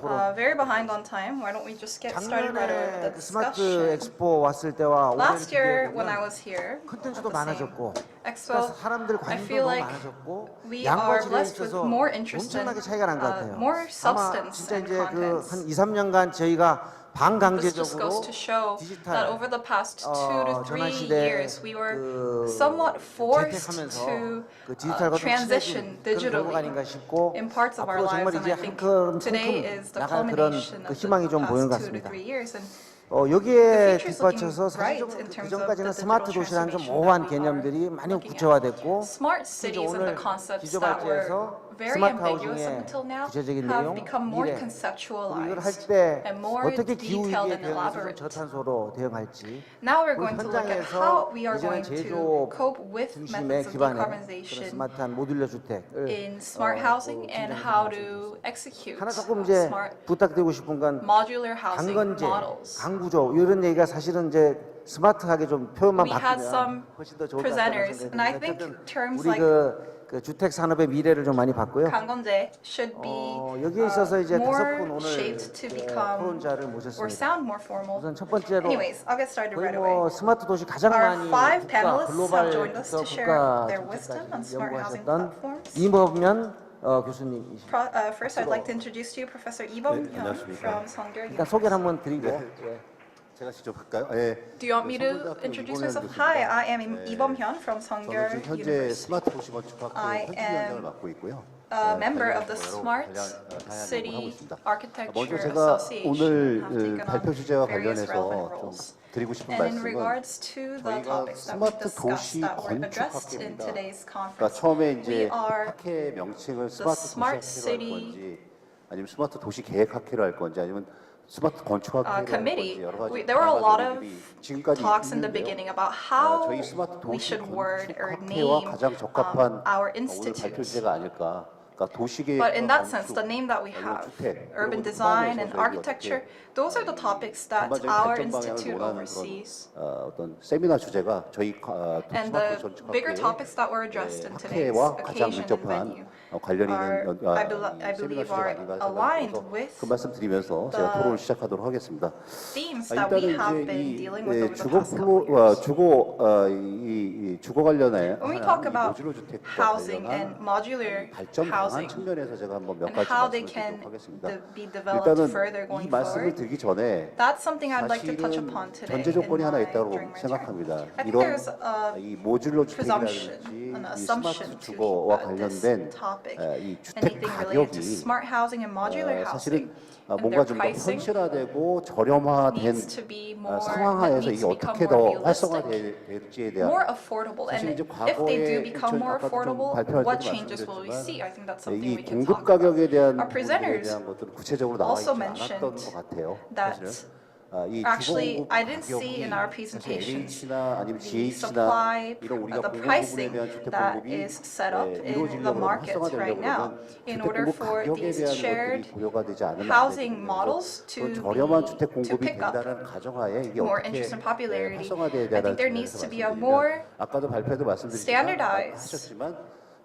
토론. very behind on time, why don't we just get started right away with 작년에 the 그 스마트 discussion? 엑스포 왔을 때와 Last year, when I 올해는 was here, at 컨텐츠도 the same 많아졌고, expo, 그래서 사람들 I 관심도 feel 너무 like 많아졌고, we 양과 are 질에 blessed with 있어서 more interest 엄청나게 in 차이가 난 것 같아요. more 아마 substance 진짜 and 이제 그 contents. 한 2, 3년간 저희가 This just 반강제적으로 goes to show 디지털 that over the past 2 to 3 전환 시대에 years, we were 그 somewhat forced 재택하면서 to 그 디지털과 좀 transition 친해진 그런 결과가 아닌가 digitally 싶고 in parts of our 앞으로 정말 lives, and 이제 I think 한큼 today 통통 is the 나갈 그런 culmination 그 of 희망이 the 좀 보이는 것 past 2 to 같습니다. 3 years. And 여기에 future's 뒷받쳐서 looking 사실 bright 좀 in 그 terms of 전까지는 the 스마트 digital 도시라는 좀 transformation 모호한 that we are 개념들이 많이 looking at. 구체화됐고 Smart 이제 cities and 오늘 the concepts that 기조발제에서 were very 스마트 ambiguous 하우징의 until now 구체적인 have 내용, become more 미래, 이걸 할 conceptualized 때 and more 어떻게 기후 detailed 위기에 and 대응해서 좀 elaborate. 저탄소로 대응할지 Now we're 우리 going to look at 현장에서 how we are 이제는 going to 제조업 cope with 중심의 methods of 기반의 그런 decarbonization 스마트한 모듈러 주택을 in smart housing and how to execute 하나 조금 이제 smart 부탁드리고 싶은 건 modular housing 강건제, models. 강구조 이런 얘기가 사실은 이제 스마트하게 좀 표현만 We had 바뀌면 some 훨씬 더 좋을 것 같다는 presenters, 생각이 and I 듭니다. think 어쨌든 terms 우리 like 그 주택 산업의 미래를 좀 많이 봤고요. 강건제 should be 여기에 있어서 이제 다섯 분 more 오늘 shaped to become 토론자를 or 모셨습니다. sound more formal. 우선 첫 번째로 Anyways, I'll get started 거의 right 뭐 away. 스마트 도시 가장 Our 많이 five 국가 panelists 글로벌 have joined us to share 국가 their wisdom on 정책까지 smart housing 연구하셨던 platforms. 이범현 교수님이십니다. First, I'd like to introduce to you Professor Lee Bum Hyun from Seongyeol 일단 소개를 한번 드리고 제가 직접 할까요? 예. Do you want me to introduce myself? Hi, I am Lee Bum Hyun from 저는 Seongyeol 지금 현재 University. 스마트 도시 건축학회 I 현직위원장을 am 맡고 있고요. a member of the 여러 Smart 다양한 City 연구를 하고 있습니다. 먼저 Architecture 제가 Association 오늘 have taken 발표 on 주제와 various 관련해서 relevant 좀 roles. 드리고 싶은 And in 말씀은 regards to the 저희가 topics that we 스마트 discussed 도시 that were addressed in 건축학회입니다. today's 그러니까 conference, 처음에 we 이제 are 학회 명칭을 the 스마트 Smart 도시학회로 할 City 건지 아니면 스마트 도시 계획학회로 할 건지 아니면 스마트 건축학회로 할 건지 committee. 여러 가지 There were a lot of 지금까지 talks in the 있는데요. beginning about how 저희 스마트 we 도시 should word or 건축학회와 name 가장 적합한 our 오늘 발표 institute. 주제가 아닐까. 그러니까 도시계획, But in that sense, the name that we 그리고 have, 주택, urban 그리고 design 포함해서 and 저희가 architecture, those are the topics that 전반적인 our 발전 방향을 institute 논하는 oversees. 그런 어떤 세미나 주제가 저희 And 스마트 the bigger 건축학회의 topics that were addressed in today's 학회와 가장 occasion and 밀접한 venue 관련 있는 I 세미나 believe 주제가 are 아닌가 aligned 생각해서 with 그 말씀 드리면서 제가 토론을 시작하도록 하겠습니다. themes that we have 일단은 been 이제 dealing 이 with over the 주거 past couple years. 주거 관련해 When we talk about 모듈러 주택과 housing 관련한 and modular 발전 방안 housing 측면에서 제가 한번 몇 and 가지 how they 말씀을 can 드리도록 하겠습니다. be developed 일단은 further 이 going 말씀을 forward, 드리기 전에 that's something I'd like to touch 사실은 upon today 전제 조건이 하나 있다고 during my talk. 생각합니다. I think 이런 there's a 이 모듈러 presumption, 주택이라든지 an 이 assumption 스마트 to 주거와 that this 관련된 topic, 이 주택 anything related to 가격이 smart housing and modular housing, 사실은 and 뭔가 their 좀 더 pricing 현실화되고 저렴화된 needs to be more, 상황하에서 needs 이게 to become 어떻게 more 더 realistic, 활성화될지에 대한 more affordable. 사실 And 이제 if they do 과거에 become more 아까도 좀 affordable, 발표할 what 때도 changes will we see? I think that's something 이 we can 공급 talk about. 가격에 대한 Our 부분에 presenters 대한 것들은 구체적으로 나와 있지 also 않았던 mentioned 것 같아요. that 사실은. 이 actually, 주거 I didn't 가격이 see in our 사실 presentations LH나 아니면 the GH나 supply, 이런 우리가 the 공급 부분에 pricing 대한 주택 that 공급이 is set up in the 이루어지려고 market 활성화되려고 right now 그러면 in 주택 order 공급 for 가격에 these 대한 shared 것들이 고려가 되지 않으면 안 housing 되거든요. models to 그래서 저렴한 주택 to 공급이 pick up 된다는 가정하에 이게 more 어떻게 interest and popularity. 활성화돼야 I 되는 think there needs 측면에서 to be a 말씀드리면 more 아까도 발표에도 말씀드렸지만 standardized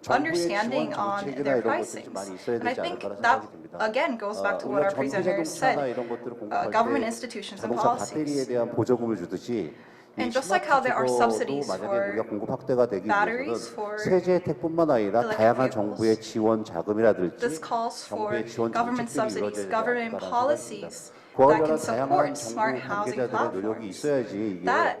정부의 understanding 지원 on 정책이나 their 이런 것들이 pricings. 좀 많이 있어야 And I 되지 think 않을까라는 that 생각이 듭니다. again goes back to what 우리가 our presenters 전기자동차나 said. 이런 것들을 공급할 Government 때 institutions and 자동차 배터리에 policies. 대한 보조금을 주듯이 And just like how there are subsidies 만약에 for 우리가 공급 확대가 되기 batteries, 위해서는 for 세제 혜택뿐만 아니라 electric 다양한 vehicles. 정부의 지원 자금이라든지 This calls for 정부의 지원 government 정책들이 subsidies, 이루어져야 government 된다는 policies 생각입니다. 그와 that can 관련한 다양한 support 정부 smart housing 관계자들의 노력이 platforms 있어야지 이게 that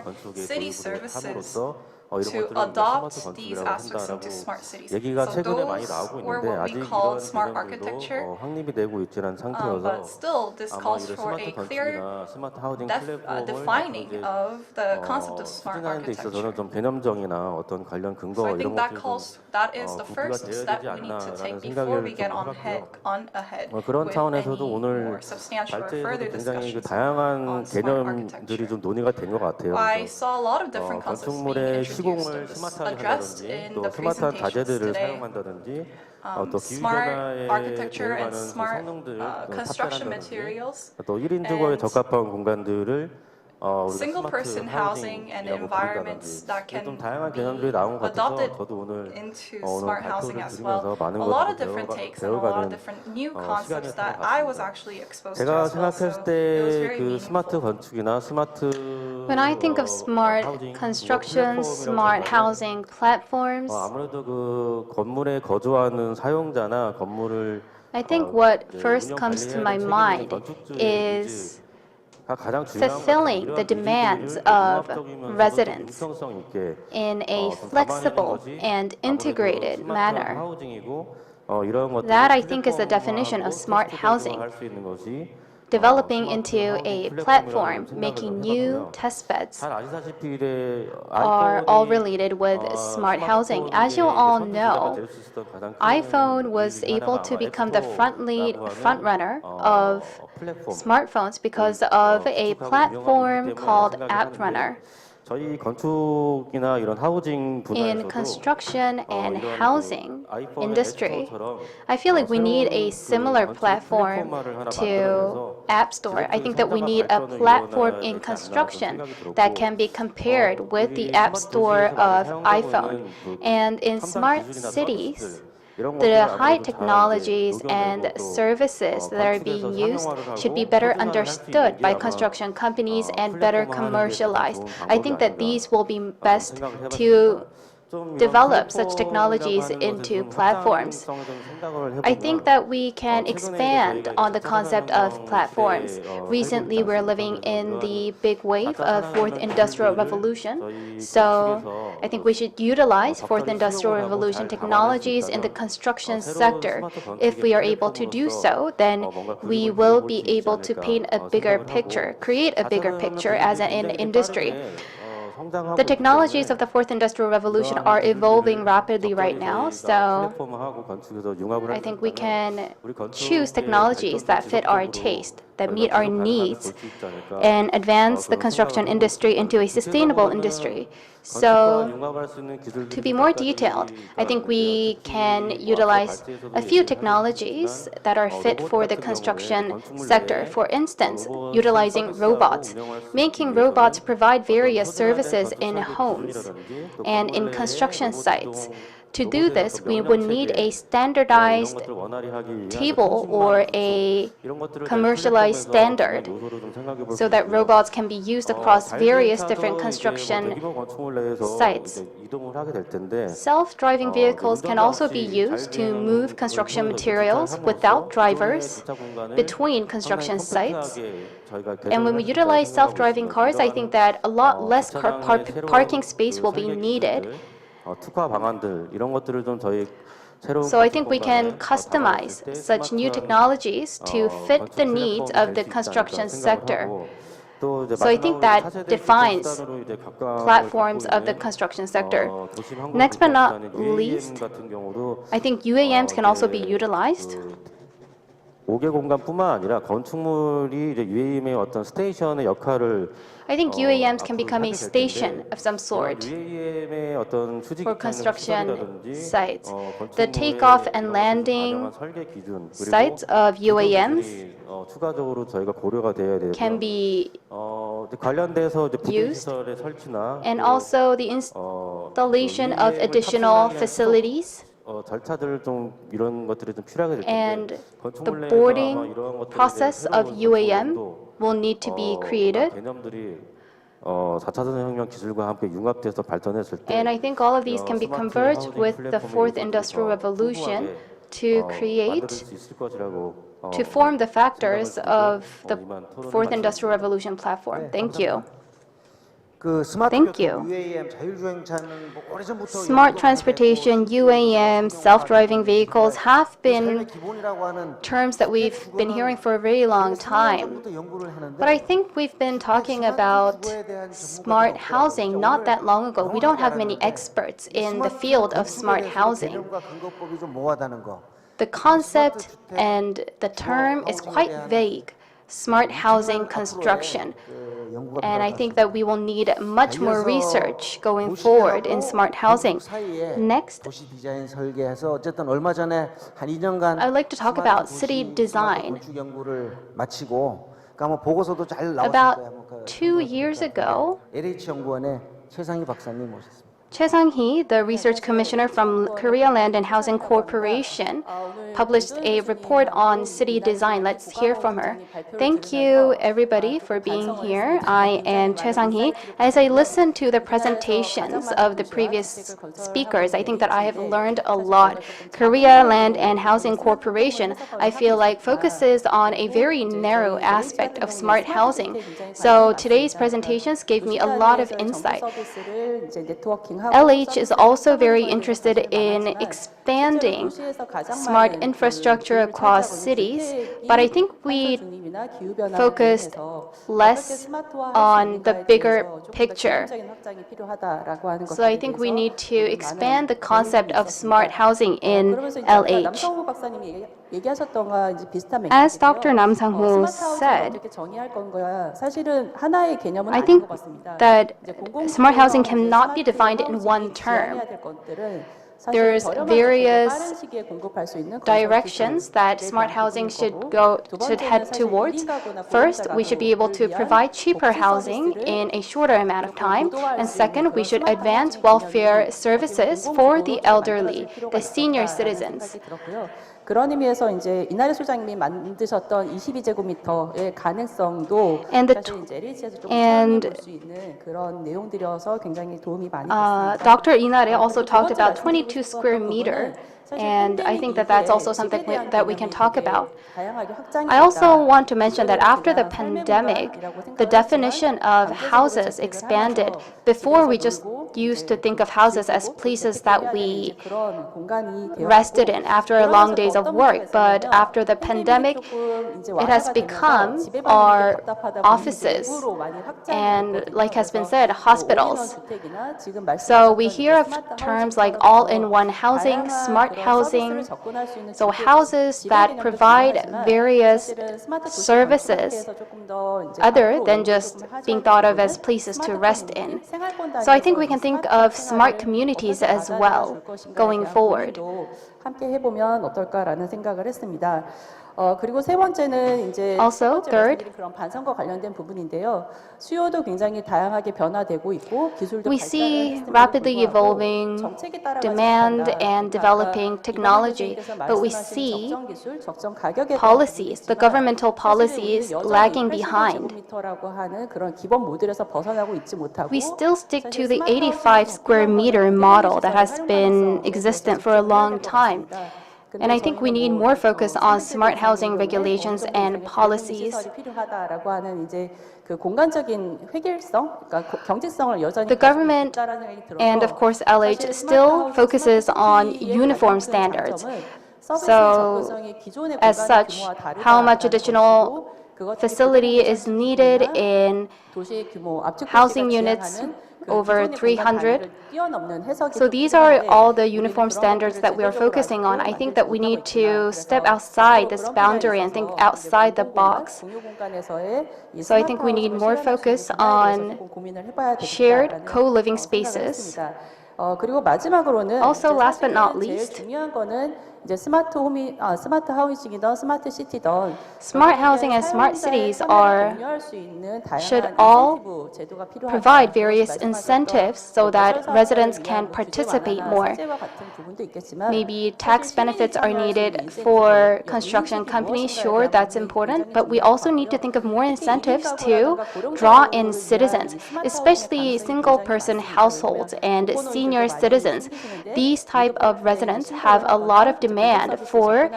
more 건축에 city 도입을 services 함으로써 이런 to 것들을 adopt 스마트 these 건축이라고 aspects into 한다라고 smart cities. 얘기가 So 최근에 많이 those 나오고 were 있는데 what we 아직 call 이런 smart 개념들도 architecture. 확립이 되고 있지는 상태여서 But still, this 아마 calls 이런 for 스마트 a clear 건축이나 스마트 하우징 플랫폼을 defining 이제 of the concept of smart 추진하는 데 있어서는 architecture. 좀 개념적이나 어떤 관련 So 근거 I 이런 think that 것들이 that is the 구비가 first 되어야 step 되지 we need to take 않나라는 before we 생각을 get 좀 해봤고요. ahead 그런 with 차원에서도 any 오늘 more substantial or further 발제에서도 굉장히 그 discussions 다양한 on smart 개념들이 architecture. 좀 논의가 된 것 같아요. I 그래서 saw a lot of different concepts being 건축물의 introduced 시공을 or 스마트하게 addressed 한다든지 in 또 the 스마트한 presentations 자재들을 today. 사용한다든지 또 Smart 기후변화에 architecture and 대응하는 그 smart 성능들 construction 탑재한다든지 materials. 또 1인 주거에 and 적합한 공간들을 우리가 single 스마트 person housing and 하우징이라고 environments 부른다든지 that 좀 can 다양한 be 개념들이 나온 것 같아서 adopted 저도 오늘 into 오늘 smart housing 발표를 as well. 들으면서 많은 A lot of 것들을 different takes and a lot of 배워가는 different new 시간이었던 concepts 것 that I was 같습니다. actually exposed to 제가 as well. 생각했을 So it was very 때 그 스마트 meaningful. 건축이나 스마트 When I think of smart 하우징 construction, 플랫폼이라고 smart 한다면 housing platforms, 아무래도 그 건물에 거주하는 사용자나 건물을 I think what 이제 first 운영 comes to 관리해야 my 될 책임이 있는 mind 건축주의 is 가 가장 중요한 것 같아요. fulfilling the 이러한 demands 기술들을 of 융합적이면서도 좀 residents 융통성 있게 in a 좀 담아내는 flexible 것이 and 아무래도 integrated 스마트한 manner. 하우징이고 이런 것들을 That I think is the 플랫폼화하고 definition of smart 테스트 housing. 배정할 수 있는 것이 Developing 스마트 into 하우징 a 플랫폼이라고 platform, 생각을 making 좀 new 해봤고요. test beds 잘 아시다시피 이래 are all 아이폰이 related with smart housing. As you all know, iPhone was able to become the front runner of smartphones because of a platform called AppRunner. 저희 건축이나 이런 하우징 In 분야에서도 construction and 이런 housing 그 아이폰의 industry, 앱스토어처럼 I feel like we need a 새로운 similar 그 건축 platform 플랫폼화를 하나 to 만들어내서 App Store. I think that we need a platform in construction that can be compared with the App Store of iPhone. And in smart cities, the high technologies and services that are being used should be better understood by construction companies and better commercialized. I think that these will be best to develop such technologies into platforms. I think that we can expand on the concept of platforms. Recently, we're living in the big wave of Fourth Industrial Revolution, so I think we should utilize Fourth Industrial Revolution technologies in the construction sector. If we are able to do so, then we will be able to paint a bigger picture, create a bigger picture as an industry. The technologies of the Fourth Industrial Revolution are evolving rapidly right now, so I think we can choose technologies that fit our taste, that meet our needs, and advance the construction industry into a sustainable industry. So, to be more detailed, I think we can utilize a few technologies that are fit for the construction sector. For instance, utilizing robots, making robots provide various services in homes and in construction sites. To do this, we would need a standardized table or a commercialized standard so that robots can be used across various different construction sites. Self-driving vehicles can also be used to move construction materials without drivers between construction sites. And when we utilize self-driving cars, I think that a lot less parking space will be needed. 특화 방안들 이런 것들을 좀 저희 So I think we can customize such new technologies to fit the needs of the construction sector. So I think that defines platforms of the construction sector. Next but not least, I think UAMs can also be utilized. 5개 공간뿐만 아니라 건축물이 이제 UAM의 어떤 스테이션의 역할을 I think UAMs can become a station of some sort UAM의 어떤 수직 for construction sites. The takeoff and landing 설계 기준 sites of UAMs 추가적으로 저희가 고려가 돼야 되고요. can be 관련돼서 이제 used, 부동시설의 설치나 and also the installation of additional facilities. 절차들 좀 이런 것들이 좀 필요하게 될 텐데 And the boarding process of UAM will need to be created. 개념들이 4차 산업혁명 기술과 함께 융합돼서 발전했을 때 And I think all of these can be converged with the Fourth Industrial Revolution to create, to form the factors of the Fourth Industrial Revolution platform. Thank you. 그 스마트 Thank 교통, you. UAM, 자율주행차는 뭐 오래전부터 Smart transportation, UAM, self-driving vehicles have been 기본이라고 하는 terms that we've been hearing for a very long time. 연구를 하는데 But I think we've been talking about smart housing not that long ago. We don't have many experts in the field of smart housing. 개념과 근거법이 좀 모호하다는 거. The concept and the term is quite vague. Smart housing construction. And I think that we will need much more research going forward in smart housing. Next, 도시 디자인 설계해서 어쨌든 얼마 전에 한 2년간 I'd like to talk about city design. 건축 연구를 마치고 그러니까 뭐 보고서도 잘 나왔을 About 거예요. 2 years ago, LH 연구원의 최상희 박사님 모셨습니다. Choi Sang-hee, the research commissioner from Korea Land and Housing Corporation, published a report on city design. Let's hear from her. Thank you, everybody, for being here. I am Choi Sang-hee. As I listened to the presentations of the previous speakers, I think that I have learned a lot. Korea Land and Housing Corporation, I feel like, focuses on a very narrow aspect of smart housing. So today's presentations gave me a lot of insight. LH is also very interested in expanding smart infrastructure across cities, but I think we focused less on the bigger picture. So I think we need to expand the concept of smart housing in LH. As Dr. Nam Sang-ho said, I think that smart housing cannot be defined in one term. There's various directions that smart housing should head towards. First, we should be able to provide cheaper housing in a shorter amount of time. And second, we should advance welfare services for the elderly, the senior citizens. 그런 의미에서 이제 이나래 소장님이 만드셨던 22제곱미터의 가능성도 And 사실 이제 LH에서 좀 사용해 볼 수 있는 그런 내용들이어서 굉장히 도움이 많이 됐습니다. Dr. Inare also talked about 22 square meter. And I think that that's also something that we can talk about. I also want to mention that after the pandemic, the definition of houses expanded. Before, we just used to think of houses as places that we rested in after long days of work. But after the pandemic, it has become our offices and, like has been said, hospitals. So we hear of terms like all-in-one housing, smart housing, so houses that provide various services other than just being thought of as places to rest in. So I think we can think of smart communities as well going forward. 함께 해보면 어떨까라는 생각을 했습니다. 그리고 세 번째는 이제 Also, third, 그런 반성과 관련된 부분인데요. 수요도 굉장히 다양하게 변화되고 있고 기술도 we see rapidly evolving demand and developing technology, but we see policies, the governmental policies lagging behind. We still stick to the 85 square meter model that has been existent for a long time. And I think we need more focus on smart housing regulations and policies. The government and, of course, LH still focuses on uniform standards. So, as such, how much additional facility is needed in housing units over 300. So these are all the uniform standards that we are focusing on. I think that we need to step outside this boundary and think outside the box. So I think we need more focus on shared co-living spaces. Also, last but not least, smart housing and smart cities should all provide various incentives so that residents can participate more. Maybe tax benefits are needed for construction companies. Sure, that's important, but we also need to think of more incentives to draw in citizens, especially single-person households and senior citizens. These type of residents have a lot of demand demand for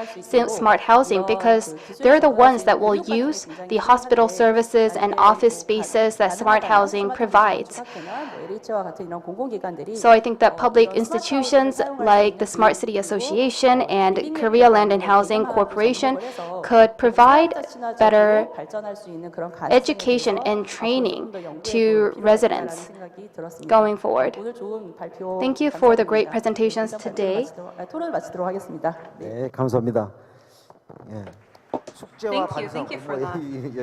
smart housing because they're the ones that will use the hospital services and office spaces that smart housing provides. So I think that public institutions like the Smart City Association and Korea Land and Housing Corporation could provide better education and training to residents going forward. Thank you for the great presentations today. 토론을 마치도록 하겠습니다. 네, 감사합니다. 예. 숙제와 Thank you for that.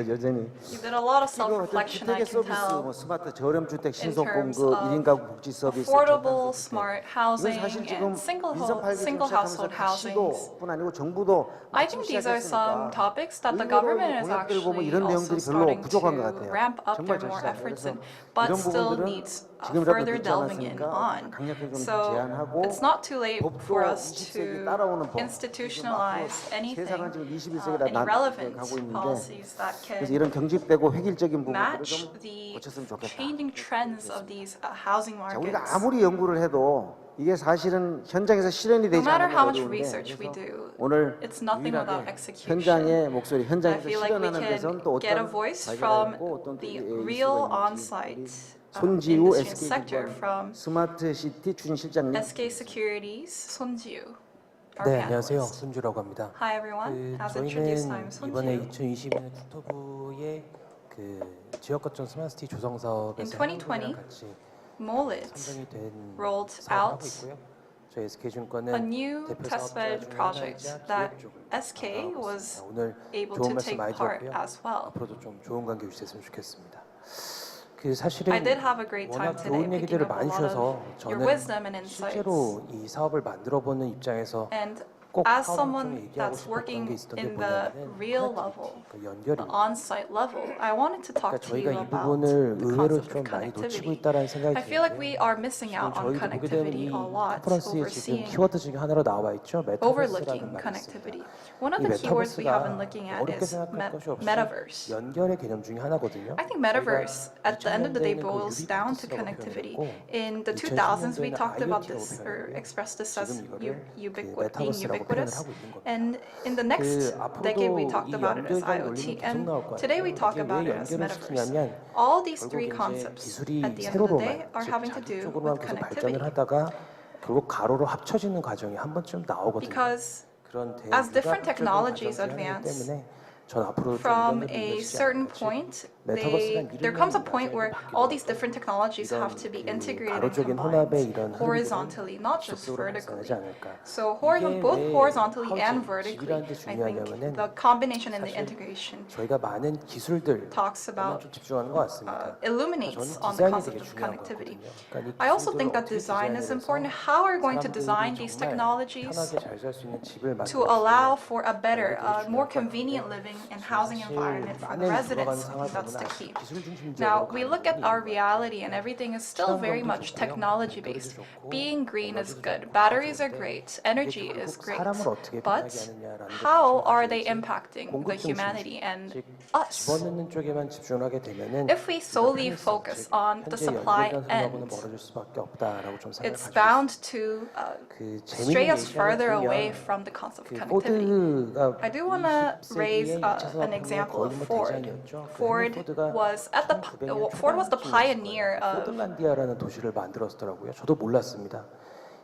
여전히 You did a lot of 이거 self-reflection, I 주택의 can 서비스, tell. 뭐 스마트 저렴 주택 신속 terms 공급, of 1인 가구 복지 서비스, affordable smart housing 사실 지금 and single 민선 8기 household housings. 시도뿐 아니고 정부도 I think these are some topics that the government is actually 이런 also 내용들이 별로 starting 부족한 것 to 같아요. ramp up 정말 their more 절실하다. efforts in, 그래서 but 이런 still 부분들은 needs 지금이라도 further 늦지 delving in 않았으니까 on. 강력하게 좀 So 제안하고 it's not too late for 법도 us 20세기 to 따라오는 법. institutionalize anything, 세상은 지금 21세기라 any relevant 가고 있는데 policies that 그래서 can 이런 경직되고 획일적인 부분들을 match 좀 the 고쳤으면 좋겠다. changing trends of these housing 자, 우리가 markets. 아무리 연구를 해도 이게 사실은 현장에서 실현이 No 되지 matter 않는 how 건 much 어려운데 research we 그래서 do, 오늘 it's nothing without 유일하게 execution. 현장의 목소리, I 현장에서 feel like we 실현하는 데서는 또 can get a 어떤 voice 발견이 from 있고 어떤 또 the 이슈가 real 있는지 on-site 손지우 industry sector SK기관 from 스마트 시티 추진 실장님. SK Securities 손지우. our 네, 안녕하세요. panelist. 손주라고 합니다. Hi everyone. As introduced, I'm 저희는 이번에 손지우. 2020년 국토부의 그 지역 거점 스마트시티 조성 사업에서 In 2020, 한국이랑 같이 MOLIT 선정이 된 rolled 사업을 하고 out 있고요. 저희 SK증권은 a new 대표 testbed 사업자 중 project 하나이자 that 기업 쪽을 SK 나가고 was 있습니다. 오늘 able 좋은 to 말씀 take 많이 part 들었고요. as well. 앞으로도 좀 좋은 관계 유지됐으면 좋겠습니다. 그 사실은 I did have a great time 워낙 today 좋은 picking 얘기들을 up a 많이 lot 주셔서 of your 저는 wisdom and insights. 실제로 이 사업을 만들어보는 입장에서 And 꼭 as 사업 someone 좀 얘기하고 that's 싶었던 working 게 있었던 게 in the 뭐냐면은 real 커넥티비티, level, 그 연결이. the on-site level, I wanted to talk 그러니까 to 저희가 you 이 about 부분을 the 의외로 concept 좀 of 많이 놓치고 connectivity. 있다라는 생각이 I feel like 드는데 we are missing out on 저희도 보게 되면 connectivity 이 a lot, 컨퍼런스의 지금 overseeing, 키워드 중에 하나로 나와 있죠. 메타버스라는 overlooking 말이 connectivity. 있습니다. One of 이 the keywords we have been 메타버스가 looking at 어렵게 is 생각할 것이 없이 metaverse. 연결의 개념 중에 하나거든요. I think metaverse, at the end of the day, 2000년대에는 그 boils down to 유비퀴터스라고 connectivity. 표현했고 In the 2000s, we 2000년대에는 talked about IoT라고 this or 표현했고요. expressed this as 지금 이거를 being 메타버스라고 표현을 ubiquitous. 하고 있는 겁니다. And in the next decade, we 앞으로도 talked 이 about it as 연결된 IoT. 논리는 계속 And 나올 거예요. today, we talk 이게 about 왜 it as 연결을 metaverse. 시키냐면 All these 결국 three 이제 concepts, 기술이 at the end of the day, 세로로만 are having to do 쪽으로만 with 계속 발전을 connectivity. 하다가 결국 가로로 합쳐지는 과정이 한 번쯤 나오거든요. Because 그런 as different 대유가 technologies 합쳐지는 과정 advance, 때문에 전 앞으로 from a certain point, there comes a point where all these different technologies have to be integrated and 가로적인 혼합의 combined 이런 horizontally, not just 지속적으로 vertically. 발전하지 않을까. So 이게 both 왜 horizontally and 하우징, vertically, 집이라는 게 I think 중요하냐면은 the combination and the 사실 integration 저희가 많은 기술들 talks about 좀 집중하는 것 같습니다. illuminates 저는 on the 디자인이 concept 되게 of 중요한 connectivity. 거거든요. 그러니까 이 I also 기술들을 think that 어떻게 design is 디자인을 important. 해서 How are we going to 사람들이 design these 정말 technologies 편하게 잘 살 수 있는 집을 만들 to 수 allow 있는 for a better, 그게 more 중요할 것 convenient 같은데 living and housing 사실 environment for the 많은 residents? 들어가는 I think that's the key. 기술 중심적으로 Now, we look at 가는 our 부분이 reality and everything is still very 친환경도 much 좋고요. technology 배터리도 based. 좋고, Being green is 에너지도 good, 좋고 batteries 다 are 좋은데 great, 이게 energy is 결국 great. 사람을 어떻게 But 변하게 하느냐라는 게 how are they 중심이지. impacting the 공급 중심, humanity and 즉 us? 집어넣는 쪽에만 집중을 하게 되면은 If we solely 편의성, focus 즉 on the 현재 supply 연결된 흐름하고는 end, 멀어질 수밖에 없다라고 좀 생각을 it's 가지고 bound 있습니다. to 그 stray 재미있는 us 얘기 further 하나 away 들면 from the concept of 그 connectivity. 포드가 I do want to raise 20세기의 2차 an 산업혁명의 example 거의 of 뭐 Ford. 대장이었죠. 그 Ford 헨리 포드가 was at the 1900년 Ford was the 초반쯤이었을 pioneer 거예요. of 포틀란디아라는 도시를 만들었더라고요. 저도 몰랐습니다.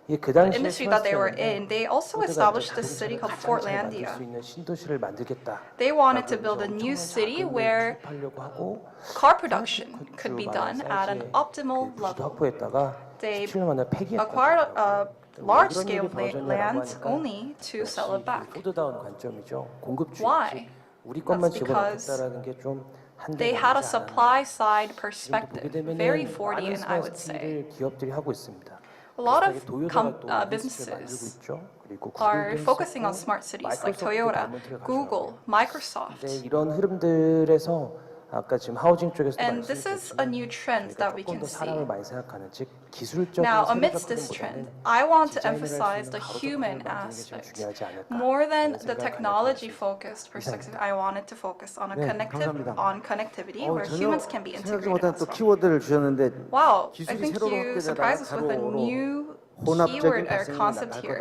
이게 그 the 당시에 industry that they were 스마트였는데 in. They also 포드가 established 이제 this city called 가장 잘 만들 Fortlandia. 수 있는 신도시를 만들겠다. They wanted to build a new city where 하려고 하고 car production could be done at an optimal level. 확보했다가 They 17년 만에 폐기했다. acquired a large scale of land only to sell it back. 포드다운 관점이죠. 공급주의. Why? 우리 것만 That's because 집어넣겠다라는 게좀 They had a supply side perspective, very Fordian, I would say. 기업들이 하고 있습니다. A lot of 도요타가 또 businesses 만들고 있죠. 그리고 are 구글도 focusing on 있었고, smart cities like 마이크로소프트도 Toyota, 가문트를 Google, 가져가고요. Microsoft. 네, 이런 흐름들에서 아까 지금 하우징 쪽에서도 And this is a new trend that we can 조금 더 see. 사람을 많이 생각하는 즉 기술적인 Now, 세계적 amidst this trend, I want to emphasize the human aspect. More than the technology-focused perspective, I wanted to focus on a connectivity where humans can be 생각지 integrated 못한 as 또 well. 키워드를 주셨는데 Wow, I 기술이 think 새로운 you 확대되다가 surprised us with a 가로로 new keyword or concept here,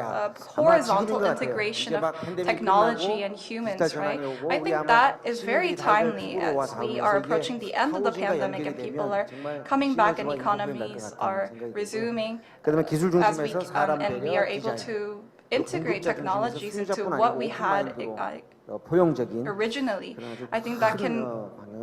horizontal integration of technology and humans, right? I think that is very timely as we are approaching the end of the pandemic and people are coming back and economies are resuming as we and we are able to integrate technologies into what we had originally. I think that can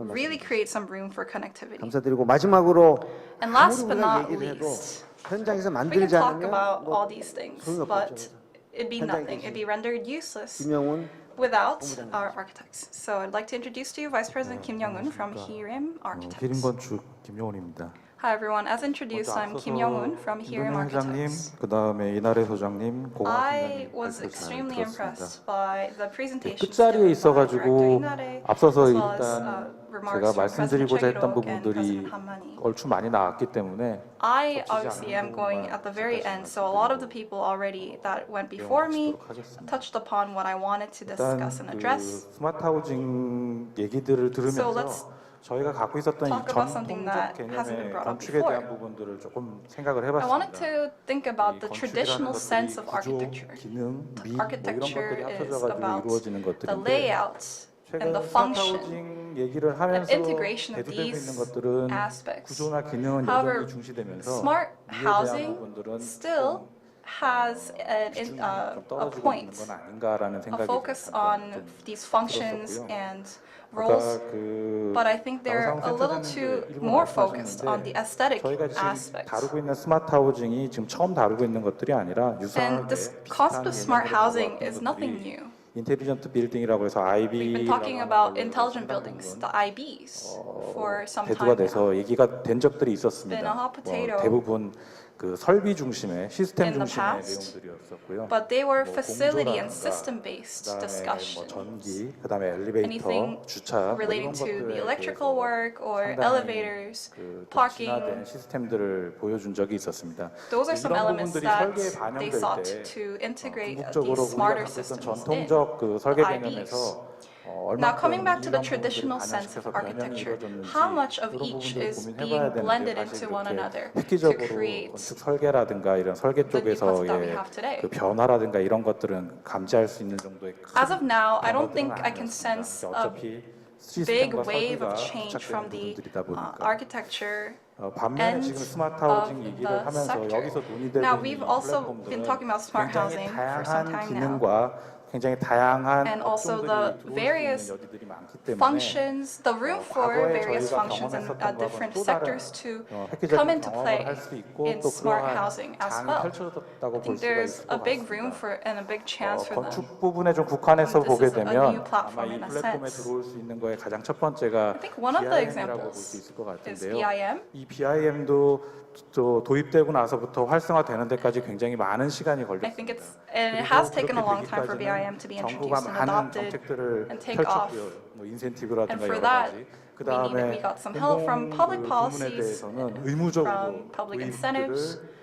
really create some room for connectivity. 감사드리고 마지막으로 And last but not 얘기를 해도 least, 현장에서 we can 만들지 talk 않으면 about all these things, 소용이 but 없죠. it'd be nothing. It'd be rendered useless 김영훈 without our architects. So I'd like to introduce to you Vice President Kim Young-un from Hirim Architects. 기림건축 김용훈입니다. Hi everyone, as introduced, I'm Kim Young-un from Hirim 회장님, Architects. 그다음에 이나래 소장님, I 고광 was 팀장님 extremely 들었습니다. impressed by the presentation 끝자리에 있어가지고 앞서서 일단 제가 말씀드리고자 했던 부분들이 얼추 많이 나왔기 때문에 I obviously am going at the very end, so a lot of the people already that went before me touched upon what I wanted to 일단 discuss and 그 address. 스마트 하우징 얘기들을 So let's 들으면서 저희가 갖고 있었던 이 talk about something 전통적 that hasn't been 개념의 brought up 건축에 대한 before. 부분들을 조금 생각을 I wanted 해봤습니다. to think about the traditional 건축이라는 sense of 것들이 구조, architecture. 기능, 미, 뭐 이런 Architecture 것들이 is 합쳐져가지고 about 이루어지는 the 것들인데 layout and the 스마트 function. 하우징 얘기를 And 하면서 integration of 대두되고 있는 these 것들은 aspects. 구조나 기능은 However, 여전히 중시되면서 smart 미에 대한 housing 부분들은 still has a 좀 떨어지고 있는 point, 건 아닌가라는 a 생각이 focus 잠깐 on 좀 these functions 들었었고요. and 아까 roles, 그 but I think they're a little too more focused on the aesthetic 저희가 지금 aspects. 다루고 있는 스마트 하우징이 지금 처음 다루고 있는 것들이 아니라 And 유사하게 this 비슷한 concept of smart 개념으로 housing 다루었던 is nothing 것들이 new. 인텔리전트 빌딩이라고 해서 We've been talking IB라고 about intelligent buildings, the IBs, for some 대두가 time now. 돼서 얘기가 된 적들이 있었습니다. Been a hot potato 대부분 그 설비 중심의 시스템 in the 중심의 past, 내용들이었었고요. but they were 뭐 facility and 공조라든가 system-based 그다음에 뭐 discussions. 전기, 그다음에 엘리베이터, Anything 주차 뭐 이런 relating to the 것들에 electrical 대해서 work or 상당히 elevators, 그 parking. 진화된 시스템들을 보여준 적이 있었습니다. Those are some 이런 elements 부분들이 that 설계에 they 반영될 sought 때 to integrate 궁극적으로 these 우리가 smarter 갖고 있던 systems in 전통적 그 설계 IBs. 개념에서 Now, coming back to the 이런 traditional 부분들을 sense of 반영시켜서 변형이 architecture, 이루어졌는지 how much of 이런 each 부분들을 is 고민해봐야 being 되는데 blended 사실 into one 그렇게 another to 획기적으로 create 건축 설계라든가 이런 설계 the new concept that we 쪽에서의 have today? 그 변화라든가 이런 것들은 감지할 수 있는 정도의 큰 As of now, I don't think 변화들은 I can 아니었습니다. sense a 어차피 big 시스템과 wave 설계가 of change 부착되는 from the 부분들이다 보니까 architecture 반면에 end 지금 스마트 of 하우징 얘기를 the 하면서 sector. 여기서 논의되고 Now, 있는 we've 이 also 플랫폼들은 been talking about smart 굉장히 housing for some 다양한 time now. 기능과 굉장히 다양한 And also the 업종들이 들어올 수 있는 various 여지들이 많기 때문에 functions, the room for 과거에 various 저희가 functions and 경험했었던 거하고는 different 또 다른 sectors to 획기적인 come into 경험을 play 할 수 있고 in 또 smart 그러한 housing as 장이 well. 펼쳐졌다고 I 볼 think 수가 there's 있을 a 것 big room 같습니다. for and a big chance for them. 건축 부분에 좀 국한해서 This 보게 is a new 되면 아마 platform 이 in a 플랫폼에 sense. 들어올 수 있는 거의 가장 첫 번째가 I think one of the BIM이라고 볼 수 examples 있을 것 is 같은데요. BIM. 이 BIM도 도입되고 나서부터 활성화되는 데까지 굉장히 많은 시간이 I think 걸렸습니다. and it has taken a long time for BIM to be 정부가 introduced and 많은 adopted 정책들을 and take off. 펼쳤고요. 뭐 인센티브라든가 And for 여러 that, 가지. we 그다음에 got some help from public 공공 policies, 부문에 대해서는 의무적으로 from public incentives, 도입들을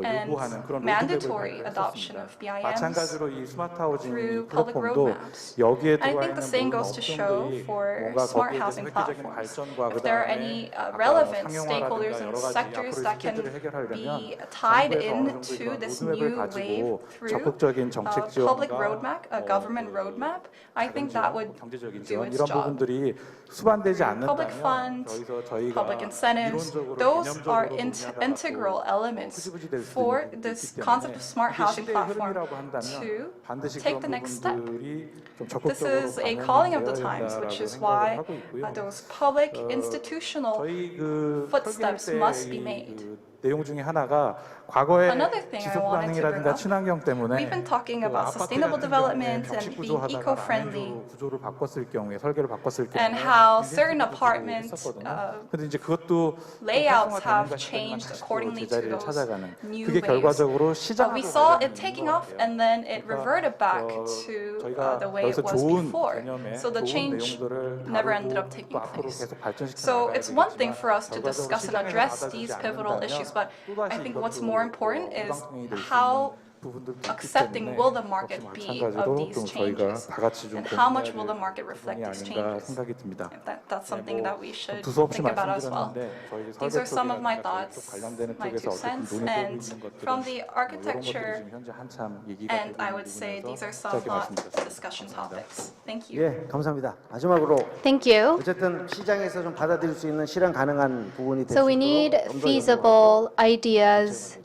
and 요구하는 그런 mandatory 로드맵을 adoption 발표했었습니다. of BIMs 마찬가지로 이 스마트 하우징 through public 플랫폼도 roadmaps. 여기에 I 들어와 think 있는 the same 모든 goes to show 업종들이 for 뭔가 smart 거기에 대해서 housing 획기적인 platforms. 발전과 If there are 그다음에 any 아까 relevant 상용화라든가 stakeholders 여러 and 가지 sectors 앞으로의 that can 숙제들을 해결하려면 be tied 정부에서 어느 정도 into 이런 this 로드맵을 new 가지고 wave through 적극적인 정책 a public 지원과 roadmap, a government roadmap, I think that would 경제적인 do 지원 its 이런 job. 부분들이 수반되지 Public 않는다면 funds, 여기서 저희가 public incentives, 이론적으로 those are 개념적으로 integral elements 흐지부지 될 수도 for 있는 this 부분이기 concept 때문에 of smart 이게 housing 시대의 platform 흐름이라고 한다면 to 반드시 take 그런 the next step. 부분들이 좀 This 적극적으로 is a calling of the 반영이 times, 되어야 which is 된다라고 why 생각을 하고 있고요. those public institutional 저희 그 footsteps 설계할 must be 때 made. 그 내용 중에 하나가 과거에 Another thing I 지속 wanted to bring 가능이라든가 up, 친환경 때문에 we've been talking 그 about 아파트 sustainable 같은 경우에 development and 벽식 being 구조하다가 eco-friendly, 라멘으로 구조를 바꿨을 경우에 설계를 바꿨을 경우에 and how 인센티브도 certain 주고 apartment 했었거든요. 근데 이제 그것도 layouts have 활성화되는가 싶으면 changed 다시 또 accordingly to 제자리를 those 찾아가는 new 그게 waves. 결과적으로 시장하고 We saw 관련이 it 있는 taking 것 off 같아요. and then it reverted back 그러니까 to 저희가 the way it 여기서 was 좋은 before. 개념에 So the 좋은 change 내용들을 never ended up 다루고 taking 또 앞으로 place. 계속 발전시켜 So 나가야 it's one thing 되겠지만 for us to 결과적으로 discuss and 시장에서 address 받아주지 these pivotal 않는다면 issues, but 또다시 I think what's 이것도 more important is 불가능성이 될수 how 있는 부분들도 있기 accepting 때문에 will the market 역시 be of 마찬가지로 these 좀 저희가 changes? 다 같이 좀 And how 고민해야 much will the 될 market reflect 부분이 these 아닌가 changes? 생각이 듭니다. That's something that we should 두서없이 think about as well. 말씀드렸는데 저희 These are some of my 설계 thoughts, 쪽이라든가 관련되는 my 쪽에서 two 어쨌든 cents, 논의되고 and 있는 것들은 from the 이런 것들이 architecture, 지금 현재 한참 얘기가 and 되고 I 있는 would say these 부분에서 are some 짧게 hot 말씀드렸습니다. discussion topics. Thank you. 예, 감사합니다. 마지막으로 Thank you. 어쨌든 시장에서 좀 받아들일 수 있는 실현 가능한 부분이 될 수 So we need 있도록 좀더 feasible ideas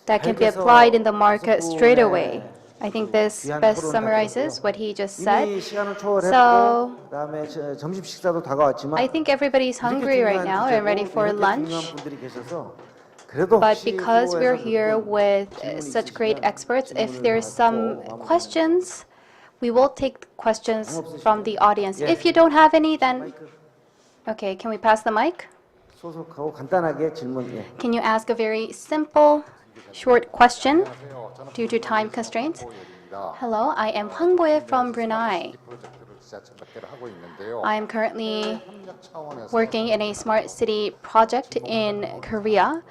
that can be applied in the market straight away. I think this best summarizes what he just said. 이미 시간을 초월했고 So 그다음에 점심 식사도 다가왔지만 I think everybody's hungry right now and ready for lunch. 분들이 계셔서 그래도 But 혹시 because we're 후보에서 here 듣고 with such great experts, if there's some questions, we will take questions from the audience. If you don't have any, then okay, can we pass the mic? 소속하고 간단하게 질문. 예. Can you ask a very simple, short question due to time constraints? Hello, I am Hwang Boye from Brunei. I am currently working in a smart city project in Korea.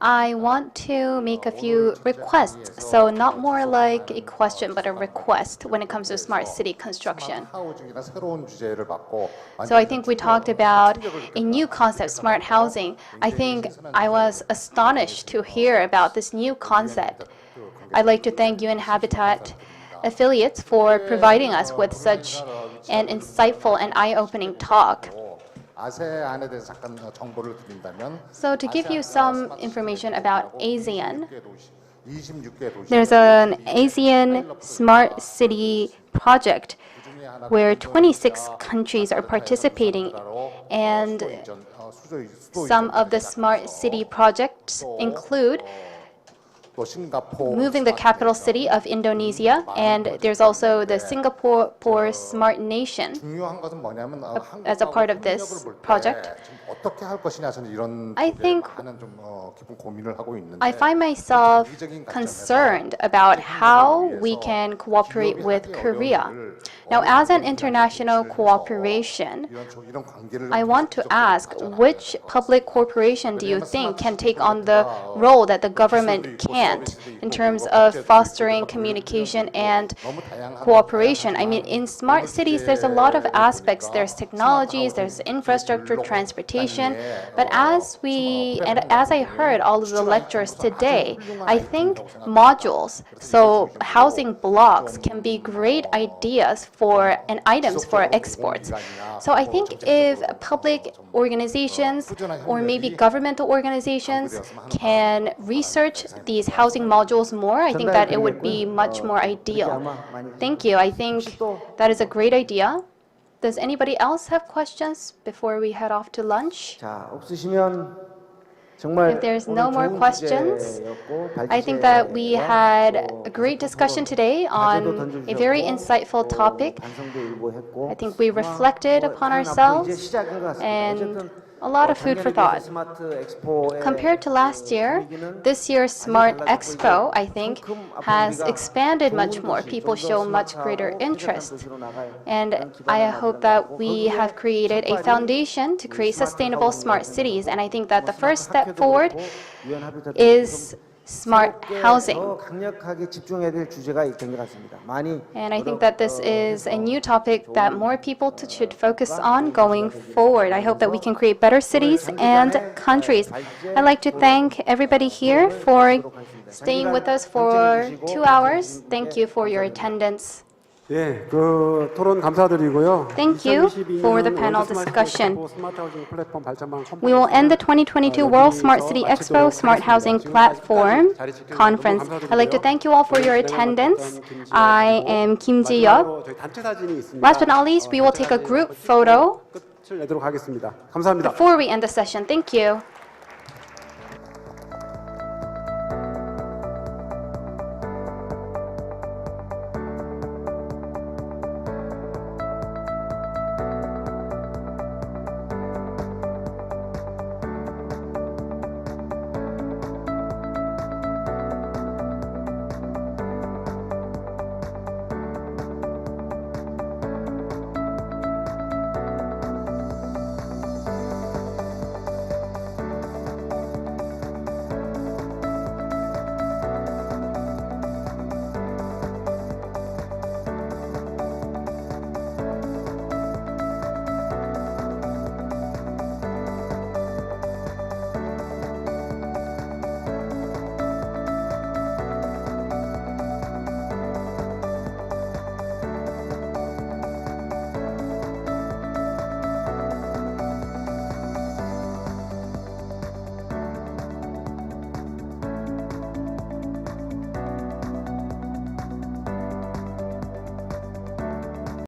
I want to make a few requests, so not more like a question, but a request when it comes to smart city construction. So I think we talked about a new concept, smart housing. I think I was astonished to hear about this new concept. I'd like to thank UN Habitat affiliates for providing us with such an insightful and eye-opening talk. So to give you some information about ASEAN, there's an ASEAN Smart City project where 26 countries are participating, and some of the smart city projects include moving the capital city of Indonesia, and there's also the Singapore Smart Nation as a part of this project. I think I find myself concerned about how we can cooperate with Korea. Now, as an international cooperation, I want to ask, which public corporation do you think can take on the role that the government can't in terms of fostering communication and cooperation? I mean, in smart cities, there's a lot of aspects. There's technologies, there's infrastructure, transportation. But as I heard all of the lectures today, I think modules, so housing blocks, can be great ideas for and items for exports. So I think if public organizations or maybe governmental organizations can research these housing modules more, I think that it would be much more ideal. Thank you. I think that is a great idea. Does anybody else have questions before we head off to lunch? 자, 없으시면 정말 If there's no 오늘 more 좋은 questions, 주제였고 I think that we had a great discussion today on a very insightful topic. 반성도 일부 했고 I think we reflected upon 이제 ourselves 시작인 것 같습니다. and a lot of food for thought. 스마트 엑스포의 Compared to last year, this year's Smart Expo, I think, has expanded much more. People show much greater interest. And I hope that we have created a foundation to create sustainable smart cities. And I think that the first step forward is smart housing. 더 강력하게 집중해야 될 주제가 된 것 같습니다. 많이 And I think that this is a new topic that more people should focus on going forward. I hope that we can create better cities and countries. I'd like to thank everybody here for staying with us for 2 hours. Thank you for your attendance. 예, 그 토론 감사드리고요. Thank you for the panel 월드 discussion. 스마트 하우싱 플랫폼 발전망 We will end the 2022 World Smart City Expo Smart Housing Platform Conference. I'd like to thank you all for your attendance. I am Kim Ji-yeop. 저희 단체 사진이 있습니다. Last but not least, we will take a group photo 끝을 내도록 하겠습니다. 감사합니다. before we end the session. Thank you.